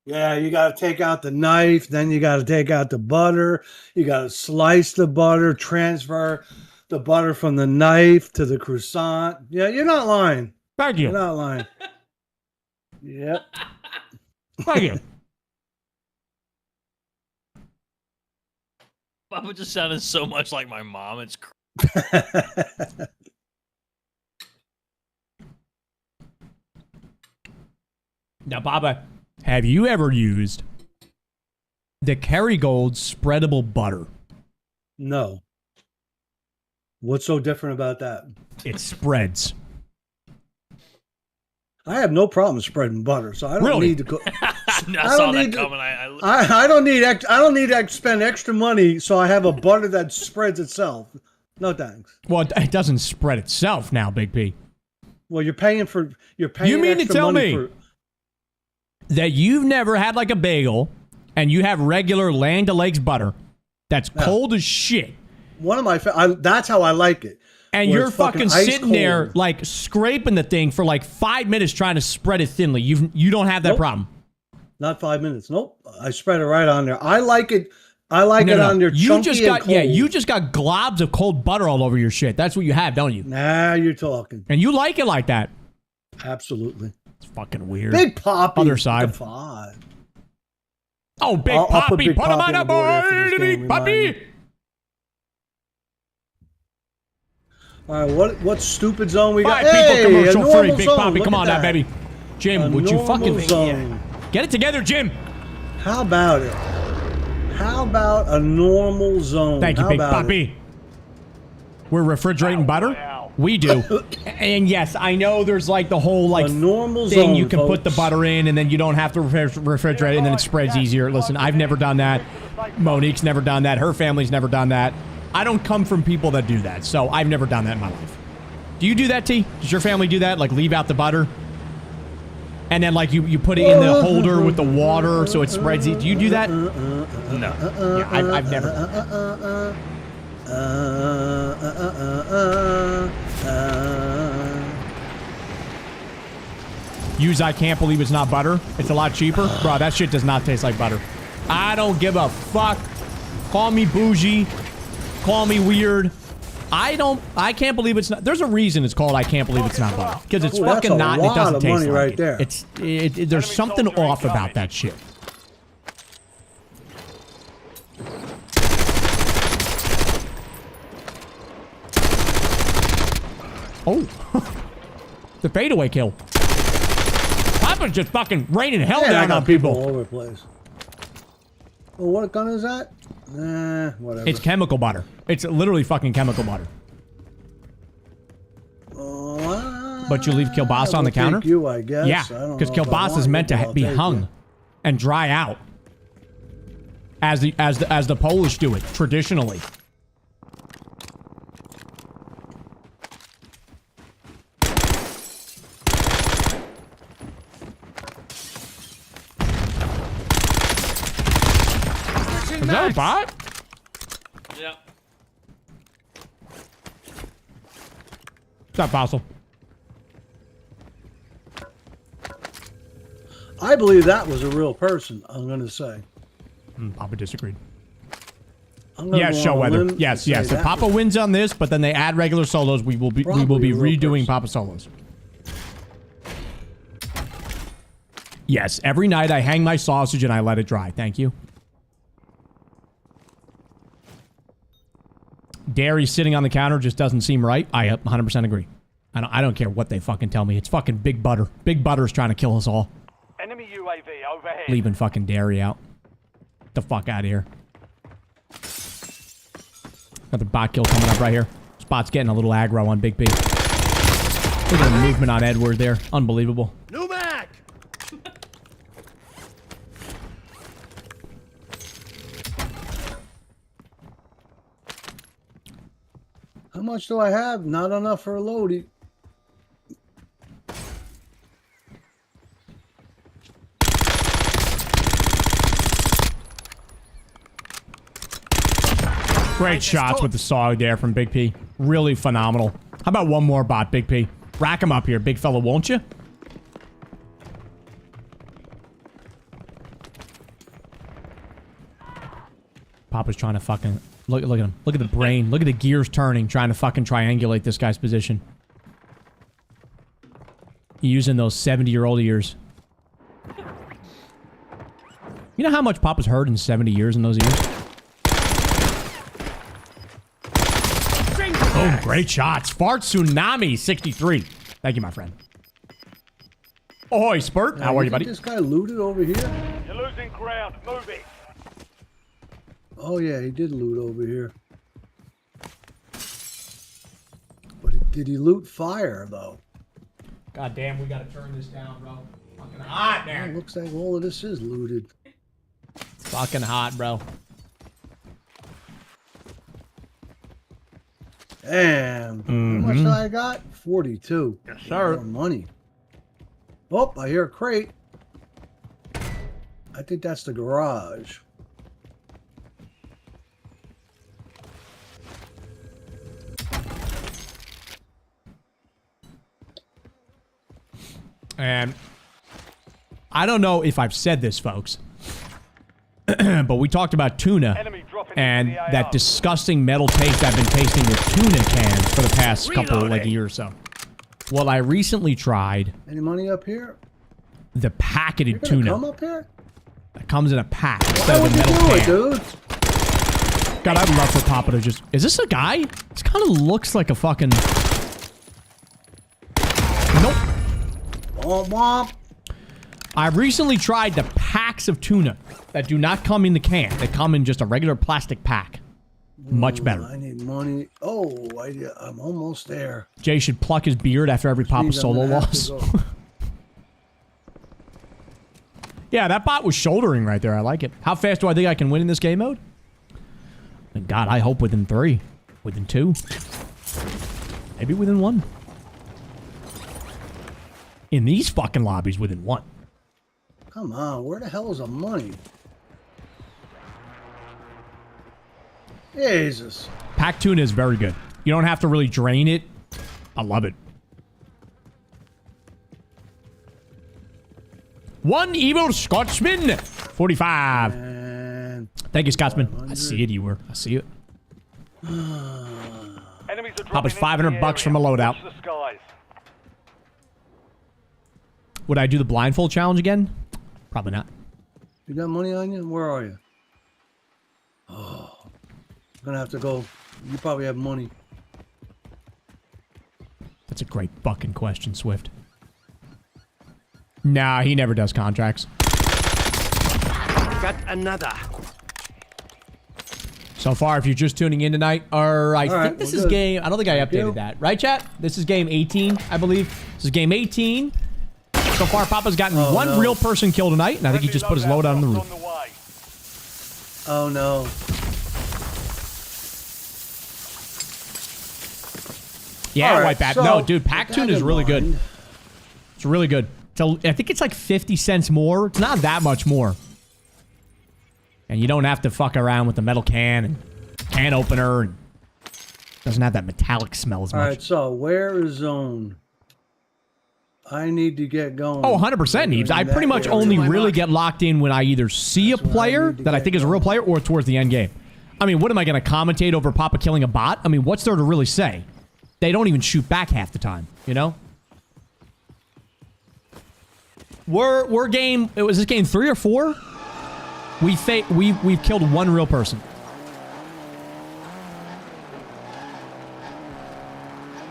Yeah, you got to take out the knife. Then you got to take out the butter. You got to slice the butter, transfer the butter from the knife to the croissant. Yeah, you're not lying. Thank you. You're not lying. Yep. Thank you. Papa just sounded so much like my mom. It's Now, Baba, have you ever used the Kerrygold spreadable butter? No. What's so different about that? It spreads. I have no problem spreading butter, so I don't Really? need to cook. I saw that coming. I don't need I don't need to spend extra money, so I have a butter that spreads itself. No thanks. Well, it doesn't spread itself now, Big P. Well, you're paying You mean to extra tell money me that you've never had like a bagel and you have regular Land O'Lakes butter that's cold as shit, one of my that's how I like it. and where you're it's fucking ice sitting there cold. like scraping the thing for like 5 minutes trying to spread it thinly. You don't have that Nope. problem. Not 5 minutes. Nope. I spread it right on there. I like it. I like it on there. You Chunky just and got cold. you just got globs of cold butter all over your shit. That's what you have, don't you? Now you're talking. And you like it like that. Absolutely. It's fucking weird. Big Poppy. Other side. Five. Oh, Big I'll put Poppy, Big put him Poppy on on the the board after board, this game, Big Poppy. remind All right, what stupid zone we got? 5 people Hey, commercial a free, normal Big zone. Poppy. Look Come at on now, that. baby. Jim, A would you normal fucking zone. get it together, Jim? How about it? How about a normal zone? Thank you, How Big about Poppy. it? We're refrigerating butter. We do. And yes, I know there's like the whole like A normal thing zone, you can put the folks. butter in and then you don't have to refrigerate it and then it spreads easier. Listen, I've never done that. Monique's never done that. Her family's never done that. I don't come from people that do that, so I've never done that in my life. Do you do that, T? Does your family do that? Like leave out the butter? And then like you put it in the holder with the water so it spreads. Do you do that? No. Yeah, I've never. Use I can't believe it's not butter. It's a lot cheaper. Bro, that shit does not taste like butter. I don't give a fuck. Call me bougie. Call me weird. I can't believe it's not. There's a reason it's called I can't believe it's not butter. Because it's Ooh, that's fucking a not, and it lot doesn't of taste money like right it. there. There's something off about that shit. Oh. The fadeaway kill. Papa's just fucking raining hell Yeah, I down got on people. all over the place. Well, what gun is that? Nah, whatever. It's chemical butter. It's literally fucking chemical butter. But you leave kielbasa on the counter? You, I guess. Yeah, because kielbasa is meant to be hung and dry out, as the Polish do it traditionally. Is that a bot? Yeah. It's not possible. I believe that was a real person. I'm going to say. Papa disagreed. I'm gonna Yes, go show on a weather. limb and Yes, say yes. If that Papa was wins on this, but then they add regular solos, we will be Probably a real redoing person. Papa solos. Yes, every night I hang my sausage and I let it dry. Thank you. Dairy sitting on the counter just doesn't seem right. I 100% agree. I don't care what they fucking tell me. It's fucking Big Butter. Big Butter's trying to kill us all. Enemy UAV overhead. Leaving fucking dairy out. Get the fuck out of here. Another bot kill coming up right here. Spot's getting a little aggro on Big P. Look at the movement on Edward there. Unbelievable. New mag! How much do I have? Not enough for a loadie. Great shots with the saw there from Big P. Really phenomenal. How about one more bot, Big P? Rack him up here, big fella, won't you? Papa's trying to fucking... Look at him. Look at the brain. Look at the gears turning, trying to fucking triangulate this guy's position. Using those 70-year-old ears. You know how much Papa's heard in 70 years in those ears? Oh, great shots. Fart Tsunami 63. Thank you, my friend. Ahoy, Spurt. How are you, buddy? This guy looted over here? You're losing ground. Move it. Oh, yeah, he did loot over here. But did he loot fire, though? God damn, we gotta turn this down, bro. Fucking hot, It man. looks like all of this is looted. Fucking hot, bro. Damn. How much did I got? 42. Yes, sir. More money. Oh, I hear a crate. I think that's the garage. And I don't know if I've said this, folks, but we talked about tuna Enemy dropping and into the that AR. disgusting metal taste I've been tasting with tuna cans for the past couple, like a year or so. Well, I recently tried Any money up here? the packeted You're gonna tuna. come up here? That comes in a pack Why instead would of a you metal do it, can. dude? God, I'd love for Papa to just... Is this a guy? This kind of looks like a fucking... Nope. Womp womp. I've recently tried the packs of tuna that do not come in the can. They come in just a regular plastic pack. Much better. I need money. Oh, I'm almost there. Jay should pluck his beard after every Papa Means I'm solo gonna have loss. to go. Yeah, that bot was shouldering right there. I like it. How fast do I think I can win in this game mode? And God, I hope within 3. Within 2. Maybe within 1. In these fucking lobbies, within 1. Come on, where the hell is the money? Jesus. Packed tuna is very good. You don't have to really drain it. I love it. One evil Scotsman. 45. And Thank you, Scotsman. I see it, you were. I see it. Enemy Papa's dropping into the $500 from a area. loadout. Watch the skies. Would I do the blindfold challenge again? Probably not. You got money on you? Where are you? Oh, I'm gonna have to go. You probably have money. That's a great fucking question, Swift. Nah, he never does contracts. Got another. So far, if you're just tuning in tonight, or I right, think this well, is good. game. I don't think I Thank updated you. that, right, chat? This is game 18, I believe. This is game 18. So far, Papa's gotten one no. real person killed tonight, and I think he just put his load on the roof. On the way. Oh no. Yeah, All right, White Bat. so, No, dude, pack with tune that is in really good. mind- It's really good. So I think it's like 50 cents more. It's not that much more. And you don't have to fuck around with the metal can and can opener. And doesn't have that metallic smell as All much. right, so where is zone? I need to get going. Oh, 100%, Neebs. I pretty much only really get locked in when I either see a That's where I player need to that I get think is a real going. player or towards the end game. I mean, what am I going to commentate over Papa killing a bot? I mean, what's there to really say? They don't even shoot back half the time, you know? We're game... Was this game 3 or 4? We've killed one real person.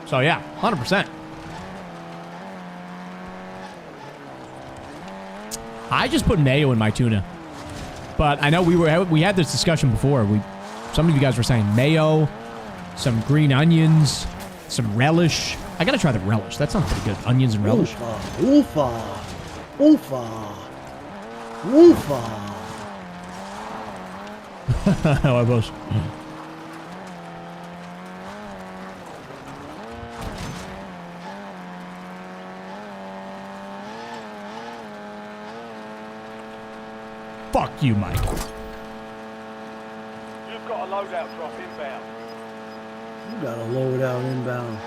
So, yeah, 100%. I just put mayo in my tuna. But I know we had this discussion before. Some of you guys were saying mayo, some green onions, some relish. I gotta try the relish. That sounds pretty good. Onions and relish. Oofa. Oofa. Oofa. I suppose. Fuck you, Mike. You've got a loadout drop inbound. You got a loadout inbound.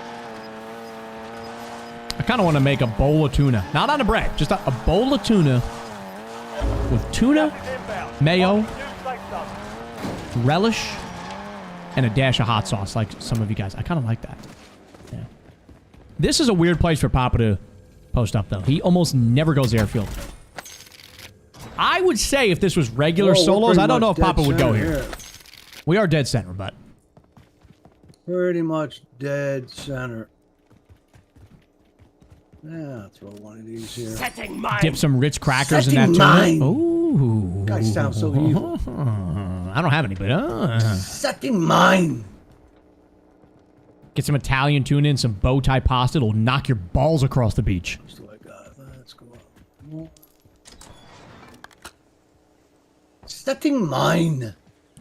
I kind of want to make a bowl of tuna. Not on a bread. Just a bowl of tuna. With tuna, Gas is inbound. mayo, New safe zone. relish, and a dash of hot sauce, like some of you guys. I kind of like that. Yeah. This is a weird place for Papa to post up, though. He almost never goes airfield. I would say if this was regular Whoa, we're solos, pretty I don't know much if Papa dead would go center here. We are dead center, but... Pretty much dead center. Yeah, throw one of these here. Setting mine. Dip some Ritz crackers in Setting that mine. tuna. Ooh. Guys sound so evil. I don't have any, but... Setting mine. Get some Italian tuna and some bow tie pasta. It'll knock your balls across the beach. So I got. Let's go up. Setting mine.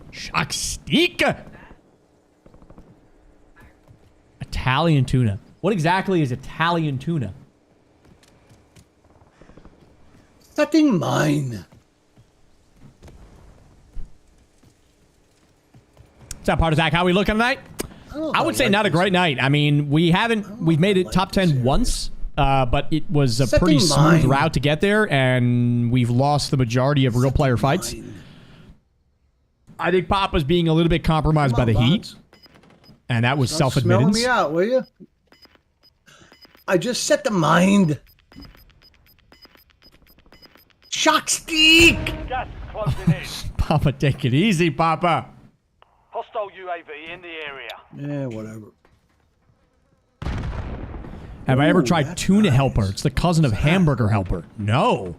Shock steak. Italian tuna. What exactly is Italian tuna? Setting mine. What's up, Partizac? How we looking tonight? I would say not a great night. I mean, we've made it top 10 once, but it was a pretty smooth route to get there, and we've lost the majority of real player fights. I think Papa's being a little bit compromised by the heat, and that was Smelling self-admittance. me out, will you? I just set the mind. Shock steak. Gas is closing in. Papa, take it easy, Papa. Hostile UAV in the area. Yeah, whatever. Have I ever Ooh, tried that's tuna nice. helper? It's the cousin of hamburger helper. No.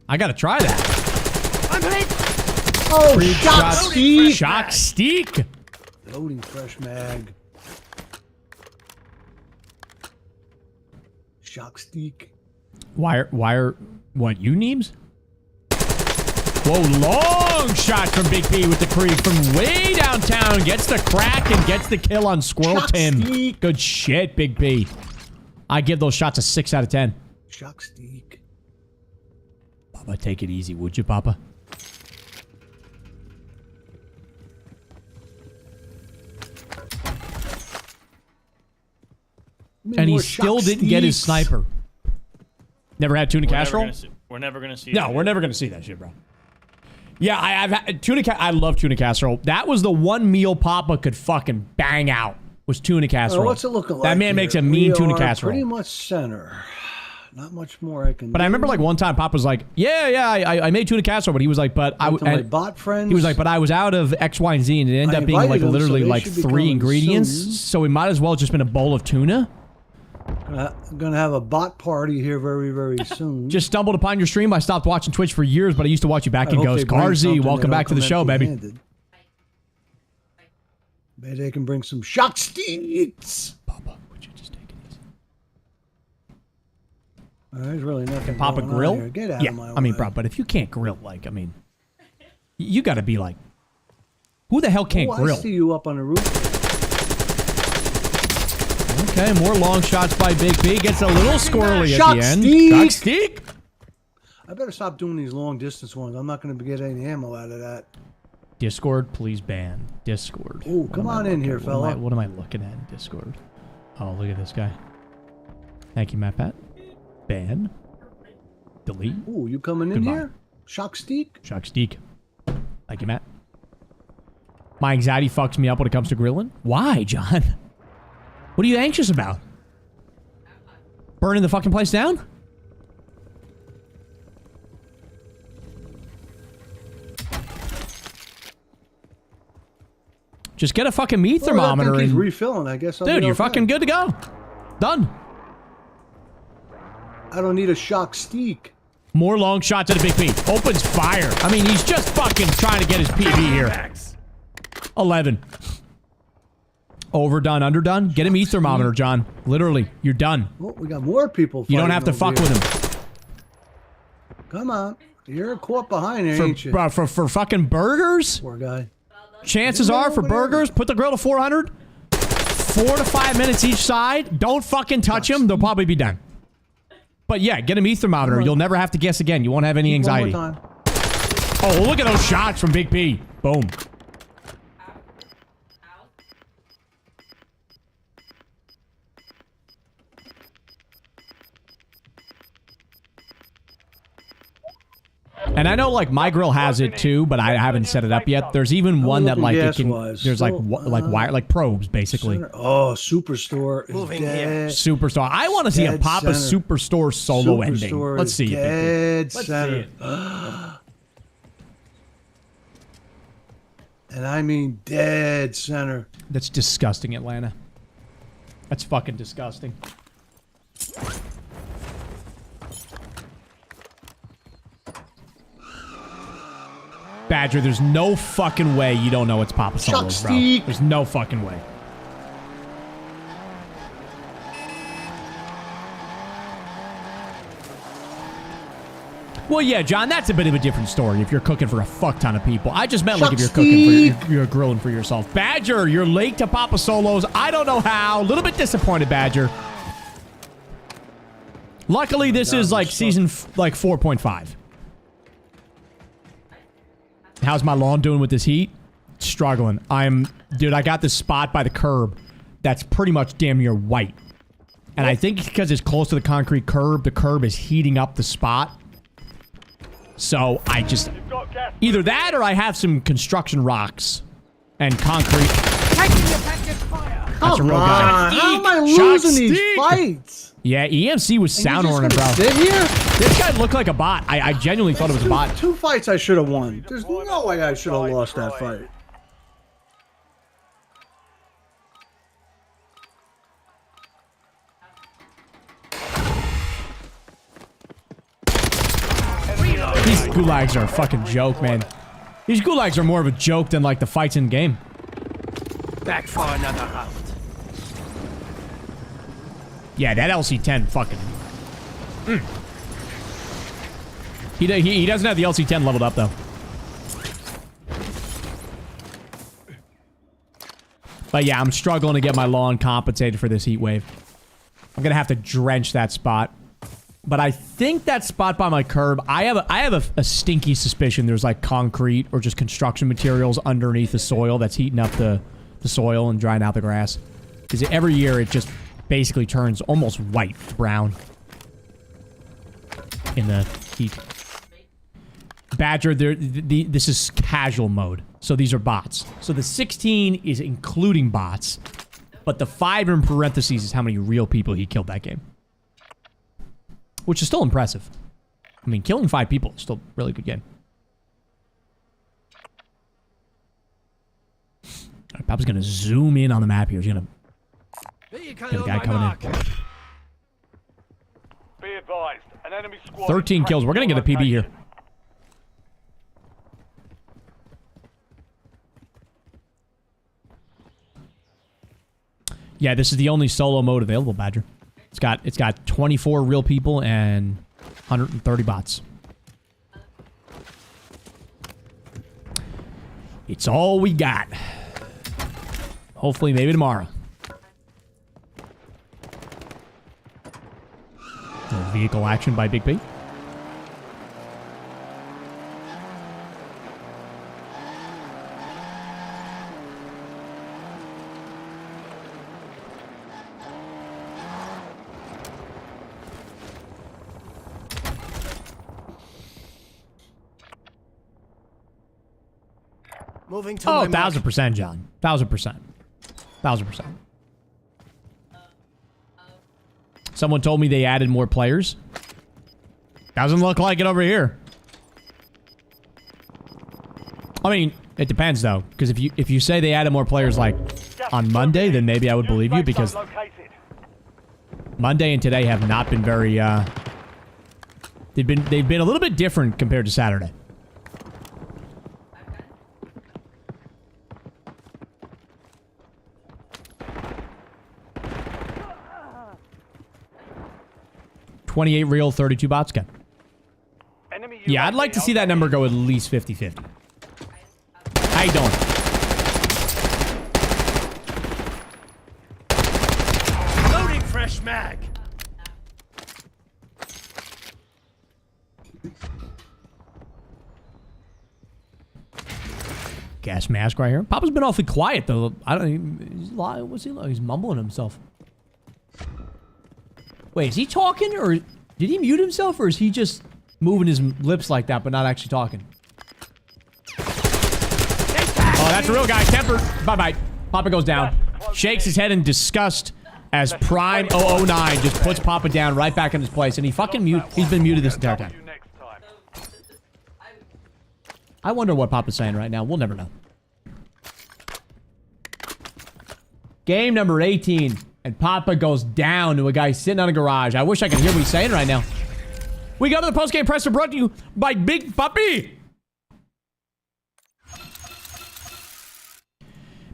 I gotta try that. I'm hit. Oh, shock steak. Shock steak. Loading fresh mag. Shock steak. What, you Neebs? Whoa, long shot from Big P with the creek from way downtown. Gets the crack and gets the kill on Squirrel Shock Tim. steak. Good shit, Big P. I give those shots a 6 out of 10. Shock steak. Papa, take it easy, would you, Papa? And he still didn't get his sniper. Never had tuna casserole? We're never gonna see. No, that. we're never gonna see that shit, bro. Yeah, I've had tuna. I love tuna casserole. That was the one meal Papa could fucking bang out. was tuna casserole. What's it looking like? That man here? makes a mean We tuna are casserole. Pretty much center. Not much more I can. But I remember like one time Pop was like, I made tuna casserole, but he was like, but my bot friends. he was like, but I was out of X, Y, and Z, and it ended I up being like invited them, literally so they like should be 3 coming ingredients. soon. So we might as well just been a bowl of tuna. I'm gonna have a bot party here very, very soon. Just stumbled upon your stream. I stopped watching Twitch for years, but I used to watch you back in Ghost. Carzy, welcome back to the show, baby. Maybe they can bring some shock sticks. Papa, would you just take it easy? There's really nothing. Papa going on grill? here. Get out Yeah, of my way. I mean, bro, but if you can't grill, like, I mean, you got to be like, who the hell can't grill? I see you up on the roof. Okay, more long shots by Big B. Gets a little squirrely at Shock the end. steak. Shock steak. I better stop doing these long distance ones. I'm not going to get any ammo out of that. Discord, please ban. Discord. Ooh, What come am I on in looking- here, fella. What am I looking at in Discord? Oh, look at this guy. Thank you, Matt Pat. Ban. Delete. Ooh, you coming in Goodbye. here? Shock steak? Shock steak. Thank you, Matt. My anxiety fucks me up when it comes to grilling. Why, John? What are you anxious about? Burning the fucking place down? Just get a fucking meat thermometer and and... refilling. I guess. Dude, you're fucking good to go. Done. I don't need a shock steak. More long shots at a Big P. Opens fire. I mean, he's just fucking trying to get his PB here. 11. Overdone, underdone. Get a meat thermometer, John. Literally, you're done. Oh, we got more people. You don't have to fighting fuck over with here. him. Come on, you're caught behind here, ain't you? For fucking burgers? Poor guy. Chances are for burgers, put the grill to 400. 4 to 5 minutes each side. Don't fucking touch them. They'll probably be done. But yeah, get a meat thermometer. You'll never have to guess again. You won't have any anxiety. One more time. Oh, look at those shots from Big P. Boom. And I know, like, my grill has it too, but I haven't set it up yet. There's even one that, like, it can. There's like wire, like probes, basically. Oh, Superstore is Moving dead. Superstore. I want to see a Dead Papa center. Superstore solo ending. Superstore Let's is see it. Big P. Dead Let's center. see it. And I mean dead center. That's disgusting, Atlanta. That's fucking disgusting. Badger, there's no fucking way you don't know it's Papa Solos, bro. Steak. There's no fucking way. Well, yeah, John, that's a bit of a different story if you're cooking for a fuck ton of people. I just meant like if you're cooking for you're grilling for yourself. Badger, you're late to Papa Solos. I don't know how. A little bit disappointed, Badger. Luckily, this is like season like 4.5. How's my lawn doing with this heat? Struggling. Dude, I got this spot by the curb that's pretty much damn near white. And I think because it's close to the concrete curb, the curb is heating up the spot. So I just, either that or I have some construction rocks and concrete. That's a real guy. How am I Shock losing these steak. fights? Yeah, EMC was sound You're on just it, gonna bro. sit here? This guy looked like a bot. I genuinely thought it was a bot. Two fights I should have won. There's no way I should have lost that fight. These gulags are a fucking joke, man. These gulags are more of a joke than like the fights in game. Back for another round. Yeah, that LC-10 fucking... He doesn't have the LC-10 leveled up, though. But yeah, I'm struggling to get my lawn compensated for this heat wave. I'm gonna have to drench that spot. But I think that spot by my curb, I have a stinky suspicion there's like concrete or just construction materials underneath the soil that's heating up the soil and drying out the grass. Because every year it just basically turns almost white, brown in the heat. Badger, this is casual mode. So these are bots. So the 16 is including bots. But the 5 in parentheses is how many real people he killed that game. Which is still impressive. I mean, killing 5 people is still a really good game. All right, Pop's going to zoom in on the map here. He's going to get a guy coming in. Be advised, an enemy squad 13 is kills. We're going to get a PB here. location. Yeah, this is the only solo mode available, Badger. It's got 24 real people and 130 bots. It's all we got. Hopefully, maybe tomorrow. Vehicle action by Big P. Moving to Oh, my mark. 1000%, John. 1000%. 1000%. Someone told me they added more players. Doesn't look like it over here. I mean, it depends though, because if you say they added more players like on Monday, then maybe I would believe you, because Monday and today have not been very they've been a little bit different compared to Saturday. $28 real, 32 bots. Good. Yeah, I'd like to see that number go at least 50-50. How you doing? Loading fresh mag. Gas mask right here. Papa's been awfully quiet though. I don't. What's he like? He's mumbling himself. Wait, is he talking, or did he mute himself, or is he just moving his lips like that but not actually talking? Oh, that's a real guy. Temper. Bye-bye. Papa goes down. Shakes his head in disgust as Prime 009 just puts Papa down right back in his place. And he fucking he's been muted this entire time. I wonder what Papa's saying right now. We'll never know. Game number 18. And Papa goes down to a guy sitting on a garage. I wish I could hear what he's saying right now. We go to the post-game presser brought to you by Big Puppy.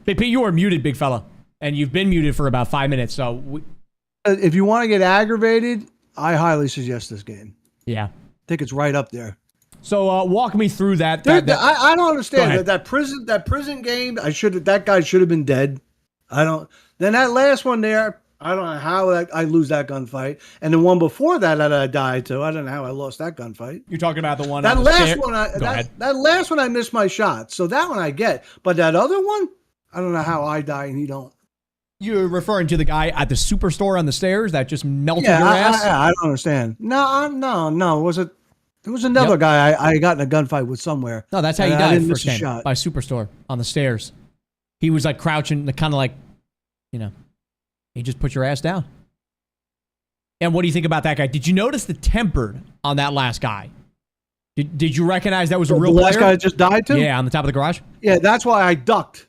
Big P, you are muted, big fella. And you've been muted for about 5 minutes, so... If you want to get aggravated, I highly suggest this game. Yeah. I think it's right up there. So walk me through that. I don't understand that prison game. That guy should have been dead. I don't. Then that last one there, I don't know how I lose that gunfight, and the one before that I died to. I don't know how I lost that gunfight. You're talking about the one. That last one. That last one I missed my shot, so that one I get. But that other one, I don't know how I die and he don't. You're referring to the guy at the superstore on the stairs that just melted your ass? I don't understand. No. Was it? There was another guy I got in a gunfight with somewhere. No, that's how you died first game. By superstore on the stairs. He was like crouching, kind of like, you know, he just put your ass down. And what do you think about that guy? Did you notice the tempered on that last guy? Did you recognize that was a real player? The last guy just died to? Yeah, on the top of the garage. Yeah, that's why I ducked.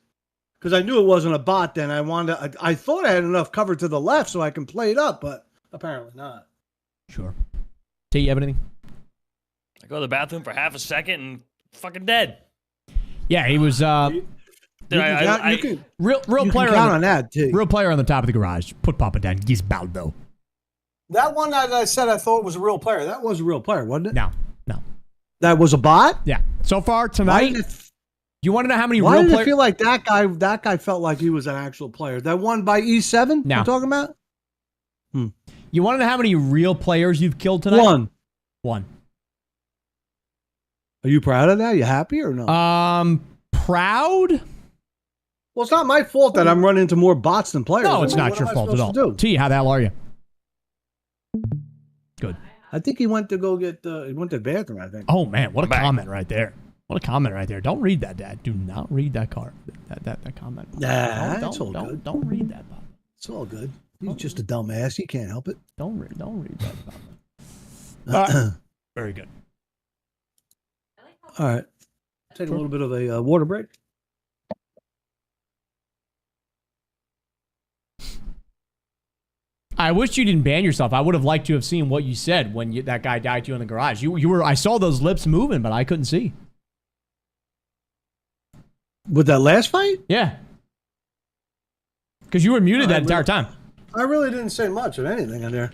Because I knew it wasn't a bot then. I thought I had enough cover to the left so I can play it up, but apparently not. Sure. T, you have anything? I go to the bathroom for half a second and fucking dead. Yeah, he was real player. Count on that, T. Real player on the top of the garage. Put Papa down. He's baldo. That one that I said I thought was a real player. That was a real player, wasn't it? No. That was a bot? Yeah. So far tonight, you want to know how many why real did players? it feel like that guy felt like he was an actual player? That one by E7 No. you're talking about? You want to know how many real players you've killed tonight? One. Are you proud of that? You happy or no? Proud? Well, it's not my fault that I'm running into more bots than players. No, it's not your fault at all. T, how the hell are you? Good. I think he went to go get he went to the bathroom, I think. Oh man, what a comment right there. What a comment right there. Don't read that, Dad. Do not read that card. That comment. Nah, that's all good. Don't read that, Bob. It's all good. He's just a dumbass. He can't help it. Don't read that. Very good. All right. Take a little bit of a water break. I wish you didn't ban yourself. I would have liked to have seen what you said when that guy died to you in the garage. You were. I saw those lips moving, but I couldn't see. With that last fight? Yeah. Because you were muted that entire time. I really didn't say much of anything in there.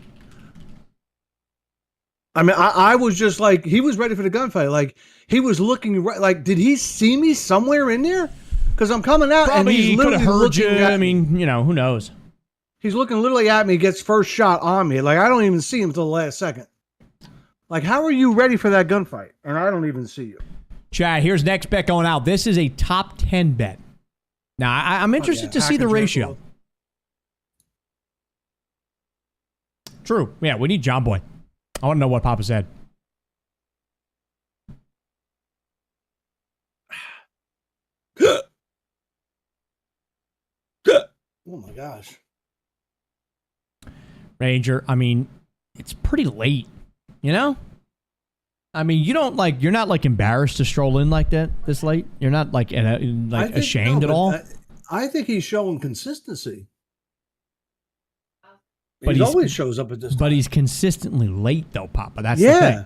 I mean, I was just like, he was ready for the gunfight. Like, he was looking right. Like, did he see me somewhere in there? Because I'm coming out Probably and he's could have literally heard you. looking at I mean, you know, who knows? He's looking literally at me, gets first shot on me. Like, I don't even see him until the last second. Like, how are you ready for that gunfight? And I don't even see you. Chad, here's next bet going out. This is a top 10 bet. Now, I'm interested to see the ratio. True. Yeah, we need John Boy. I want to know what Papa said. Oh, my gosh. Ranger, I mean, it's pretty late, you know? I mean, you're not like embarrassed to stroll in like that this late? You're not like ashamed at all? I think he's showing consistency. But he always shows up at this time. But he's consistently late, though, Papa. That's the thing.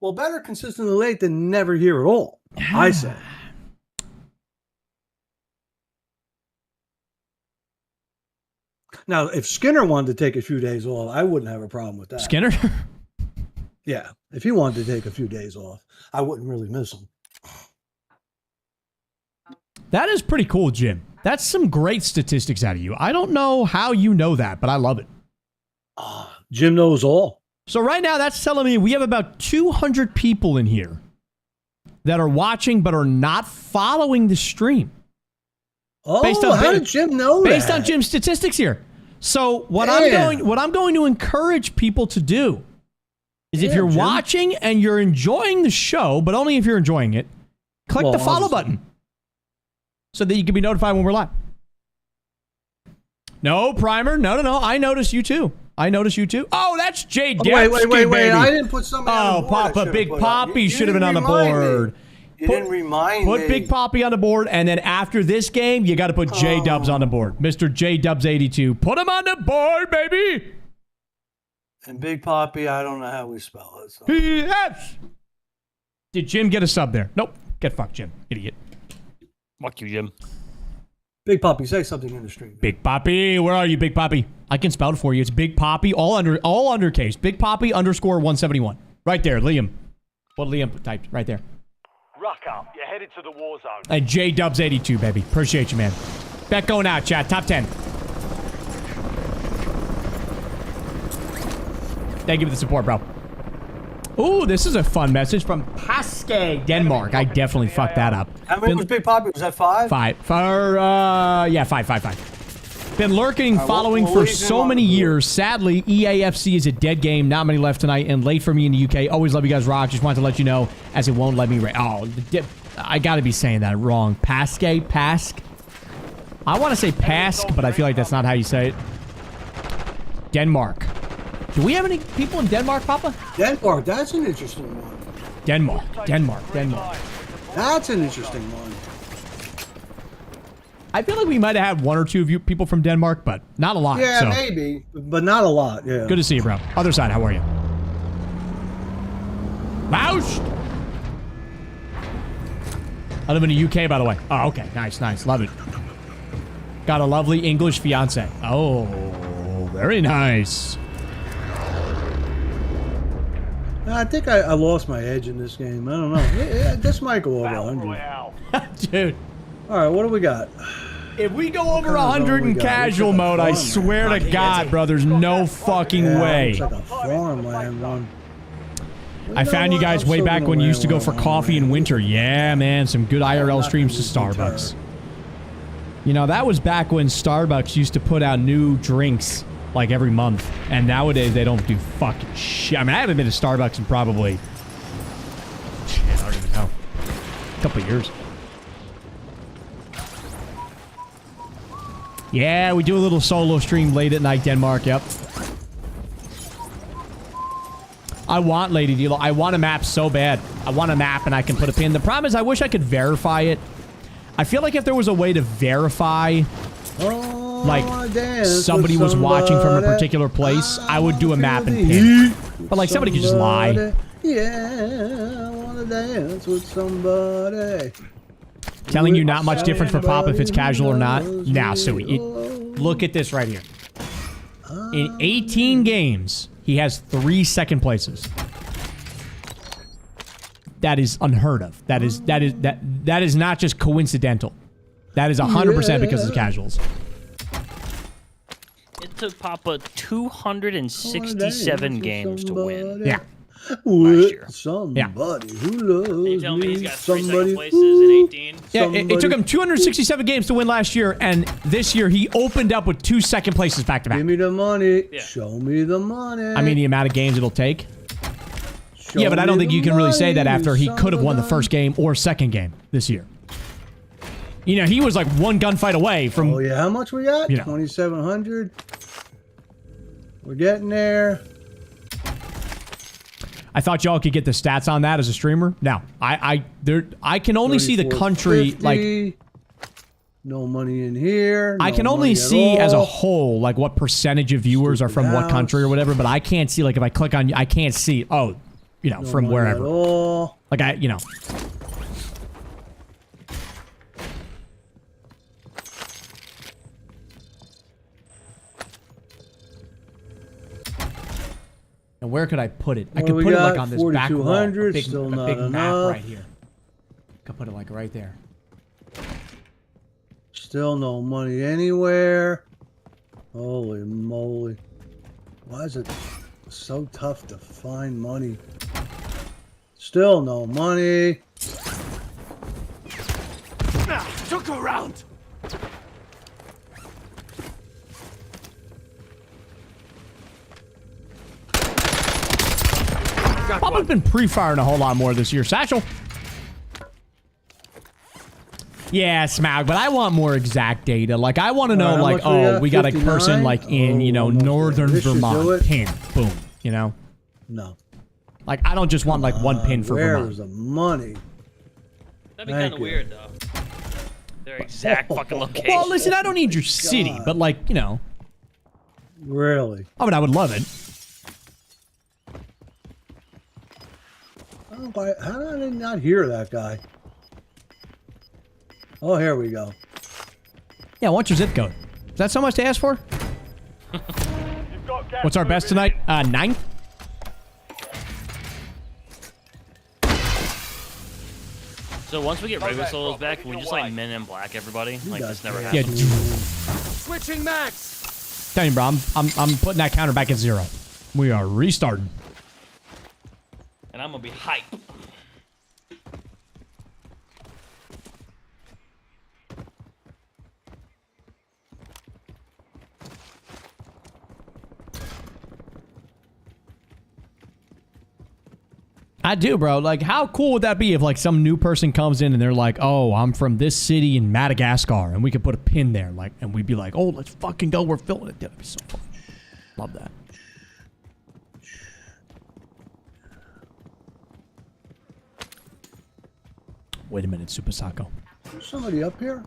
Well, better consistently late than never here at all, I say. Now, if Skinner wanted to take a few days off, I wouldn't have a problem with that. Skinner? Yeah. If he wanted to take a few days off, I wouldn't really miss him. That is pretty cool, Jim. That's some great statistics out of you. I don't know how you know that, but I love it. Jim knows all. So right now, that's telling me we have about 200 people in here that are watching but are not following the stream. Oh, how did Jim know that? Based on Jim's statistics here. So what I'm going to encourage people to do is if you're watching and you're enjoying the show, but only if you're enjoying it, click the follow button so that you can be notified when we're live. No, Primer. No. I notice you too. Oh, that's Jay Depsky, wait. baby. I didn't put something on the board. Papa, Big Poppy should have been on the board. You didn't remind me. Put Big Poppy on the board, and then after this game, you got to put J-Dubs on the board. Mr. J-Dubs82. Put him on the board, baby! And Big Poppy, I don't know how we spell it. So. P-S! Did Jim get a sub there? Nope. Get fucked, Jim. Idiot. Fuck you, Jim. Big Poppy, say something in the stream. Big Poppy, where are you, Big Poppy? I can spell it for you. It's Big Poppy, all undercase. Big Poppy _171. Right there, Liam. What Liam typed right there. Ruck up. You're headed to the war zone. And J-Dubs82, baby. Appreciate you, man. Bet going out, chat. Top 10. Thank you for the support, bro. Ooh, this is a fun message from Paske, Denmark. I definitely fucked that up. How many was Big Poppy? Was that 5? 5. Yeah, 5. Been lurking, following for so many years. Sadly, EAFC is a dead game. Not many left tonight, and late for me in the UK. Always love you guys, rock. Just wanted to let you know, as it won't let me. I gotta be saying that wrong. Pask. I want to say Pask, but I feel like that's not how you say it. Denmark. Do we have any people in Denmark, Papa? Denmark. That's an interesting one. Denmark. That's an interesting one. I feel like we might have had one or two of you people from Denmark, but not a lot. Yeah, so. maybe, but not a lot. Yeah. Good to see you, bro. Other side, how are you? Mouse! I live in the UK, by the way. Oh, okay. Nice. Love it. Got a lovely English fiance. Oh, very nice. I think I lost my edge in this game. I don't know. Yeah, this might go over 100. Dude. All right, what do we got? If we go over 100 in casual mode, I swear to God, bro, there's no fucking way. It's like a farmland one. I found you guys way back when you used to go for coffee in winter. Yeah, man, some good IRL streams to Starbucks. You know, that was back when Starbucks used to put out new drinks like every month. And nowadays, they don't do fucking shit. I mean, I haven't been to Starbucks in probably... I don't even know. A couple of years. Yeah, we do a little solo stream late at night, Denmark. Yep. I want Lady Dilo. I want a map so bad. I want a map and I can put a pin. The problem is I wish I could verify it. I feel like if there was a way to verify, like, somebody was watching from a particular place, I would do a map and pin. But, like, somebody could just lie. Yeah, I want to dance with somebody. Telling you not much difference for Pop if it's casual or not. Nah, Suey. Look at this right here. In 18 games, he has 3 second places. That is unheard of. That is not just coincidental. That is 100% because of casuals. It took Papa 267 games to win. Yeah. With year. somebody who loves You tell me he's me, got 3 somebody second places in 18? Yeah, it took him 267 games to win last year, and this year he opened up with 2 second places back to back. Give me the money. Yeah. Show me the money. I mean, the amount of games it'll take. Show Yeah, but I don't me think the you can really say that money, after he could have won the somebody. first game or second game this year. You know, he was like one gunfight away from... Oh yeah, how much we got? You know. 2,700. We're getting there. I thought y'all could get the stats on that as a streamer. No, I can only see the country, like... 34.50. No money in here. I no can only money at see as a all. whole, like, what percentage of viewers are from what country or whatever, but I can't see, like, if I click on... I can't see, oh, you know, No from money wherever. At all. Like, you know... And where could I put it? I What could do we put it got? like on this back wall. 4,200, A big, still a not big map enough. right here. Could put it like right there. Still no money anywhere. Holy moly. Why is it so tough to find money? Still no money. Took a round. Got Probably one. been pre-firing a whole lot more this year. Satchel. Yeah, Smaug, but I want more exact data. Like, I want to know, Alright, how like, much we got? we got a 59? person, like, in, you know, almost there. northern This should do Vermont. it. Pin. Boom. You know? No. Like, I don't just want, like, one pin for Where's Vermont. the money? That'd be Thank kind of you. weird, though. Their exact fucking location. Well, listen, I don't need your city, but, like, you know. Really? I mean, I would love it. Oh, how did I not hear that guy? Oh, here we go. Yeah, what's your zip code? Is that so much to ask for? You've got gas What's our best moving tonight? 9? So once we get regular solos back, can we just like Men in Black everybody? Like got this never that. Yeah, happened. Switching max. tell you, bro, I'm putting that counter back at 0. We are restarting. And I'm gonna be hype. I do, bro. Like, how cool would that be if, like, some new person comes in and they're like, oh, I'm from this city in Madagascar, and we could put a pin there, like, and we'd be like, oh, let's fucking go. We're filming it. That'd be so fun. Love that. Wait a minute, Super Sako. There's somebody up here?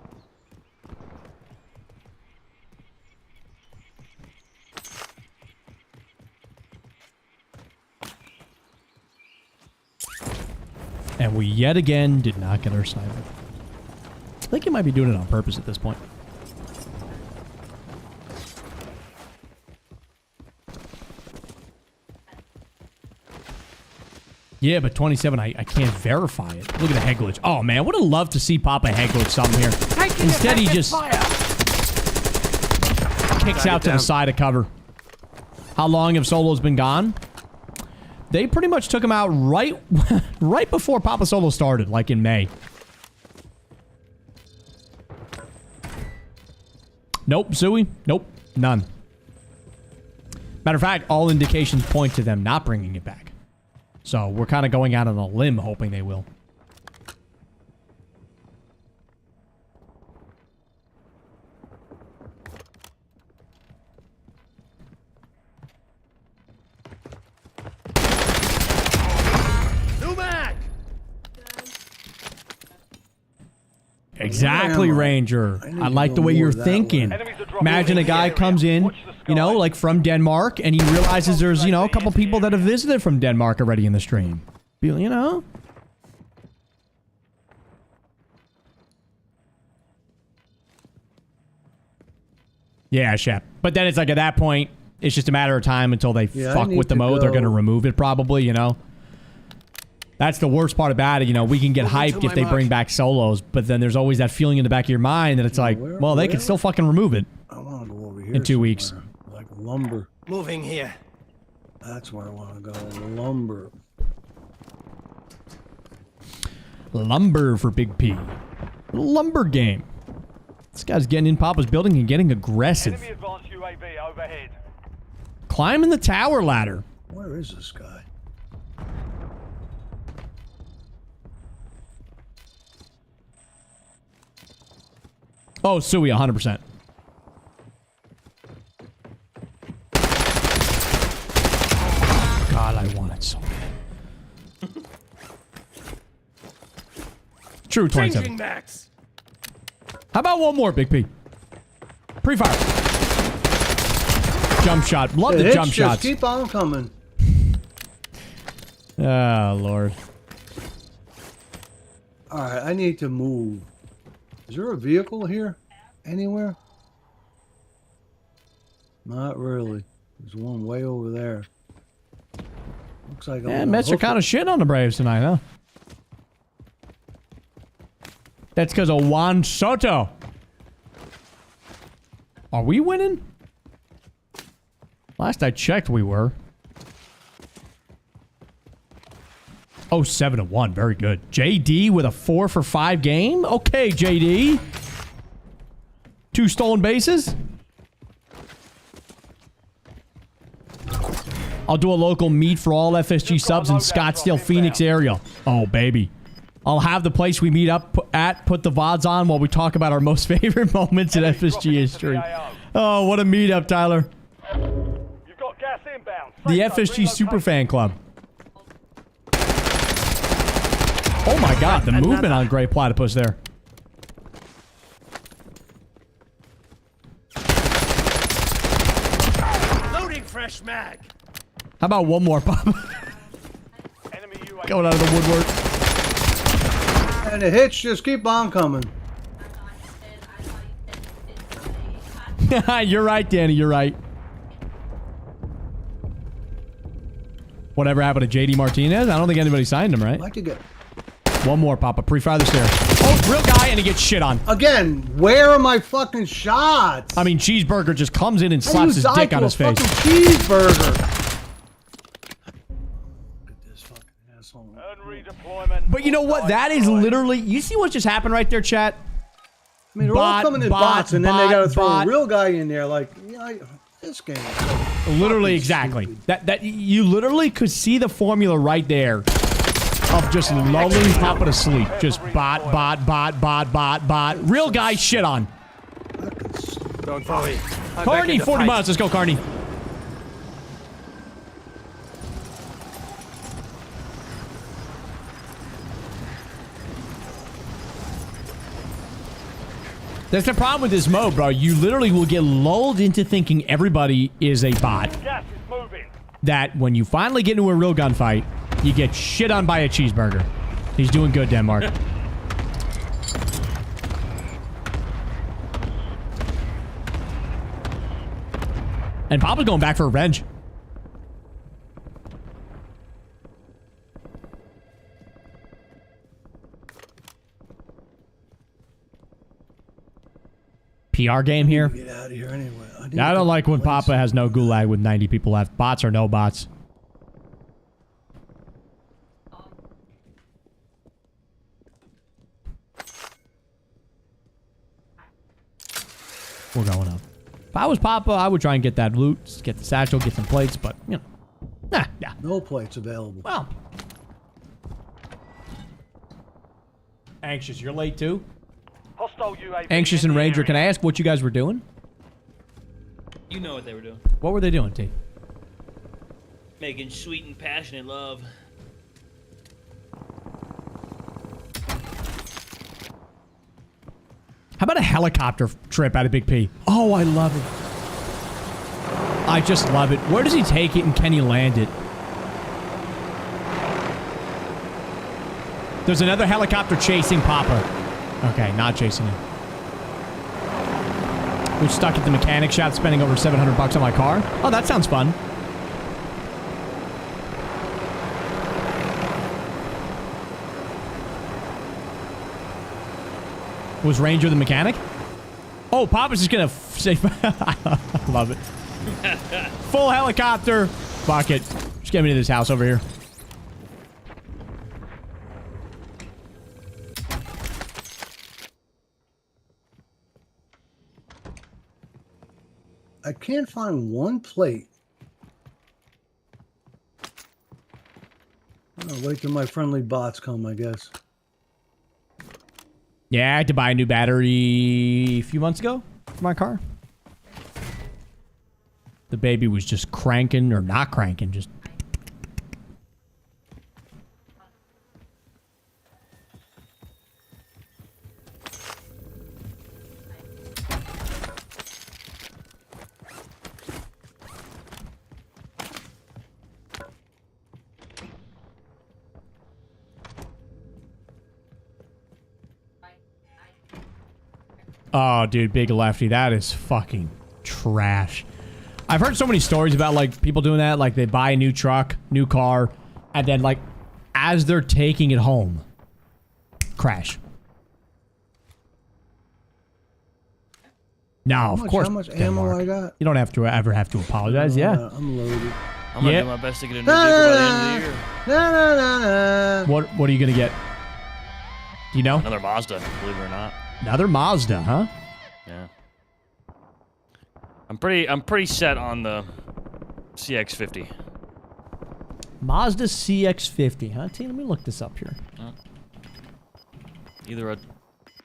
And we yet again did not get our sniper. I think he might be doing it on purpose at this point. Yeah, but 27, I can't verify it. Look at the head glitch. Oh, man, would have loved to see Papa head glitch something here. Instead, he just kicks out to the side of cover. How long have Solos been gone? They pretty much took him out right before Papa Solo started, like in May. Nope, Zooey. Nope, none. Matter of fact, all indications point to them not bringing it back. So we're kind of going out on a limb hoping they will. Exactly, Where am I? Ranger. I need I to like go the way more you're that thinking. way. Enemies are dropping Imagine a into the guy area. comes in, Watch the you know, sky. like from Denmark, and he realizes there's, you know, a couple people that have visited from Denmark already in the stream. You know? Yeah, Shep. But then it's like at that point, it's just a matter of time until they Yeah, I fuck need with the to mode. They're going to go. remove it probably, you know? That's the worst part about it. You know, we can get Moving hyped to if my they mark. bring back solos, but then there's always that feeling in the back of your mind that it's like, where- well, they can where? still fucking remove it. I want to go over here In 2 weeks. somewhere. Like lumber. Moving here. That's where I want to go. Lumber. Lumber for Big P. Lumber game. This guy's getting in Papa's building and getting aggressive. Enemy advanced UAV overhead. Climbing the tower ladder. Where is this guy? Oh, Sui, 100%. God, I want it so bad. True, 27. Changing max. How about one more, Big P? Pre-fire. Jump shot. Love the hits jump just shots. keep on coming. Oh, Lord. All right, I need to move. Is there a vehicle here? Anywhere? Not really. There's one way over there. Looks like Yeah, Mets are kind of shit on the Braves tonight, huh? That's because of Juan Soto. Are we winning? Last I checked, we were. Oh, 7-1. Very good. JD with a 4 for 5 game. Okay, JD. 2 stolen bases. I'll do a local meet for all FSG subs in Scottsdale, Phoenix area. Oh, baby. I'll have the place we meet up at put the VODs on while we talk about our most favorite moments in FSG history. Oh, what a meetup, Tyler. You've got gas inbound. The Safe zone FSG relocation. Superfan Club. Oh my god, the movement on Grey Platypus there. Loading fresh mag. How about one more, Pop? Enemy UAV. Going out of the woodwork. And the hits just keep on coming. You're right, Danny, you're right. Whatever happened to JD Martinez? I don't think anybody signed him, right? I'd like to get... One more, Papa. Pre-fire the stair. Oh, real guy, and he gets shit on. Again, where are my fucking shots? I mean, Cheeseburger just comes in and How do you slaps his die dick to on a his face. fucking cheeseburger. Look at this fucking asshole. Earn redeployment. But you know what? That is literally... You see what just happened right there, chat? I mean, they're Bot, all coming in bot, bots, and then they bot, gotta throw bot. a real guy in there. Like, you know, this game. Is so Literally, fucking exactly. stupid. That you literally could see the formula right there of just lulling Papa to sleep. Just bot. Real guy shit on. Don't worry. I'm back Carney, in the 40 fight. miles. Let's go, Carney. That's the problem with this mode, bro. You literally will get lulled into thinking everybody is a bot. Gas is moving. That when you finally get into a real gunfight, you get shit on by a cheeseburger. He's doing good, Denmark. And Papa's going back for revenge. PR game here. Get out of here anyway. I don't like when Papa has no gulag with 90 people left. Bots or no bots. We're going up. If I was Papa, I would try and get that loot, get the satchel, get some plates, but, you know. Nah, yeah. No plates available. Well. Anxious, you're late too? Hostile UAV. Anxious in and the Ranger, area. can I ask what you guys were doing? You know what they were doing. What were they doing, T? Making sweet and passionate love. How about a helicopter trip out of Big P? Oh, I love it. I just love it. Where does he take it and can he land it? There's another helicopter chasing Papa. Okay, not chasing him. We're stuck at the mechanic shop spending over $700 on my car. Oh, that sounds fun. Was Ranger the mechanic? Oh, Papa's just gonna say... I love it. Full helicopter. Fuck it. Just get me to this house over here. I can't find one plate. I'll wait till my friendly bots come, I guess. Yeah, I had to buy a new battery a few months ago for my car. The baby was just cranking, or not cranking, just... Oh, dude, Big Lefty, that is fucking trash. I've heard so many stories about, like, people doing that. Like, they buy a new truck, new car, and then, like, as they're taking it home, crash. No, of course. How much ammo I got? You don't have to ever have to apologize, yeah. I'm loaded. I'm gonna do my best to get a new vehicle by the end of the year. What are you gonna get? Do you know? Another Mazda, believe it or not. Another Mazda, huh? Yeah. I'm pretty set on the CX-50. Mazda CX-50, huh? Let me look this up here. Either a,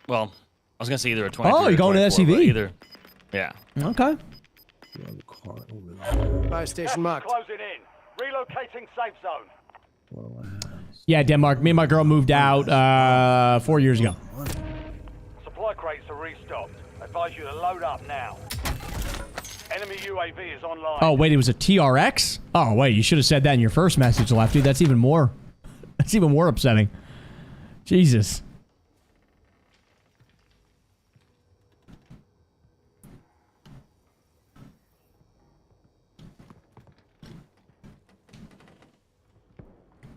well, I was gonna say either a 23. Oh, you're going to SUV? Either, yeah. Okay. Fire station marked. Closing in. Relocating safe zone. Yeah, Denmark. Me and my girl moved out 4 years ago. Supply crates are restocked. Advise you to load up now. Enemy UAV is online. Oh, wait, it was a TRX? Oh, wait, you should have said that in your first message, Lefty. That's even more upsetting. Jesus.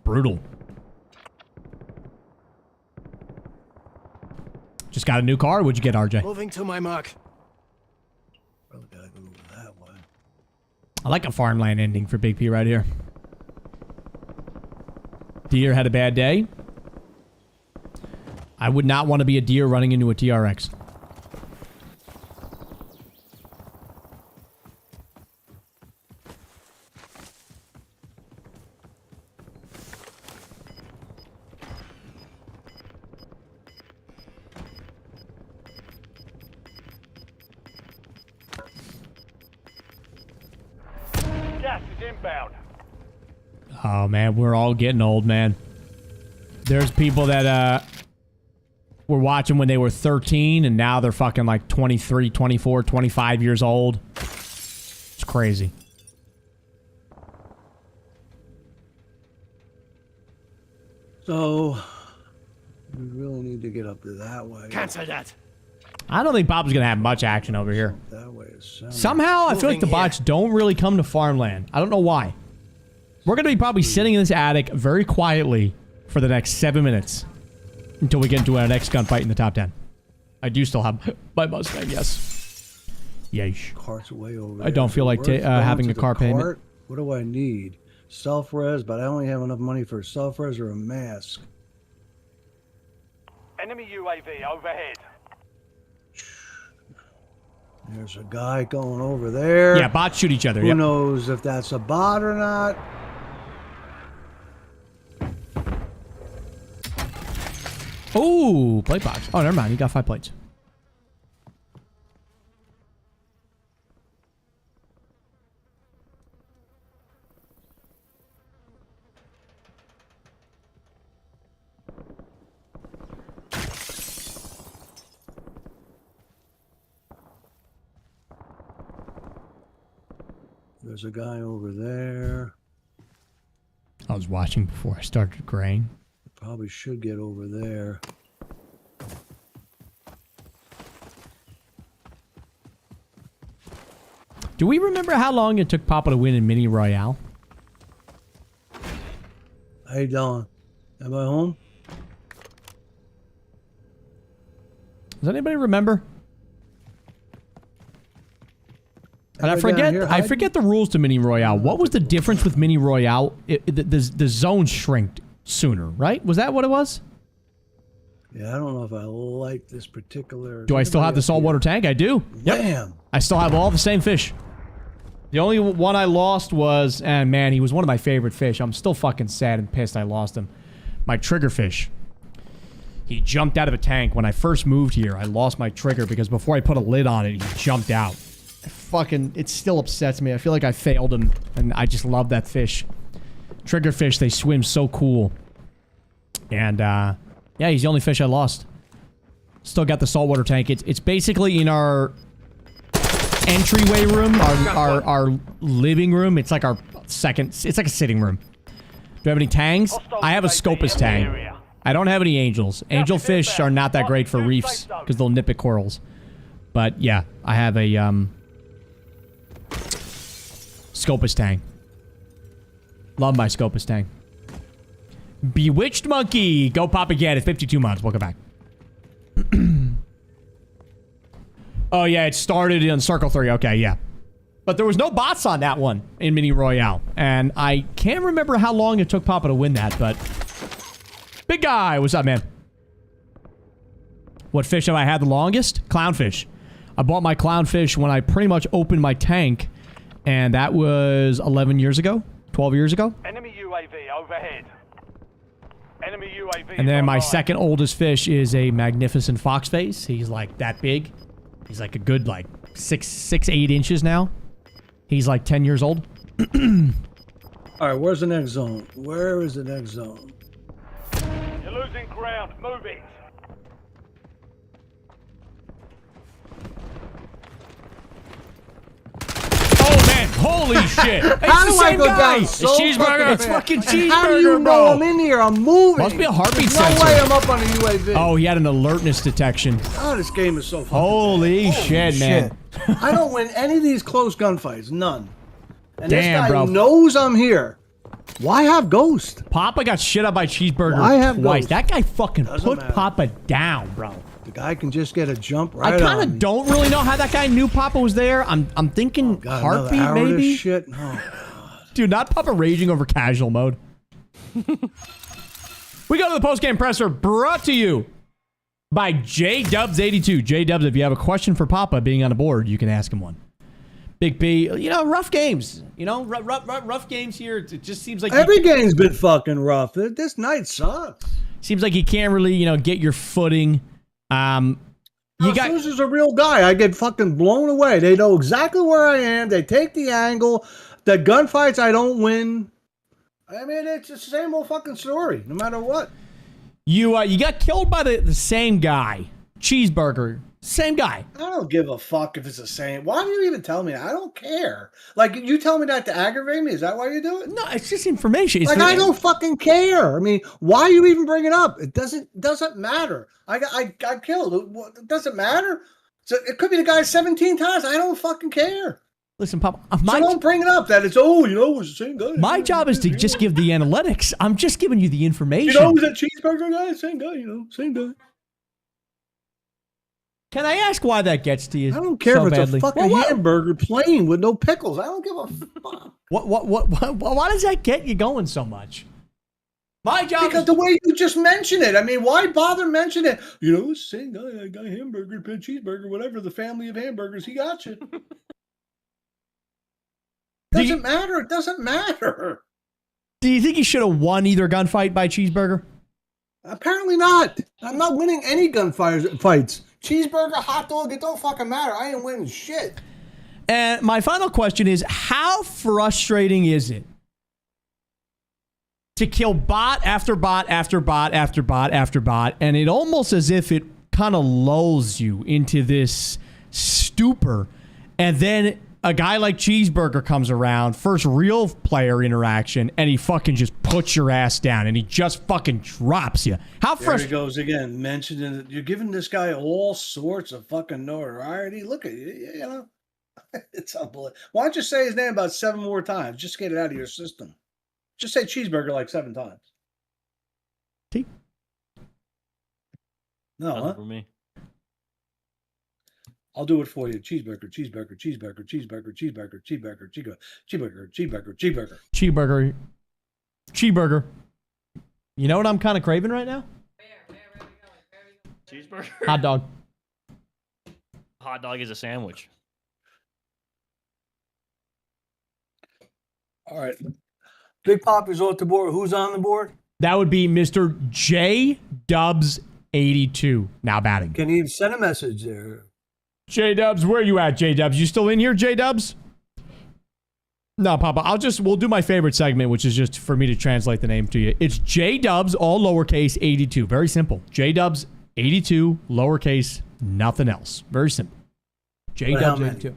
Brutal. Just got a new car? What'd you get, RJ? Moving to my mark. Probably gotta go that way. I like a farmland ending for Big P right here. Deer had a bad day. I would not want to be a deer running into a TRX. Gas is inbound. Oh, man, we're all getting old, man. There's people that were watching when they were 13, and now they're fucking like 23, 24, 25 years old. It's crazy. So, we really need to get up to that way. Cancel that. I don't think Bob's going to have much action over here. That way is center. Somehow, I feel like the Moving bots don't really come to farmland. I don't know why. We're going to be probably sitting in this attic very quietly for the next 7 minutes until we get into our next gunfight in the top 10. I do still have my Mustang, yes. Yeesh. Cart's way over I don't there. feel like Where's going having to a the car payment. cart? What do I need? Self-res, but I only have enough money for a self-res or a mask. Enemy UAV overhead. There's a guy going over there. Yeah, bots shoot each other. Who Yep. knows if that's a bot or not? Ooh, plate box. Oh, never mind. You got 5 plates. There's a guy over there. I was watching before I started graying. Probably should get over there. Do we remember how long it took Papa to win in Mini Royale? How you doing? Am I home? Does anybody remember? And I Everybody down here hiding? forget the rules to Mini Royale. What was the difference with Mini Royale? The zone shrinked sooner, right? Was that what it was? Yeah, I don't know if I like this particular... Do I still have the saltwater tank? I do. Yep. Damn. I still have all the same fish. The only one I lost was... And man, he was one of my favorite fish. I'm still fucking sad and pissed I lost him. My triggerfish. He jumped out of a tank. When I first moved here, I lost my trigger because before I put a lid on it, he jumped out. It still upsets me. I feel like I failed him, and I just love that fish. Triggerfish, they swim so cool. And, yeah, he's the only fish I lost. Still got the saltwater tank. It's basically in our entryway room, our living room. It's like our it's like a sitting room. Do you have any tangs? I have a Scopus tang. I don't have any angels. Angel fish are not that great for reefs because they'll nip at corals. But yeah, I have a Scopus tang. Love my Scopus tang. Bewitched Monkey. Go pop again. It's 52 months. Welcome back. Oh yeah, it started on Circle 3. Okay, yeah. But there was no bots on that one in Mini Royale. And I can't remember how long it took Papa to win that, but... Big guy! What's up, man? What fish have I had the longest? Clownfish. I bought my clownfish when I pretty much opened my tank. And that was 11 years ago? 12 years ago? Enemy UAV overhead. Enemy UAV. And then my online. second oldest fish is a magnificent foxface. He's like that big. He's like a good like 8 inches now. He's like 10 years old. All right, where's the next zone? Where is the next zone? You're losing ground. Move it. Oh man, holy shit. It's How the do I same go guy. down so cheeseburger. It's fucking And how do you cheeseburger, know bro. I'm in here? I'm moving. Must be a heartbeat There's no sensor. way I'm up on a UAV. Oh, he had an alertness detection. Oh, this game is so fucking Holy shit, man. I don't win any of these close gunfights. None. And Damn, this guy bro. knows I'm here. Why have Ghost? Papa got shit up by Cheeseburger I have twice. those. That guy fucking Doesn't put matter. Papa down, bro. The guy can just get a jump right I kind on. of don't really know how that guy knew Papa was there. I'm thinking God, heartbeat, another hour of maybe? this shit. Oh. Dude, not Papa raging over casual mode. We go to the post-game presser brought to you by JDubs82. JDubs, if you have a question for Papa being on the board, you can ask him one. Big B, you know, rough games. You know, rough games here. It just seems like Every game's been fucking rough. This night sucks. seems like you can't really, you know, get your footing. Suzu's a real guy. I get fucking blown away. They know exactly where I am. They take the angle. The gunfights, I don't win. I mean, it's the same old fucking story, no matter what. You got killed by the same guy, Cheeseburger. Same guy. I don't give a fuck if it's the same. Why do you even tell me that? I don't care. Like, you tell me that to aggravate me? Is that why you do it? No, it's just information. It's Like, I don't fucking care. I mean, why you even bring it up? It doesn't matter. I got killed. It doesn't matter. So it could be the guy 17 times. I don't fucking care. Listen, Papa. So don't bring it up that it's, oh, you know, it's the same guy. My job is to just give the analytics. I'm just giving you the information. You know, who's that cheeseburger guy? Same guy, you know, same guy. Can I ask why that gets to you? I don't care so if it's badly? a fucking Well, hamburger plain with no pickles. I don't give a fuck. Why does that get you going so much? My job Because is... the way you just mentioned it. I mean, why bother mentioning it? You know, it's the same guy, that guy hamburger, cheeseburger, whatever, the family of hamburgers, he got you. Doesn't matter. It doesn't matter. Do you think he should have won either gunfight by Cheeseburger? Apparently not. I'm not winning any fights. Cheeseburger, hot dog, it don't fucking matter. I ain't winning shit. And my final question is, how frustrating is it to kill bot after bot after bot after bot after bot, and it almost as if it kind of lulls you into this stupor, and then a guy like Cheeseburger comes around, first real player interaction, and he fucking just puts your ass down, and he just fucking drops you. How There he frustrating. goes again, mentioning it. You're giving this guy all sorts of fucking notoriety. Look at you, you know. It's unbelievable. Why don't you say his name about 7 more times? Just get it out of your system. Just say Cheeseburger like 7 times. T. No, Nothing huh? for me. I'll do it for you. Cheeseburger, cheeseburger, cheeseburger, cheeseburger, cheeseburger, cheeseburger, cheeseburger, cheeseburger, cheeseburger, cheeseburger. Cheeseburger. Cheeseburger. You know what I'm kind of craving right now? Cheeseburger. Hot dog. Hot dog is a sandwich. All right. Big Papa's off the board. Who's on the board? That would be Mr. J Dubs 82. Now batting. Can you send a message there? J Dubs, where you at, J Dubs? You still in here, J Dubs? No, Papa. We'll do my favorite segment, which is just for me to translate the name to you. It's J Dubs, all lowercase 82. Very simple. J Dubs 82, lowercase, nothing else. Very simple. J But how Dubs many? 82.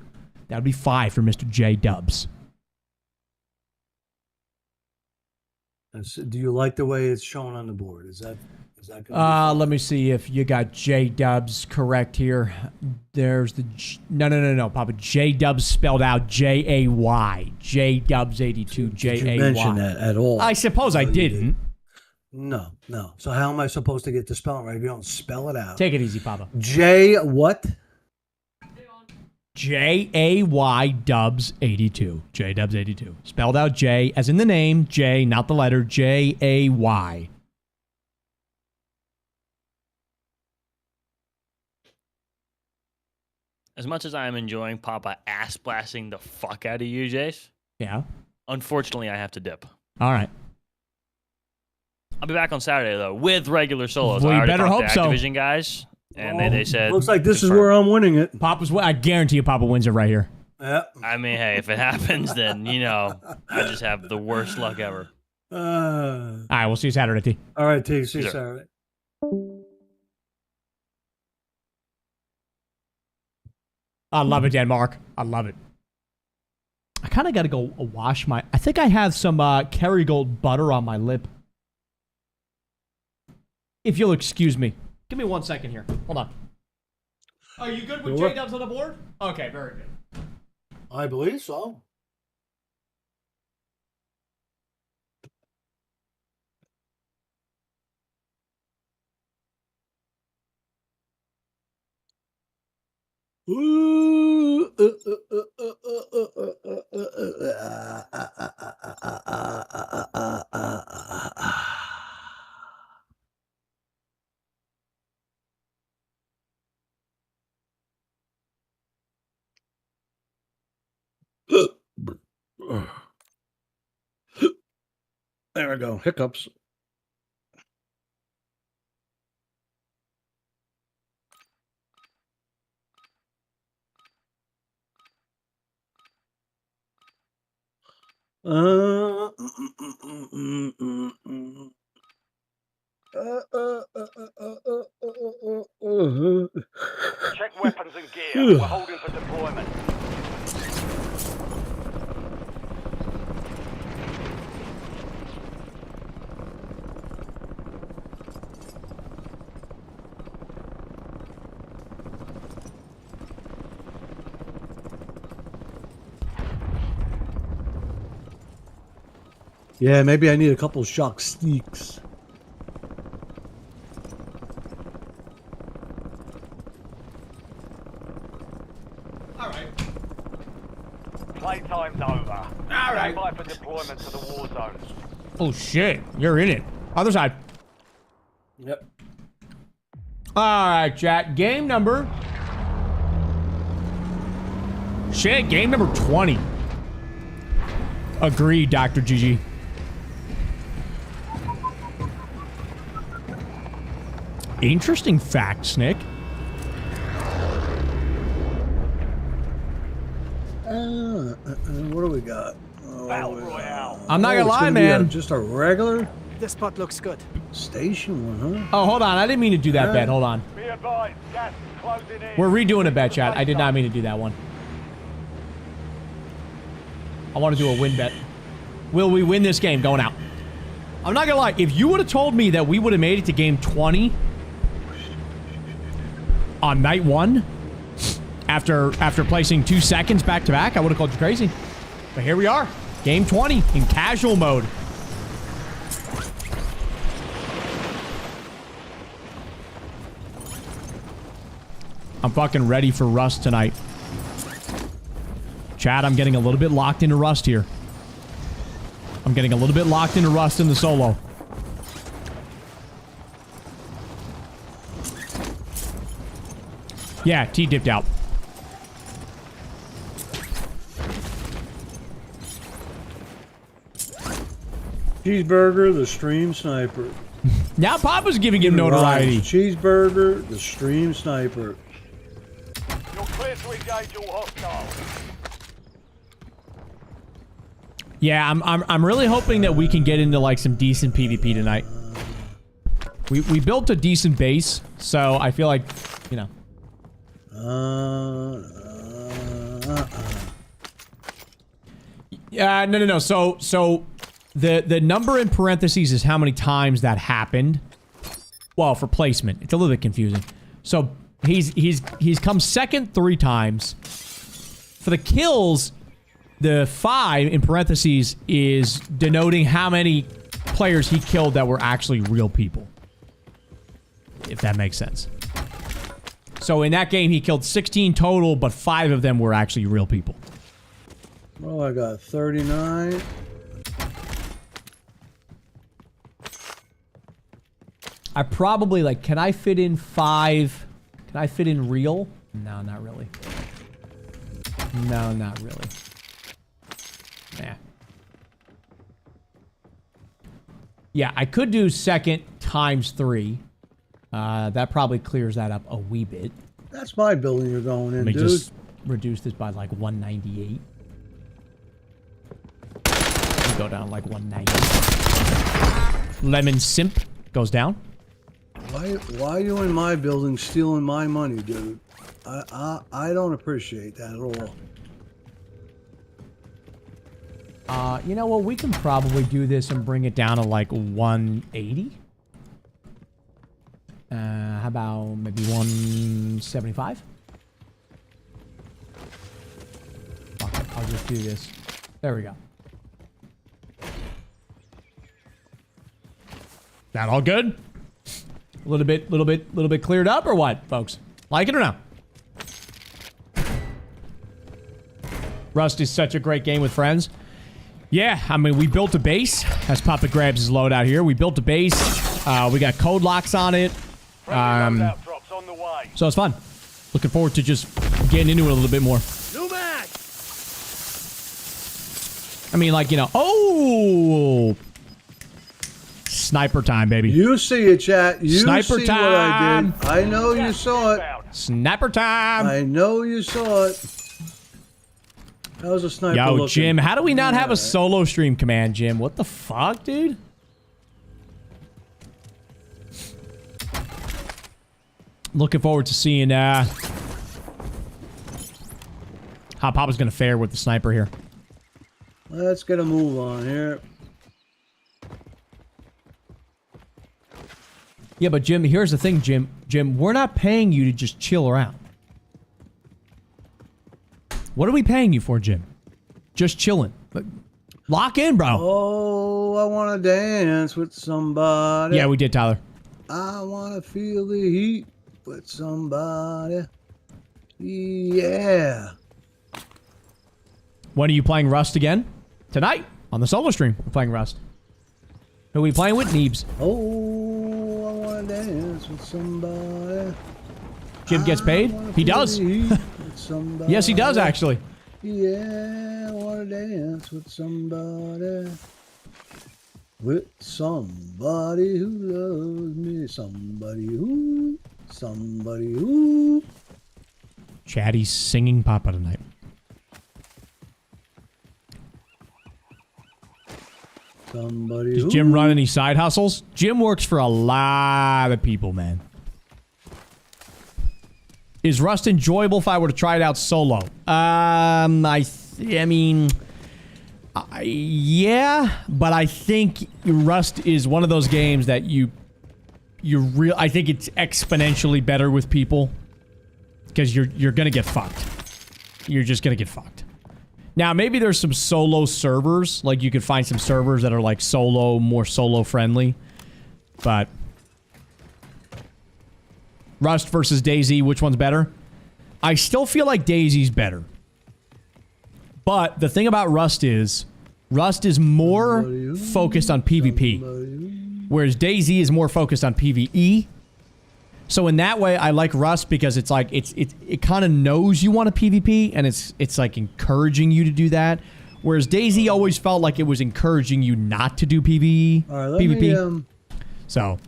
That would be 5 for Mr. J Dubs. Do you like the way it's shown on the board? Is that gonna be Let me see if you got J Dubs correct here. There's the no, Papa. J Dubs spelled out Jay. J Dubs 82 Jay. Did you mention that at all? I suppose I you didn't. No. So how am I supposed to get the spelling right if you don't spell it out? Take it easy, Papa. J what? Jay Dubs 82. J Dubs 82. Spelled out J as in the name J, not the letter Jay. As much as I am enjoying Papa ass blasting the fuck out of you, Jace, Yeah. unfortunately I have to dip. All right. I'll be back on Saturday though with regular solos. Well, I you already better talked hope to so. Activision guys, and they said Looks like this is confirmed. where I'm winning it. Papa's. I guarantee you, Papa wins it right here. Yeah. I mean, hey, if it happens, then I just have the worst luck ever. All right. We'll see you Saturday, T. All right, see you Sure. Saturday. I love it, Denmark. I love it. I kind of got to go wash my... I think I have some Kerrygold butter on my lip. If you'll excuse me. Give me 1 second here. Hold on. Are you good with Sure. J-Dubs on the board? Okay, very good. I believe so. There we go. Hiccups. Check weapons and gear. We're holding for deployment. Yeah, maybe I need a couple shock sneaks. All right. Playtime's over. All right. Stand by for deployment to the war zone. Oh, shit. You're in it. Other side. Yep. All right, chat. Game number... Shit, game number 20. Agreed, Dr. GG. Interesting fact, Nick. What do we got? Battle Royale. I'm not gonna it's lie, gonna be man. just a regular This spot looks good. station one, huh? Oh, hold on. I didn't mean to do that bet. Hold on. Be advised, gas is closing in. We're redoing a bet, chat. I did not mean to do that one. I want to do a win bet. Will we win this game going out? I'm not gonna lie. If you would have told me that we would have made it to game 20 on night 1 after placing 2 seconds back to back, I would have called you crazy. But here we are, game 20 in casual mode. I'm fucking ready for Rust tonight. Chad, I'm getting a little bit locked into Rust here. I'm getting a little bit locked into Rust in the solo. Yeah, T dipped out. Cheeseburger, the stream sniper. Now Papa's giving him notoriety. Cheeseburger, the stream sniper. You're clear to engage all hostiles. Yeah, I'm really hoping that we can get into like some decent PvP tonight. We built a decent base, so I feel like, you know. Yeah, no. So the number in parentheses is how many times that happened. Well, for placement, it's a little bit confusing. So he's come second 3 times. For the kills, the 5 in parentheses is denoting how many players he killed that were actually real people. If that makes sense. So in that game, he killed 16 total, but 5 of them were actually real people. Well, I got 39. I probably, like, can I fit in 5? Can I fit in real? No, not really. No, not really. Nah. Yeah, I could do second times 3. That probably clears that up a wee bit. That's my building you're going in, Let me dude. just reduce this by like 198. We go down like 190. Lemon Simp goes down. Why are you in my building stealing my money, dude? I don't appreciate that at all. You know what? We can probably do this and bring it down to like 180. How about maybe 175? Fuck it, I'll just do this. There we go. That all good? A little bit cleared up or what, folks? Like it or no? Rust is such a great game with friends. Yeah, I mean, we built a base. As Papa grabs his load out here, we built a base. We got code locks on it. Drops on the way. So it's fun. Looking forward to just getting into it a little bit more. New mag! I mean, like, you know, oh! Sniper time, baby. You see it, chat. You Sniper see time. what I did. I know you saw it. Sniper time! I know you saw it. That was a sniper. Yo, looking. Jim, how do we not have a solo stream command, Jim? What the fuck, dude? Looking forward to seeing how Papa's gonna fare with the sniper here. Let's get a move on here. Yeah, but Jim, here's the thing, Jim. Jim, we're not paying you to just chill around. What are we paying you for, Jim? Just chilling. Lock in, bro. Oh, I want to dance with somebody. Yeah, we did, Tyler. I want to feel the heat with somebody. Yeah. When are you playing Rust again? Tonight, on the solo stream, we're playing Rust. Who are we playing with? Neebs. Oh, I want to dance with somebody. Jim gets paid? He does. Yes, he does, actually. Yeah, I want to dance with somebody. With somebody who loves me. Somebody who. Chatty's singing Papa tonight. Somebody Does who. Jim run any side hustles? Jim works for a lot of people, man. Is Rust enjoyable if I were to try it out solo? I mean, Yeah, but I think Rust is one of those games that I think it's exponentially better with people because you're gonna get fucked. You're just gonna get fucked. Now maybe there's some solo servers, like you could find some servers that are like more solo friendly, but Rust versus DayZ, which one's better? I still feel like DayZ's better. But the thing about Rust is more focused on PvP, whereas DayZ is more focused on PvE. So in that way, I like Rust because it's like it kind of knows you want a PvP, and it's like encouraging you to do that. Whereas DayZ always felt like it was encouraging you not to do PvE. All right, let PvP. me, so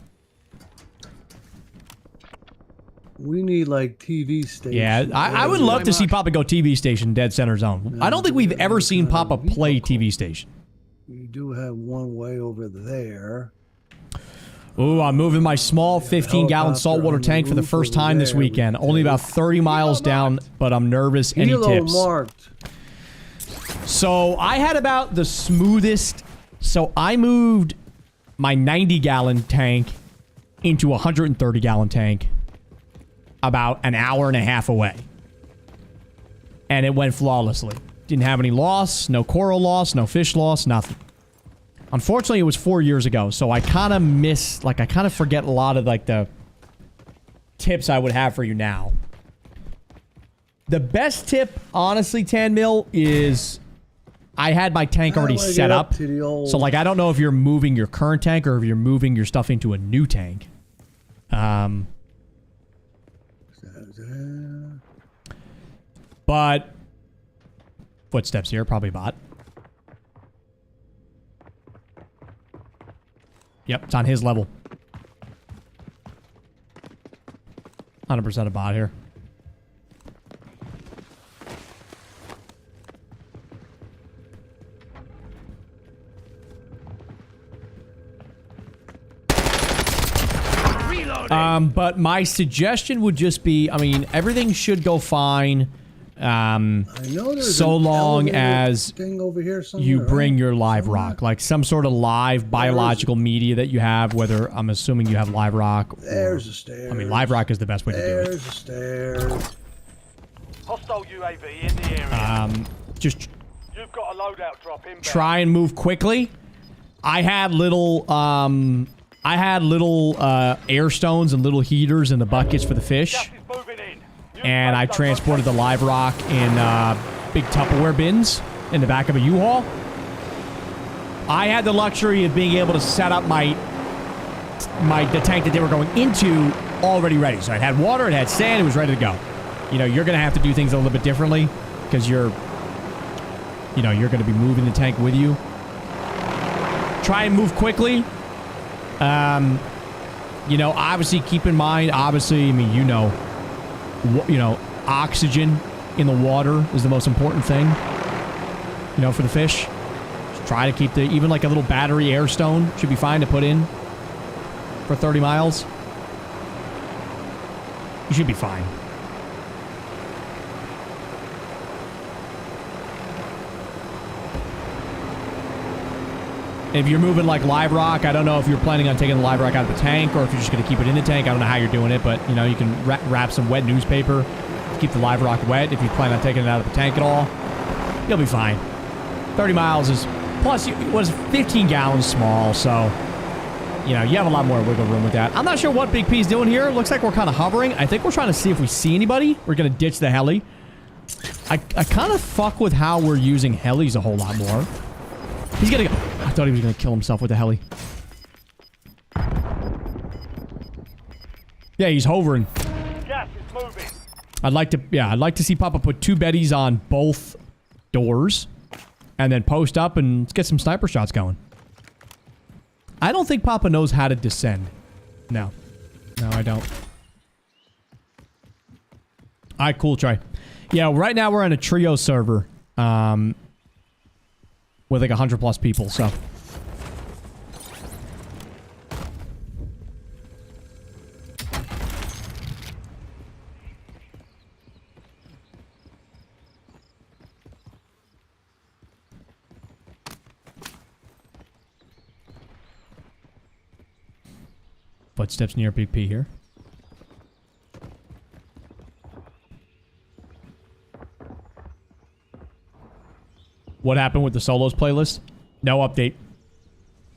we need like TV stations. yeah, I would love to see Papa go TV station dead center zone. I don't think we've ever seen Papa play TV station. We do have one way over there. Ooh, I'm moving my small 15-gallon saltwater tank for the first time this weekend. Only about 30 miles down, but I'm nervous. Any tips? Marked. So I had about the smoothest. So I moved my 90-gallon tank into a 130-gallon tank about an hour and a half away. And it went flawlessly. Didn't have any loss, no coral loss, no fish loss, nothing. Unfortunately, it was 4 years ago, so I kind of miss, like, I kind of forget a lot of, like, the tips I would have for you now. The best tip, honestly, 10 mil, is I had my tank already set up. So, like, I don't know if you're moving your current tank or if you're moving your stuff into a new tank. But footsteps here, probably bot. Yep, it's on his level. 100% a bot here. But my suggestion would just be, I mean, everything should go fine. I know there's so long as thing over here you bring your live rock, like some sort of live biological media that you have, whether I'm assuming you have live rock. There's the stairs. I mean, live rock is the best way to do it. There's the stairs. Hostile UAV in the area. Just You've got a loadout drop inbound. try and move quickly. I had little air stones and little heaters in the buckets for the fish. Gas is moving in. And I transported the live rock in big Tupperware bins in the back of a U-Haul. I had the luxury of being able to set up the tank that they were going into already ready. So it had water, it had sand, it was ready to go. You know, you're going to have to do things a little bit differently because you're going to be moving the tank with you. Try and move quickly. You know, obviously keep in mind, I mean, oxygen in the water is the most important thing, you know, for the fish. Just try to keep even like a little battery air stone should be fine to put in for 30 miles. You should be fine. If you're moving like live rock, I don't know if you're planning on taking the live rock out of the tank or if you're just going to keep it in the tank. I don't know how you're doing it, but, you know, you can wrap some wet newspaper to keep the live rock wet. If you plan on taking it out of the tank at all, you'll be fine. 30 miles is... Plus, it was 15 gallons small, so, you know, you have a lot more wiggle room with that. I'm not sure what Big P's doing here. Looks like we're kind of hovering. I think we're trying to see if we see anybody. We're going to ditch the heli. I kind of fuck with how we're using helis a whole lot more. He's gonna go. I thought he was gonna kill himself with the heli. Yeah, he's hovering. Gas is moving. I'd like to see Papa put 2 Bettys on both doors and then post up and let's get some sniper shots going. I don't think Papa knows how to descend. No. No, I don't. Alright, cool, Trey. Yeah, right now we're on a trio server. With like 100+ people, so. Footsteps near Big P here. What happened with the solos playlist? No update.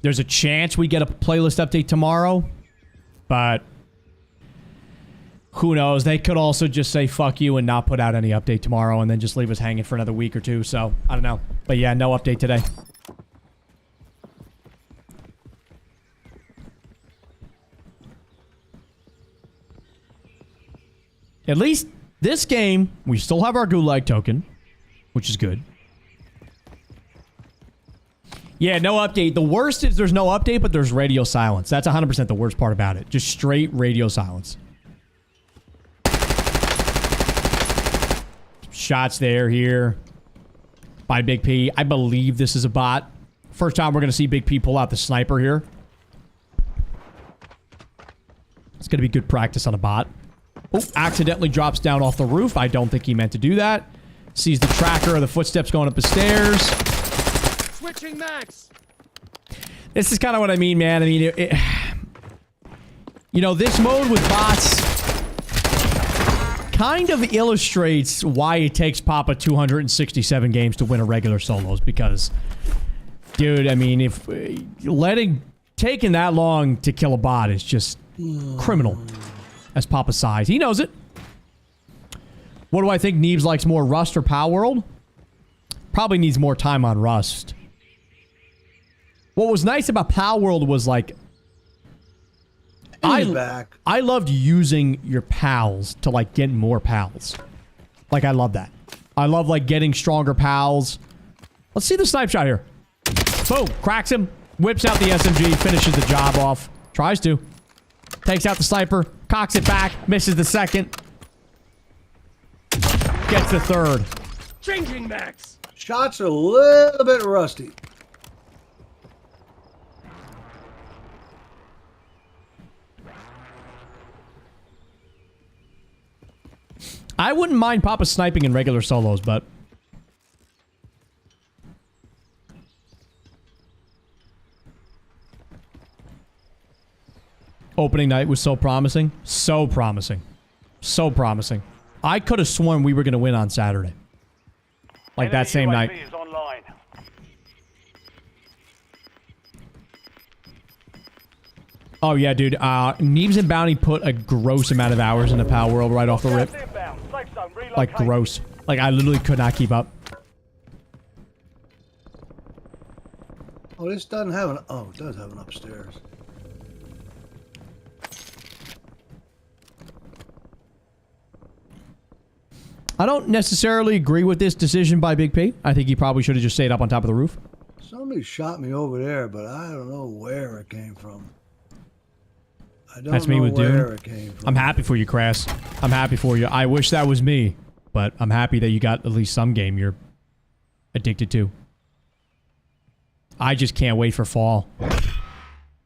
There's a chance we get a playlist update tomorrow, but who knows? They could also just say fuck you and not put out any update tomorrow and then just leave us hanging for another week or two, so I don't know. But yeah, no update today. At least this game, we still have our Gulag token, which is good. Yeah, no update. The worst is there's no update, but there's radio silence. That's 100% the worst part about it. Just straight radio silence. Shots there, here. By Big P. I believe this is a bot. First time we're going to see Big P pull out the sniper here. It's going to be good practice on a bot. Oh, accidentally drops down off the roof. I don't think he meant to do that. Sees the tracker of the footsteps going up the stairs. Switching max. This is kind of what I mean, man. I mean, you know, this mode with bots kind of illustrates why it takes Papa 267 games to win a regular solos. Because, dude, I mean, if taking that long to kill a bot is just criminal. As Papa's size. He knows it. What do I think Neebs likes more, Rust or Pow World? Probably needs more time on Rust. What was nice about Pow World was like... I loved using your pals to like get more pals. Like I love that. I love like getting stronger pals. Let's see the snipe shot here. Boom. Cracks him. Whips out the SMG. Finishes the job off. Tries to. Takes out the sniper. Cocks it back. Misses the second. Gets the third. Changing max. Shots are a little bit rusty. I wouldn't mind Papa sniping in regular solos, but... Opening night was so promising. So promising. So promising. I could have sworn we were going to win on Saturday. Like that same night. Oh yeah, dude. Neebs and Bounty put a gross amount of hours into Pow World right off the rip. Like gross. Like I literally could not keep up. Oh, this doesn't have an... Oh, it does have an upstairs. I don't necessarily agree with this decision by Big P. I think he probably should have just stayed up on top of the roof. Somebody shot me over there, but I don't know where it came from. I don't That's me know with where Dune. it came from. I'm happy for you, Crass. I'm happy for you. I wish that was me, but I'm happy that you got at least some game you're addicted to. I just can't wait for fall.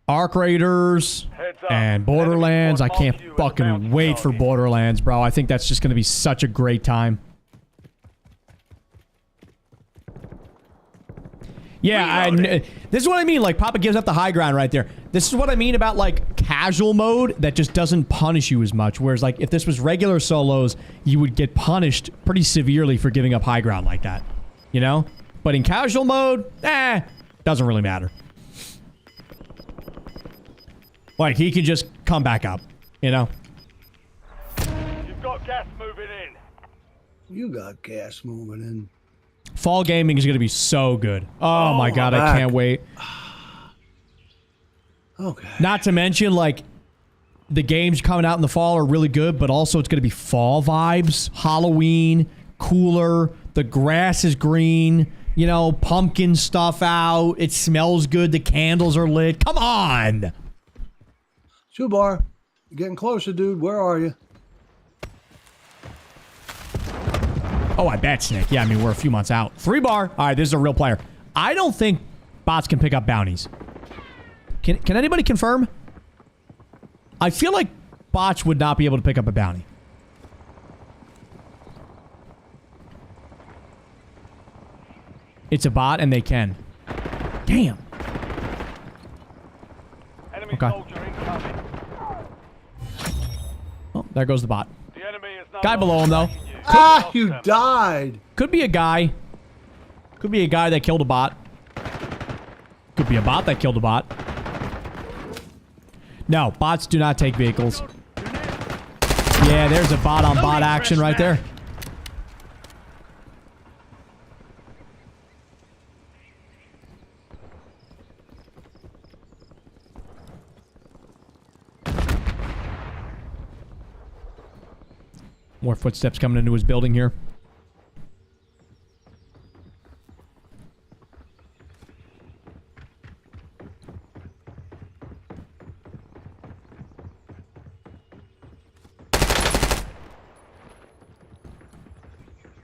Arc Raiders and Borderlands. I can't fucking wait for Borderlands, bro. I think that's just going to be such a great time. Yeah, this is what I mean. Like, Papa gives up the high ground right there. This is what I mean about, like, casual mode that just doesn't punish you as much. Whereas, like, if this was regular solos, you would get punished pretty severely for giving up high ground like that. You know? But in casual mode, doesn't really matter. Like, he can just come back up, you know? You've got gas moving in. You got gas moving in. Fall gaming is going to be so good. Oh my god, I can't wait. Okay. Not to mention, like, the games coming out in the fall are really good, but also it's going to be fall vibes. Halloween, cooler, the grass is green, you know, pumpkin stuff out. It smells good, the candles are lit. Come on! Bar, you're getting closer, dude. Where are you? Oh, I bet, Snick. Yeah, I mean, we're a few months out. 3 bar. All right, this is a real player. I don't think bots can pick up bounties. Can anybody confirm? I feel like bots would not be able to pick up a bounty. It's a bot, and they can. Damn. Enemy Okay. soldier incoming. There goes the bot. The enemy is no Guy longer below him, though. tracking you. Ah, you died. Could be a guy. Could be a guy that killed a bot. Could be a bot that killed a bot. No, bots do not take vehicles. Yeah, there's a bot on bot action right there. More footsteps coming into his building here.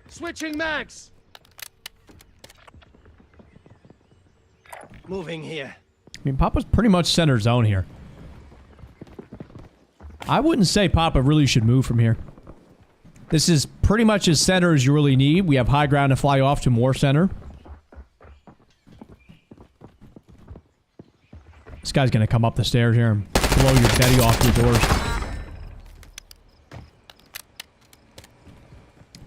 Switching mags. Moving here. I mean, Papa's pretty much center zone here. I wouldn't say Papa really should move from here. This is pretty much as center as you really need. We have high ground to fly off to more center. This guy's going to come up the stairs here and blow your Betty off your doors.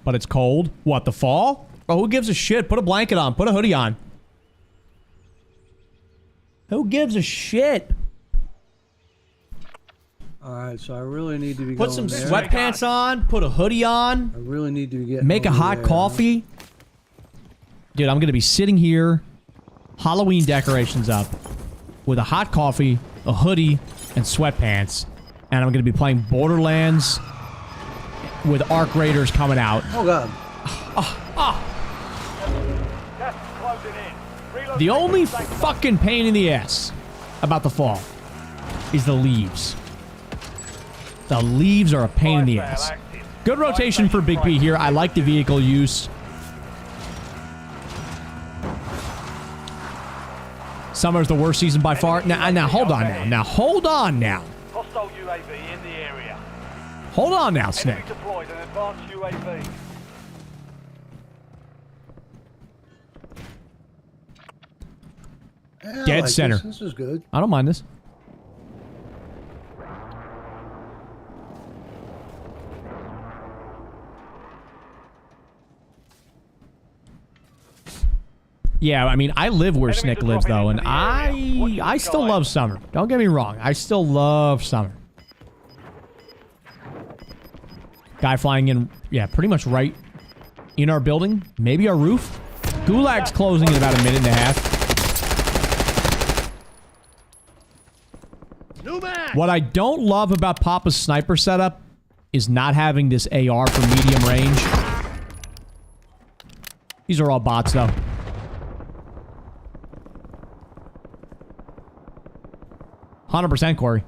But it's cold. What, the fall? Oh, who gives a shit? Put a blanket on. Put a hoodie on. Who gives a shit? Alright, so I really need to be Put going some there. sweatpants on. Put a hoodie on. I really need to be getting Make a over hot there. coffee. Dude, I'm going to be sitting here, Halloween decorations up, with a hot coffee, a hoodie, and sweatpants. And I'm going to be playing Borderlands with Arc Raiders coming out. Oh, God. Gas is closing in. Reload The only safe zone. fucking pain in the ass about the fall is the leaves. The leaves are a pain in the Fire ass. sale active. Good rotation for Big P here. I like the vehicle use. Summer's the worst season by far. Now hold on now. Now hold on now. Hostile UAV in the area. Hold on now, Enemy Snake. deployed an advanced UAV. Yeah, I Dead like center. This is good. I don't mind this. Yeah, I mean, I live where Enemies Snick are lives, dropping though, and into the area. Watch I the still sky. love summer. Don't get me wrong. I still love summer. Guy flying in, yeah, pretty much right in our building. Maybe our roof. Gulag's closing in about a minute and a half. New mag. What I don't love about Papa's sniper setup is not having this AR for medium range. These are all bots, though. %, Corey.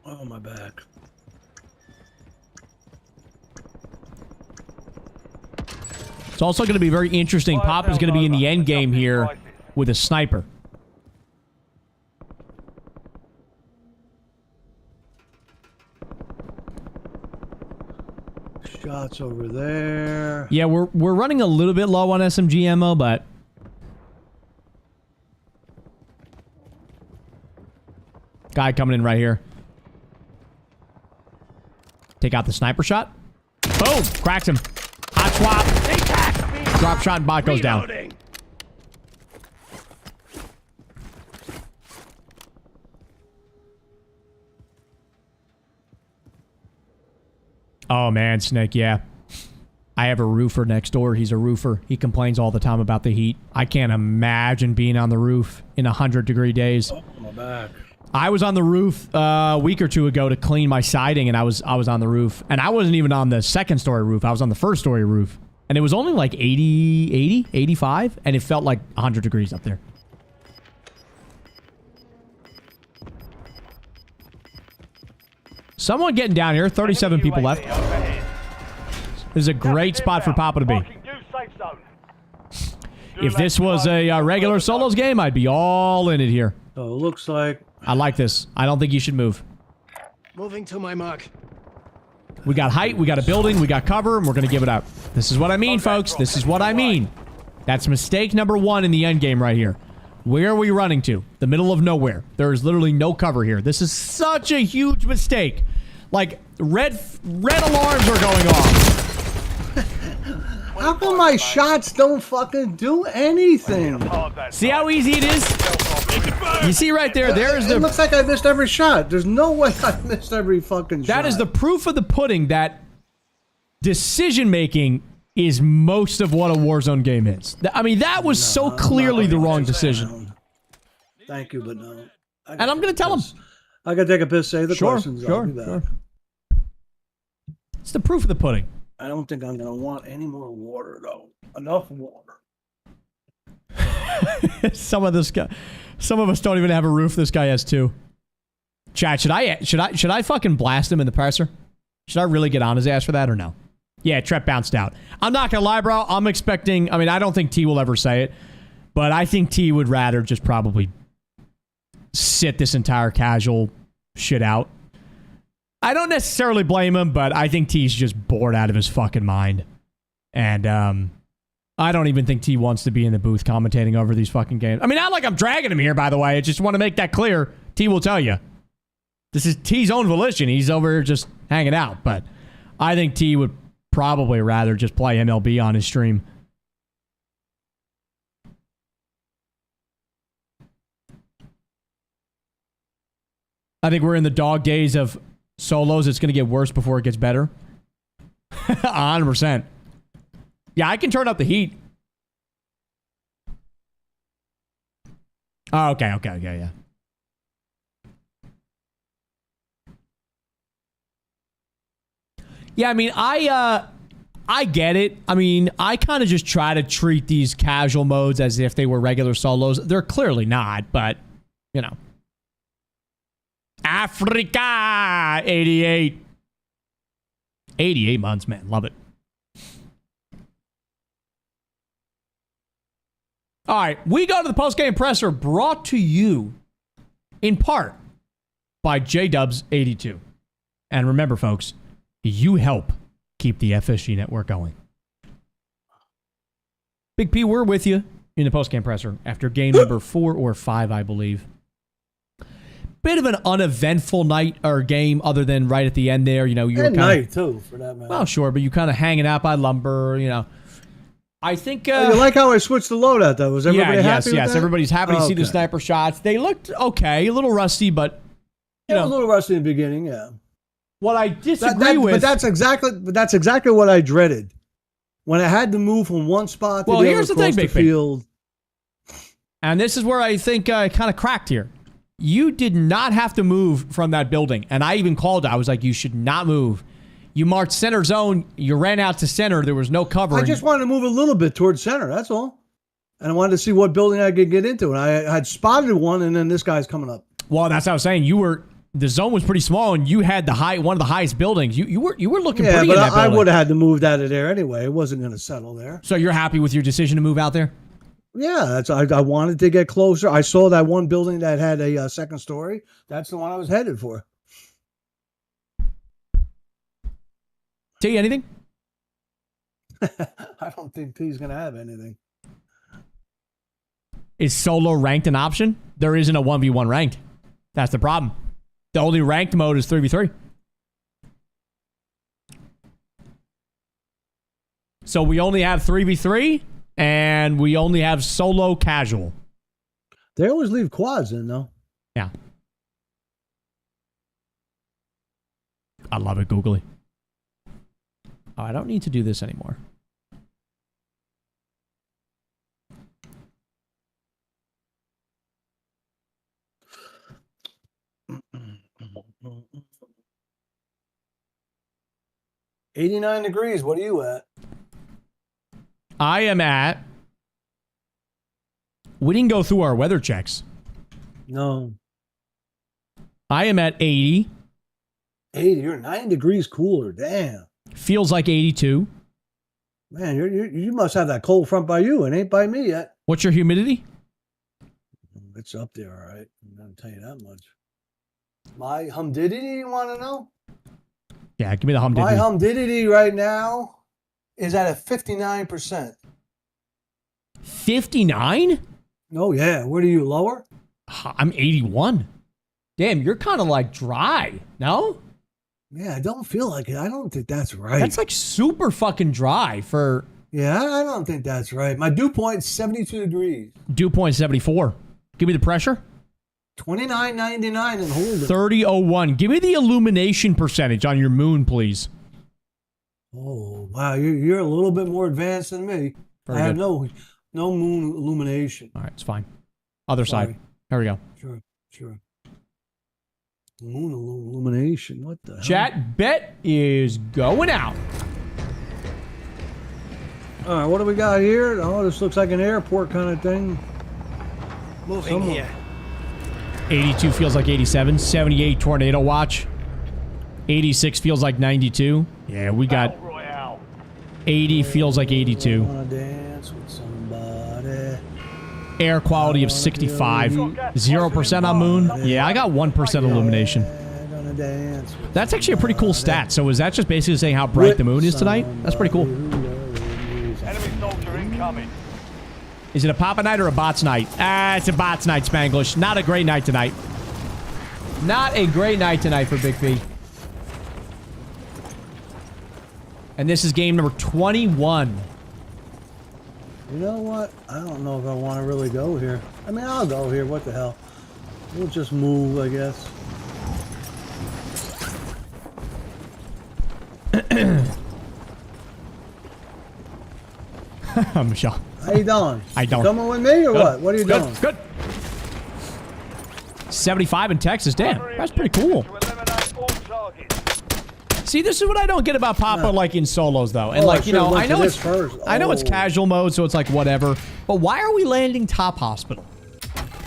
Oh, my back. It's also going to be very interesting. Papa's going to be in the end game here with a sniper. Shots over there. Yeah, we're running a little bit low on SMG ammo, but guy coming in right here. Take out the sniper shot. Boom! Cracks him. Hot swap. Drop shot and bot goes down. Reloading. Oh man, Snake, yeah. I have a roofer next door. He's a roofer. He complains all the time about the heat. I can't imagine being on the roof in 100-degree days. Oh, my back. I was on the roof a week or two ago to clean my siding, and I was on the roof. And I wasn't even on the second-story roof. I was on the first-story roof. And it was only like 80, 85, and it felt like 100 degrees up there. Someone getting down here. 37 people UAV left. overhead. This is a great spot for Papa to be. Marking new safe zone. If this was a regular solos game, I'd be all in it here. So it looks like I like this. I don't think you should move. Moving to my mark. We got height, we got a building, we got cover, and we're going to give it up. This is what I mean, folks. This is what I mean. That's mistake number one in the end game right here. Where are we running to? The middle of nowhere. There is literally no cover here. This is such a huge mistake. Like, red alarms are going off. How come my shots don't fucking do anything? See how easy it is? You see right there, there's It the... looks like I missed every shot. There's no way I missed every fucking shot. That is the proof of the pudding that decision-making is most of what a Warzone game is. I mean, that was so clearly the wrong decision. Thank you, but no. And I'm going to tell him. I gotta take a piss, say the questions. Sure. It's the proof of the pudding. I don't think I'm gonna want any more water, though. Enough water. Some of us don't even have a roof. This guy has two. Chat, should I fucking blast him in the presser? Should I really get on his ass for that or no? Yeah, Trep bounced out. I'm not gonna lie, bro. I'm expecting. I mean, I don't think T will ever say it, but I think T would rather just probably sit this entire casual shit out. I don't necessarily blame him, but I think T's just bored out of his fucking mind, and I don't even think T wants to be in the booth commentating over these fucking games. I mean, not like I'm dragging him here, by the way. I just want to make that clear. T will tell you. This is T's own volition. He's over here just hanging out, but I think T would probably rather just play MLB on his stream. I think we're in the dog days of solos. It's going to get worse before it gets better. 100%. Yeah, I can turn up the heat. Oh, okay, yeah. Yeah, I mean, I get it. I mean, I kind of just try to treat these casual modes as if they were regular solos. They're clearly not, but, you know. Africa 88. 88 months, man. Love it. All right, we go to the post-game presser brought to you in part by JDubs82. And remember, folks, you help keep the FSG network going. Big P, we're with you in the post-game presser after game number 4 or 5, I believe. Bit of an uneventful night or game other than right at the end there. You know, you were kind of... night, too, for that matter. Well, sure, but you kind of hanging out by lumber, you know. I think... you like how I switched the loadout, though? Was everybody happy with that? Everybody's happy to see the sniper shots. They looked okay, a little rusty, but... You know, a little rusty in the beginning, yeah. What I disagree with... But that's exactly what I dreaded. When I had to move from one spot to the other across the field. And this is where I think I kind of cracked here. You did not have to move from that building. And I even called it. I was like, you should not move. You marked center zone. You ran out to center. There was no cover. I just wanted to move a little bit towards center. That's all. And I wanted to see what building I could get into. And I had spotted one, and then this guy's coming up. Well, that's what I was saying. The zone was pretty small, and you had one of the highest buildings. You were looking pretty in that building. I would have had to move out of there anyway. It wasn't going to settle there. So you're happy with your decision to move out there? Yeah, I wanted to get closer. I saw that one building that had a second story. That's the one I was headed for. T, anything? I don't think T's going to have anything. Is solo ranked an option? There isn't a 1v1 ranked. That's the problem. The only ranked mode is 3v3. So we only have 3v3, and we only have solo casual. They always leave quads in, though. Yeah. I love it, Googly. Oh, I don't need to do this anymore. $89. What are you at? I am at... We didn't go through our weather checks. No. I am at 80. 80. You're 9 degrees cooler. Damn. Feels like 82. Man, you must have that cold front by you. It ain't by me yet. What's your humidity? It's up there, all right. I'm going to tell you that much. My humidity, you want to know? Yeah, give me the humidity. My humidity right now is at a 59%. 59? Oh, yeah. What are you, lower? I'm 81. Damn, you're kind of like dry, no? Yeah, I don't feel like it. I don't think that's right. That's like super fucking dry for... Yeah, I don't think that's right. My dew point's 72 degrees. Dew point 74. Give me the pressure. 29.99 and hold it. 3001. Give me the illumination percentage on your moon, please. Oh, wow. You're a little bit more advanced than me. Very I have good. no moon illumination. All right, it's fine. Other Sorry. side. Here we go. Sure. Moon illumination. What the hell? Chat bet is going out. All right, what do we got here? Oh, this looks like an airport kind of thing. Moving here. 82 feels like 87. 78 tornado watch. 86 feels like 92. Yeah, we got Battle Royale. 80 feels like 82. Wanna dance with somebody. Air quality of 65. 0% on moon. Yeah, I got 1% illumination. Gonna dance with That's actually a pretty cool stat. So is that just basically saying how bright the moon is tonight? That's pretty cool. Enemy soldier incoming. Is it a Papa night or a bots night? It's a bots night, Spanglish. Not a great night tonight. Not a great night tonight for Big B. And this is game number 21. You know what? I don't know if I want to really go here. I mean, I'll go here. What the hell? We'll just move, I guess. Michelle. How you doing? I don't. You coming with me or what? What are you Good, doing? good. 75 in Texas. Damn, that's pretty cool. To eliminate all targets. See, this is what I don't get about Papa, No. like in solos, though. And Oh, like, I you know, should've I went to know this it's first. I know it's Oh. casual mode, so it's like whatever. But why are we landing top hospital?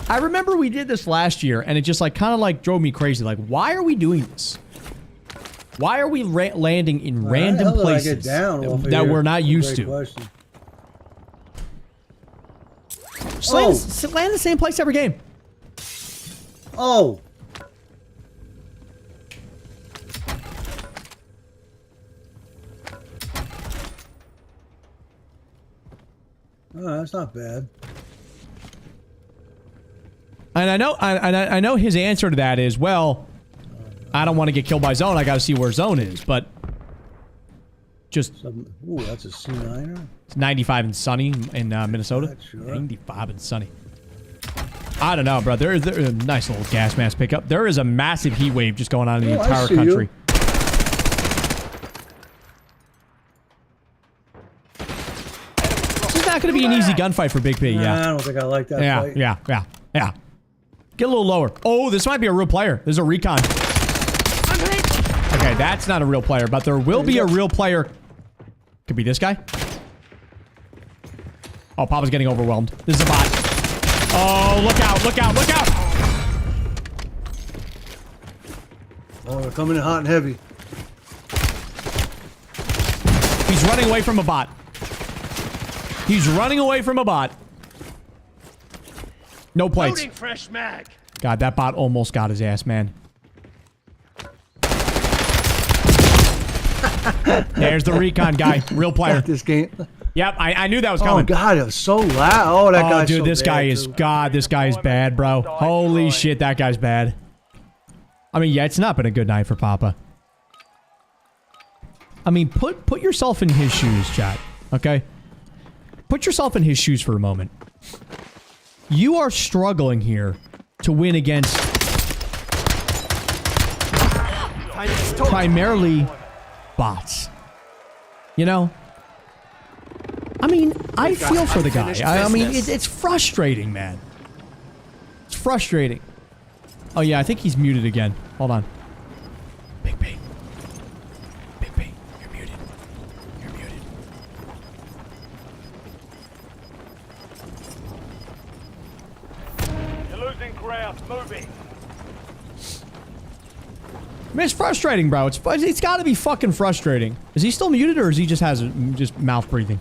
I remember we did this last year, and it just like kind of like drove me crazy. Like, why are we doing this? Why are we landing in How random the hell did I places get down off of that here? we're not used Great to? question. Just land the same place every game. Oh. Oh, that's not bad. And I know his answer to that is, well, I don't want to get killed by zone. I got to see where zone is, but just Ooh, that's a C9er. it's 95 and sunny in Minnesota. Not sure. 95 and sunny. I don't know, bro. There's a nice little gas mask pickup. There is a massive heat wave just going on in the Oh, I entire see country. This is not going to be an easy gunfight for Big B. Nah, I Yeah. don't think I like that Yeah, fight. yeah. Get a little lower. Oh, this might be a real player. There's a recon. Okay, that's not a real player, but there will be a real player. Could be this guy. Oh, Papa's getting overwhelmed. This is a bot. Oh, look out, look out, look out! Oh, they're coming in hot and heavy. He's running away from a bot. He's running away from a bot. No plates. Loading fresh mag. God, that bot almost got his ass, man. There's the recon guy. Real player. This game. Yep, I knew that was Oh coming. God, it was so loud. Oh, that Oh, guy's dude, so this bad, guy is... too. God, this guy is bad, bro. Holy shit, that guy's bad. I mean, yeah, it's not been a good night for Papa. I mean, put yourself in his shoes, chat. Okay? Put yourself in his shoes for a moment. You are struggling here to win against primarily bots. You know? I mean, I feel for the guy. I mean, it's frustrating, man. It's frustrating. Oh, yeah, I think he's muted again. Hold on. Big B. Big B, you're muted. You're muted. You're losing ground. Moving. I mean, it's frustrating, bro. It's got to be fucking frustrating. Is he still muted, or is he just has just mouth breathing?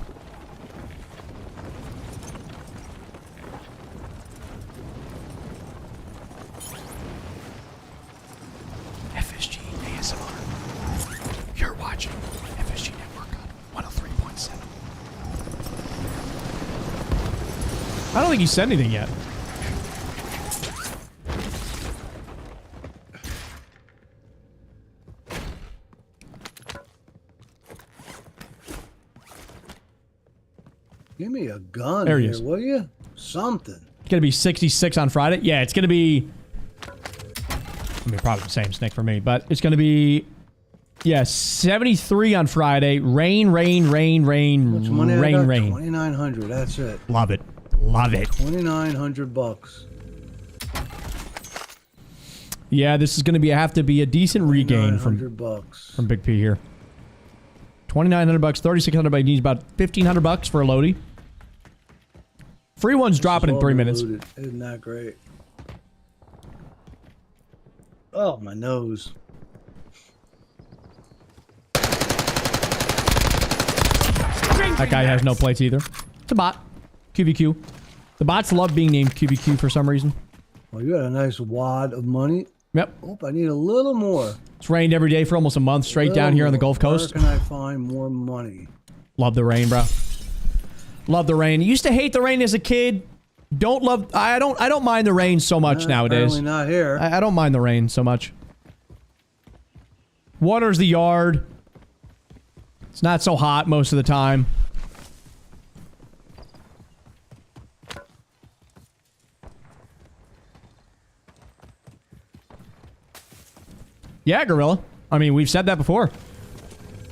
FSG ASMR. You're watching FSG Network on 103.7. I don't think he said anything yet. Give me a gun There he here, is. will you? Something. It's going to be 66 on Friday. Yeah, it's going to be... I mean, probably the same, Snick, for me. But it's going to be... Yeah, 73 on Friday. Rain, rain, rain, rain, What's money I rain, got? rain. 2,900. That's it. Love it. Love it. 2,900 bucks. Yeah, this is going to have to be a decent regain from 900 bucks. from Big P here. 2,900 bucks, 3,600 bucks. Needs about 1,500 bucks for a loadie. Free one's dropping in 3 minutes. Loaded. Isn't that great? Oh, my nose. That guy has no plates either. It's a bot. QBQ. The bots love being named QBQ for some reason. Well, you got a nice wad of money. Yep. Oh, I need a little more. It's rained every day for almost a month straight down here on the Gulf Coast. Where can I find more money? Love the rain, bro. Love the rain. Used to hate the rain as a kid. I don't mind the rain so much nowadays. Apparently not here. I don't mind the rain so much. Waters the yard. It's not so hot most of the time. Yeah, Gorilla. I mean, we've said that before.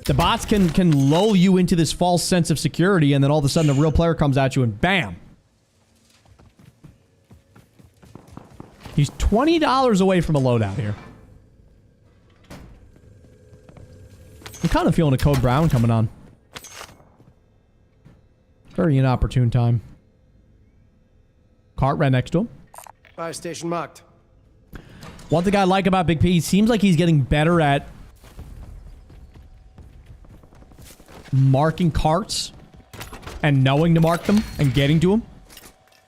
The bots can lull you into this false sense of security, and then all of a sudden a real player comes at you and bam. He's $20 away from a loadout here. I'm kind of feeling a Code Brown coming on. Very inopportune time. Cart right next to him. Fire station marked. One thing I like about Big P, seems like he's getting better at marking carts and knowing to mark them and getting to them.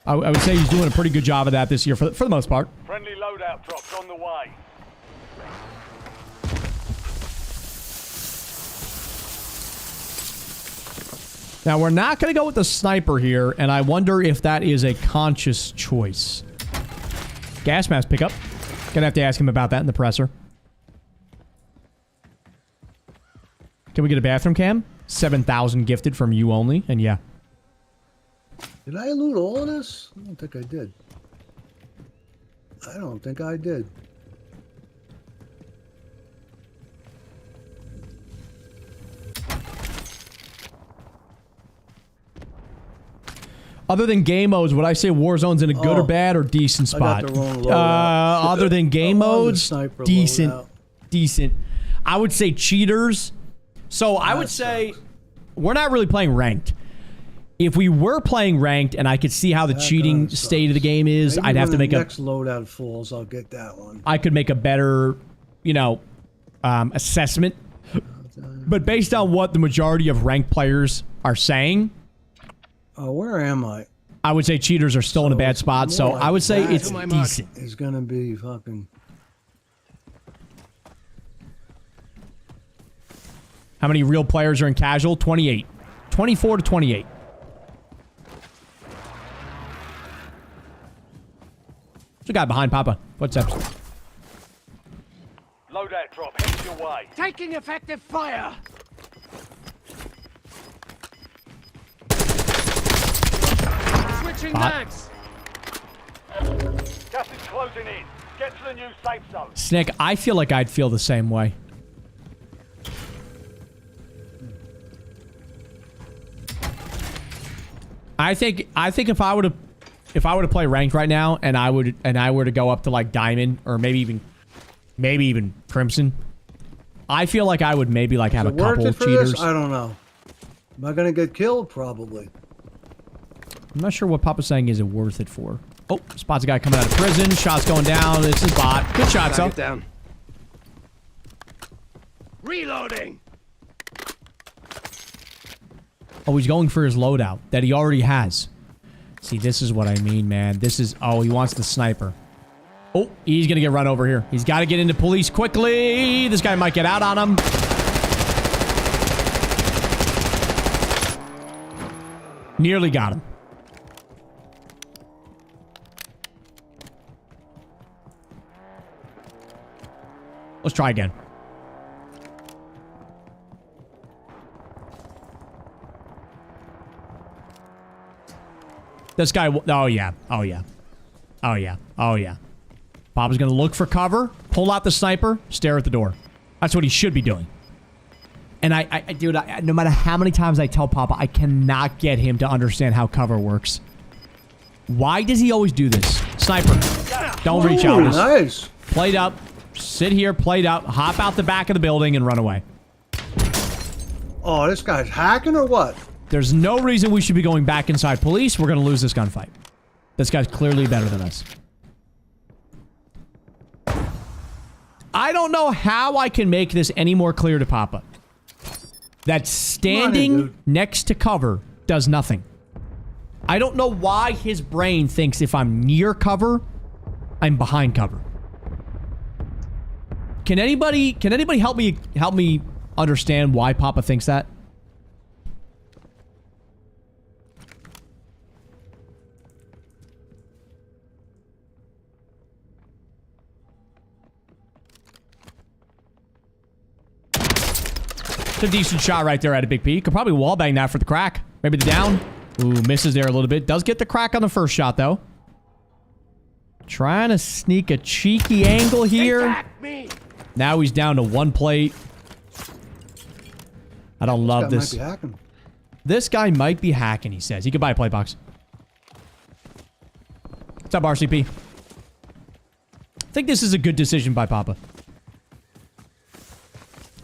I would say he's doing a pretty good job of that this year for the most part. Friendly loadout drops on the way. Now, we're not going to go with the sniper here, and I wonder if that is a conscious choice. Gas mask pickup. Gonna have to ask him about that in the presser. Can we get a bathroom cam? 7,000 gifted from you only, and yeah. Did I loot all of this? I don't think I did. I don't think I did. Other than game modes, would I say Warzone's in a good or bad or decent spot? I got the wrong loadout. Other than game I'm on the modes, sniper decent. loadout. Decent. I would say cheaters. So I would say we're not really playing ranked. If we were playing ranked and I could see how the That cheating gun state of the sucks. game is, Maybe I'd have when to make the a... next loadout falls, I'll get that one. I could make a better, assessment. But based on what the majority of ranked players are saying, Oh, where am I? I would say cheaters are still in a So bad it's spot. So more I would say like it's To my mark. decent. It's gonna be fucking. How many real players are in casual? 28. 24 to 28. There's a guy behind Papa. Footsteps. Loadout drop headed your way. Taking effective fire. Switching Bot. mags. Gas is closing in. Get to the new safe zone. Snick, I feel like I'd feel the same way. I think if I were to play ranked right now and I were to go up to like diamond or maybe even crimson, I feel like I would maybe like have a Is it worth couple it of for cheaters. this? I don't know. Am I gonna get killed? Probably. I'm not sure what Papa's saying is it worth it for. Oh, spots a guy coming out of prison. Shots going down. This is bot. Good shots, Target though. down. Reloading. Oh, he's going for his loadout that he already has. See, this is what I mean, man. This is... Oh, he wants the sniper. Oh, he's going to get run over here. He's got to get into police quickly. This guy might get out on him. Nearly got him. Let's try again. This guy... Oh, yeah. Oh, yeah. Oh, yeah. Oh, yeah. Papa's gonna look for cover, pull out the sniper, stare at the door. That's what he should be doing. And dude, no matter how many times I tell Papa, I cannot get him to understand how cover works. Why does he always do this? Sniper. Don't reach out. Nice. Played up. Sit here, played out, hop out the back of the building and run away. Oh, this guy's hacking or what? There's no reason we should be going back inside police. We're going to lose this gunfight. This guy's clearly better than us. I don't know how I can make this any more clear to Papa. That standing next to cover does nothing. I don't know why his brain thinks if I'm near cover, I'm behind cover. Can anybody help me understand why Papa thinks that? It's a decent shot right there at a big P. Could probably wallbang that for the crack. Maybe the down. Ooh, misses there a little bit. Does get the crack on the first shot, though. Trying to sneak a cheeky angle here. Now he's down to one plate. I don't love this. Might be hacking. This guy might be hacking, he says. He could buy a play box. What's up, RCP? I think this is a good decision by Papa.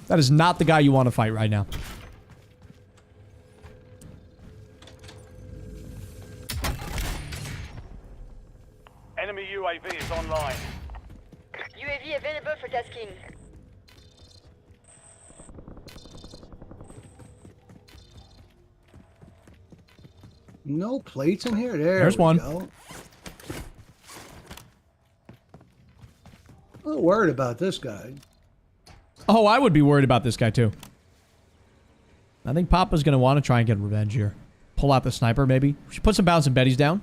That is not the guy you want to fight right now. Enemy UAV is online. UAV available for tasking. No plates in here? There's one. Go. I'm a little worried about this guy. Oh, I would be worried about this guy, too. I think Papa's going to want to try and get revenge here. Pull out the sniper, maybe. We should put some bouncing betties down.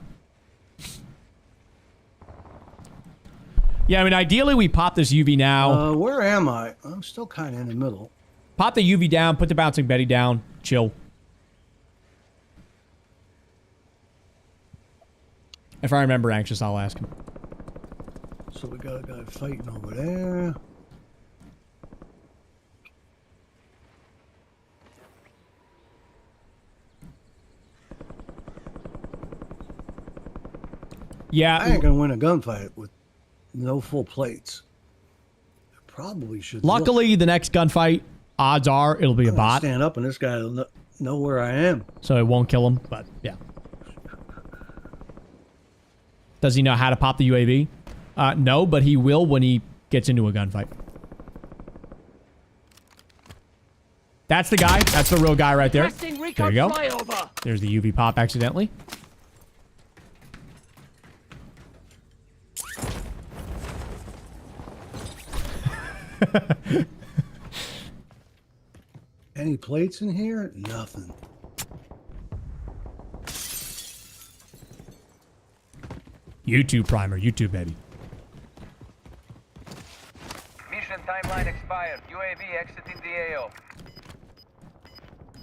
Yeah, I mean, ideally, we pop this UV now. Where am I? I'm still kind of in the middle. Pop the UV down, put the bouncing Betty down, chill. If I remember anxious, I'll ask him. So we got a guy fighting over there. Yeah. I ain't gonna win a gunfight with no full plates. I probably should. Luckily, the next gunfight, odds are it'll be a bot. Stand up and this guy will know where I am. So it won't kill him, but yeah. Does he know how to pop the UAV? No, but he will when he gets into a gunfight. That's the guy. That's the real guy right there. There you go. There's the UV pop accidentally. Any plates in here? Nothing. YouTube primer. YouTube, baby. Mission timeline expired. UAV exiting the AO.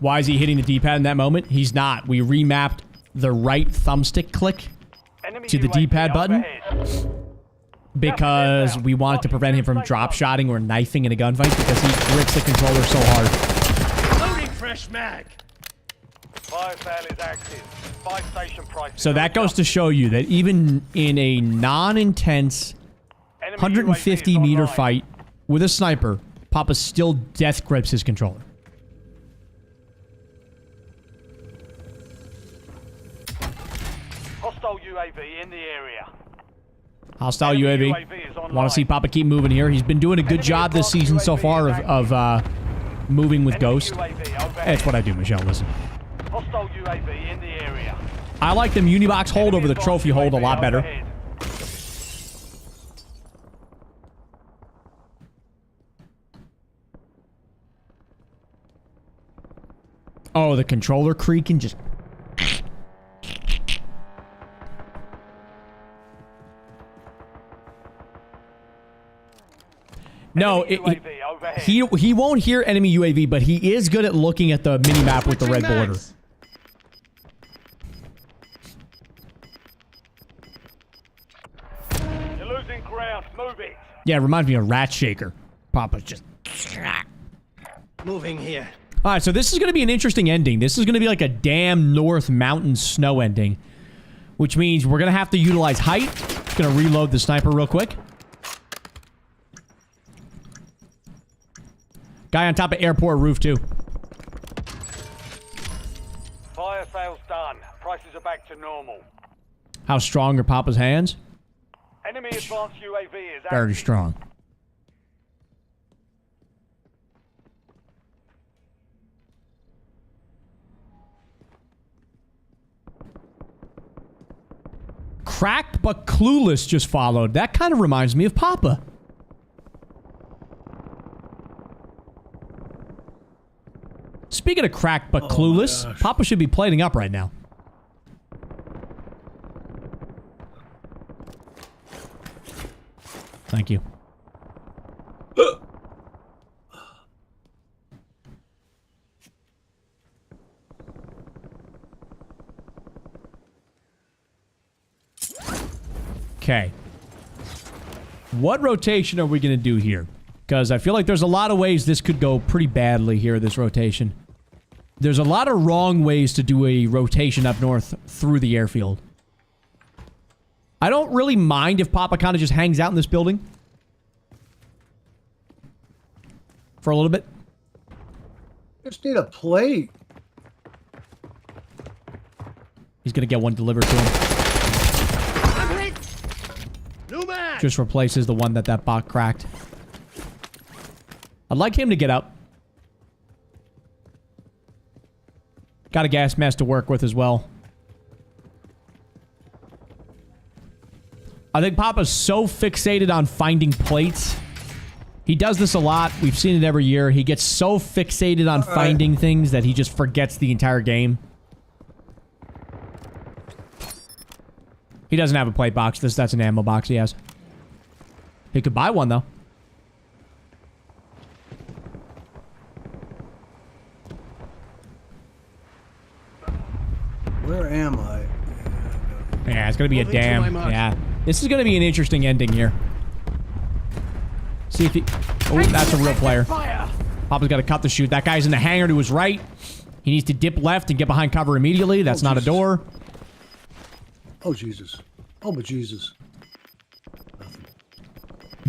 Why is he hitting the D-pad in that moment? He's not. We remapped the right thumbstick click to the D-pad button because we wanted to prevent him from drop-shotting or knifing in a gunfight because he grips the controller so hard. Loading fresh mag. Fire sale is active. Buy station prices. So that goes to show you that even in a non-intense 150-meter fight with a sniper, Papa still death grips his controller. Hostile UAV in the area. Hostile UAV. Want to see Papa keep moving here. He's been doing a good job this season so far of moving with Ghost. That's what I do, Michelle. Listen. Hostile UAV in the area. I like them Unibox hold over the trophy hold a lot better. Oh, the controller creaking just... No, Enemy UAV overhead. he won't hear enemy UAV, but he is good at looking at the mini-map with the red Switching border. mags. You're losing ground. Move it. Yeah, it reminds me of Rat Shaker. Papa's just... Moving here. All right, so this is going to be an interesting ending. This is going to be like a damn North Mountain snow ending, which means we're going to have to utilize height. Just going to reload the sniper real quick. Guy on top of airport roof, too. Fire sales done. Prices are back to normal. How strong are Papa's hands? Enemy advanced UAV is Very active. strong. Cracked but clueless just followed. That kind of reminds me of Papa. Speaking of cracked but clueless, Papa should be plating up right now. Thank you. Okay. What rotation are we going to do here? Because I feel like there's a lot of ways this could go pretty badly here, this rotation. There's a lot of wrong ways to do a rotation up north through the airfield. I don't really mind if Papa kind of just hangs out in this building. For a little bit. Just need a plate. He's going to get one delivered to him. New mag. Just replaces the one that bot cracked. I'd like him to get up. Got a gas mask to work with as well. I think Papa's so fixated on finding plates. He does this a lot. We've seen it every year. He gets so fixated on finding things that he just forgets the entire game. He doesn't have a plate box. That's an ammo box he has. He could buy one, though. Where am I? Yeah, it's going to be a Moving to my damn... mark. Yeah. This is going to be an interesting ending here. See if he... Oh, that's a real player. Fire. Papa's got to cut the chute. That guy's in the hangar to his right. He needs to dip left and get behind cover immediately. That's not a Jesus. door. Oh, Jesus. Oh, but Jesus.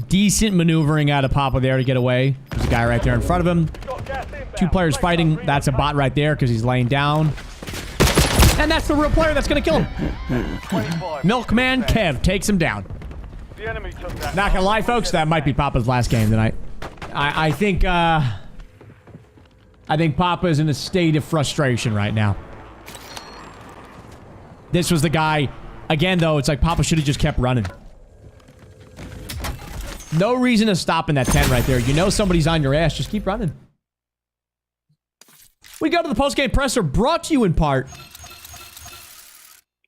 Decent maneuvering out of Papa there to get away. There's a guy right there in front of him. Got gas inbound. Two players Safe fighting. zone That's a bot right there because he's laying down. And that's the real player that's going to kill him. 25. Milkman Kev takes him down. The enemy took that. Not gonna lie, folks, that might be Papa's last game tonight. I think Papa is in a state of frustration right now. This was the guy. Again, though, it's like Papa should have just kept running. No reason to stop in that tent right there. You know somebody's on your ass. Just keep running. We go to the postgame presser, brought to you in part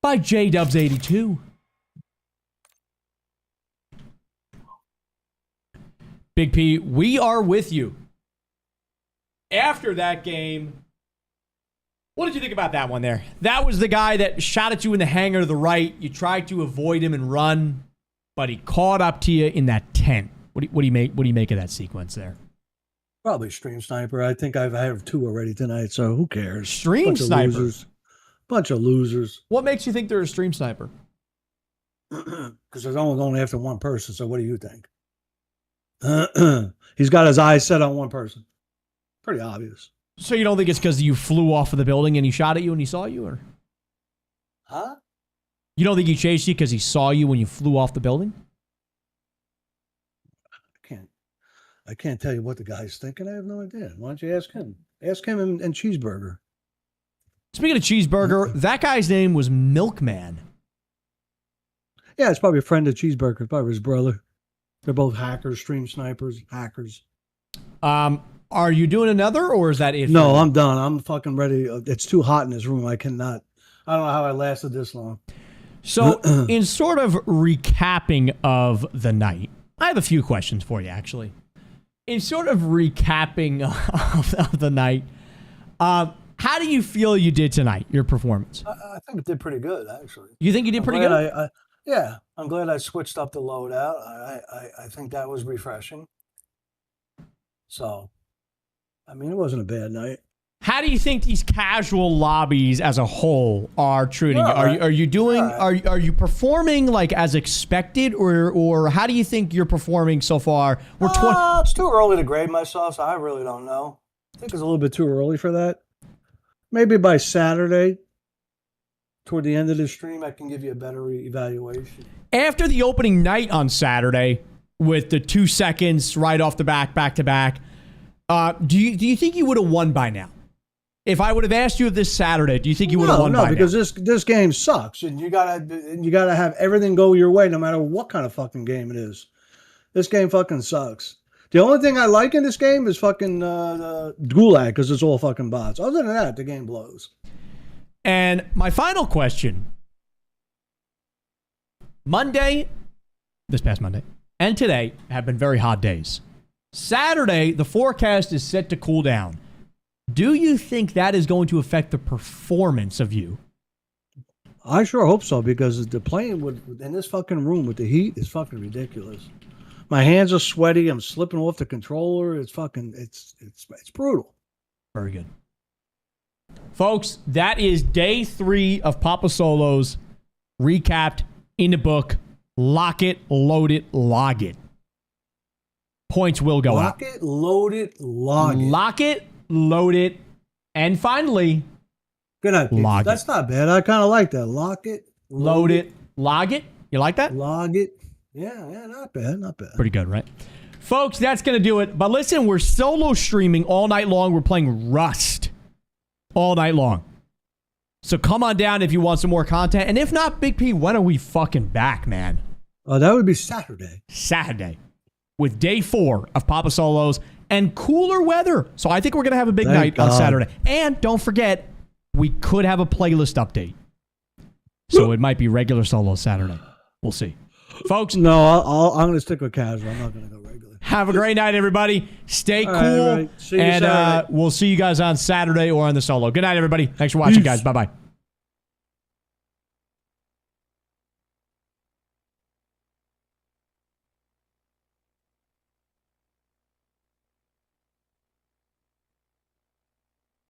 by JDubs82. Big P, we are with you. After that game, what did you think about that one there? That was the guy that shot at you in the hangar to the right. You tried to avoid him and run, but he caught up to you in that tent. What do you make of that sequence there? Probably Stream Sniper. I think I have two already tonight, so who cares? Stream Bunch of Sniper? losers. Bunch of losers. What makes you think they're a stream sniper? Because there's only going after one person, so what do you think? He's got his eyes set on one person. Pretty obvious. So you don't think it's because you flew off of the building and he shot at you and he saw you, or Huh? you don't think he chased you because he saw you when you flew off the building? I can't tell you what the guy's thinking. I have no idea. Why don't you ask him? Ask him and Cheeseburger. Speaking of Cheeseburger, that guy's name was Milkman. Yeah, it's probably a friend of Cheeseburger. Probably his brother. They're both hackers, stream snipers, hackers. Are you doing another, or is that it? No, I'm done. I'm fucking ready. It's too hot in this room. I cannot. I don't know how I lasted this long. So, in sort of recapping of the night, I have a few questions for you, actually. in sort of recapping of the night, how do you feel you did tonight, your performance? I think it did pretty good, actually. You think you did pretty good? Yeah, I'm glad I switched up the loadout. I think that was refreshing. So, I mean, it wasn't a bad night. How do you think these casual lobbies as a whole are treating you? Are you doing? Are you performing like as expected, or how do you think you're performing so far? It's too early to grade myself, so I really don't know. I think it's a little bit too early for that. Maybe by Saturday, toward the end of the stream, I can give you a better evaluation. After the opening night on Saturday, with the 2 seconds right off the back to back, do you think you would have won by now? If I would have asked you this Saturday, do you think you would have won by now? No, because this game sucks, and you gotta have everything go your way, no matter what kind of fucking game it is. This game fucking sucks. The only thing I like in this game is fucking Gulag, because it's all fucking bots. Other than that, the game blows. And my final question: this past Monday, and today have been very hot days. Saturday, the forecast is set to cool down. Do you think that is going to affect the performance of you? I sure hope so, because the playing in this fucking room with the heat is fucking ridiculous. My hands are sweaty. I'm slipping off the controller. It's fucking, it's brutal. Very good. Folks, that is day 3 of Papa Solo's recapped in the book. Lock it, load it, log it. Points will go up. Lock it, load it, log it. Lock it, load it, and finally, good night, log That's not bad. I kind of like that. Lock it, load it, log it. You like that? Log it. Yeah, not bad, not bad. Pretty good, right? Folks, that's going to do it. But listen, we're solo streaming all night long. We're playing Rust all night long. So come on down if you want some more content. And if not, Big P, when are we fucking back, man? That would be Saturday. Saturday. With day 4 of Papa Solos and cooler weather. So I think we're going to have a big night on Saturday. And don't forget, we could have a playlist update. So it might be regular solo Saturday. We'll see. Folks. No, I'm going to stick with casual. I'm not going to go regular. Have a great night, everybody. Stay cool. Right. See you and Saturday. We'll see you guys on Saturday or on the solo. Good night, everybody. Thanks for watching, guys. Bye-bye.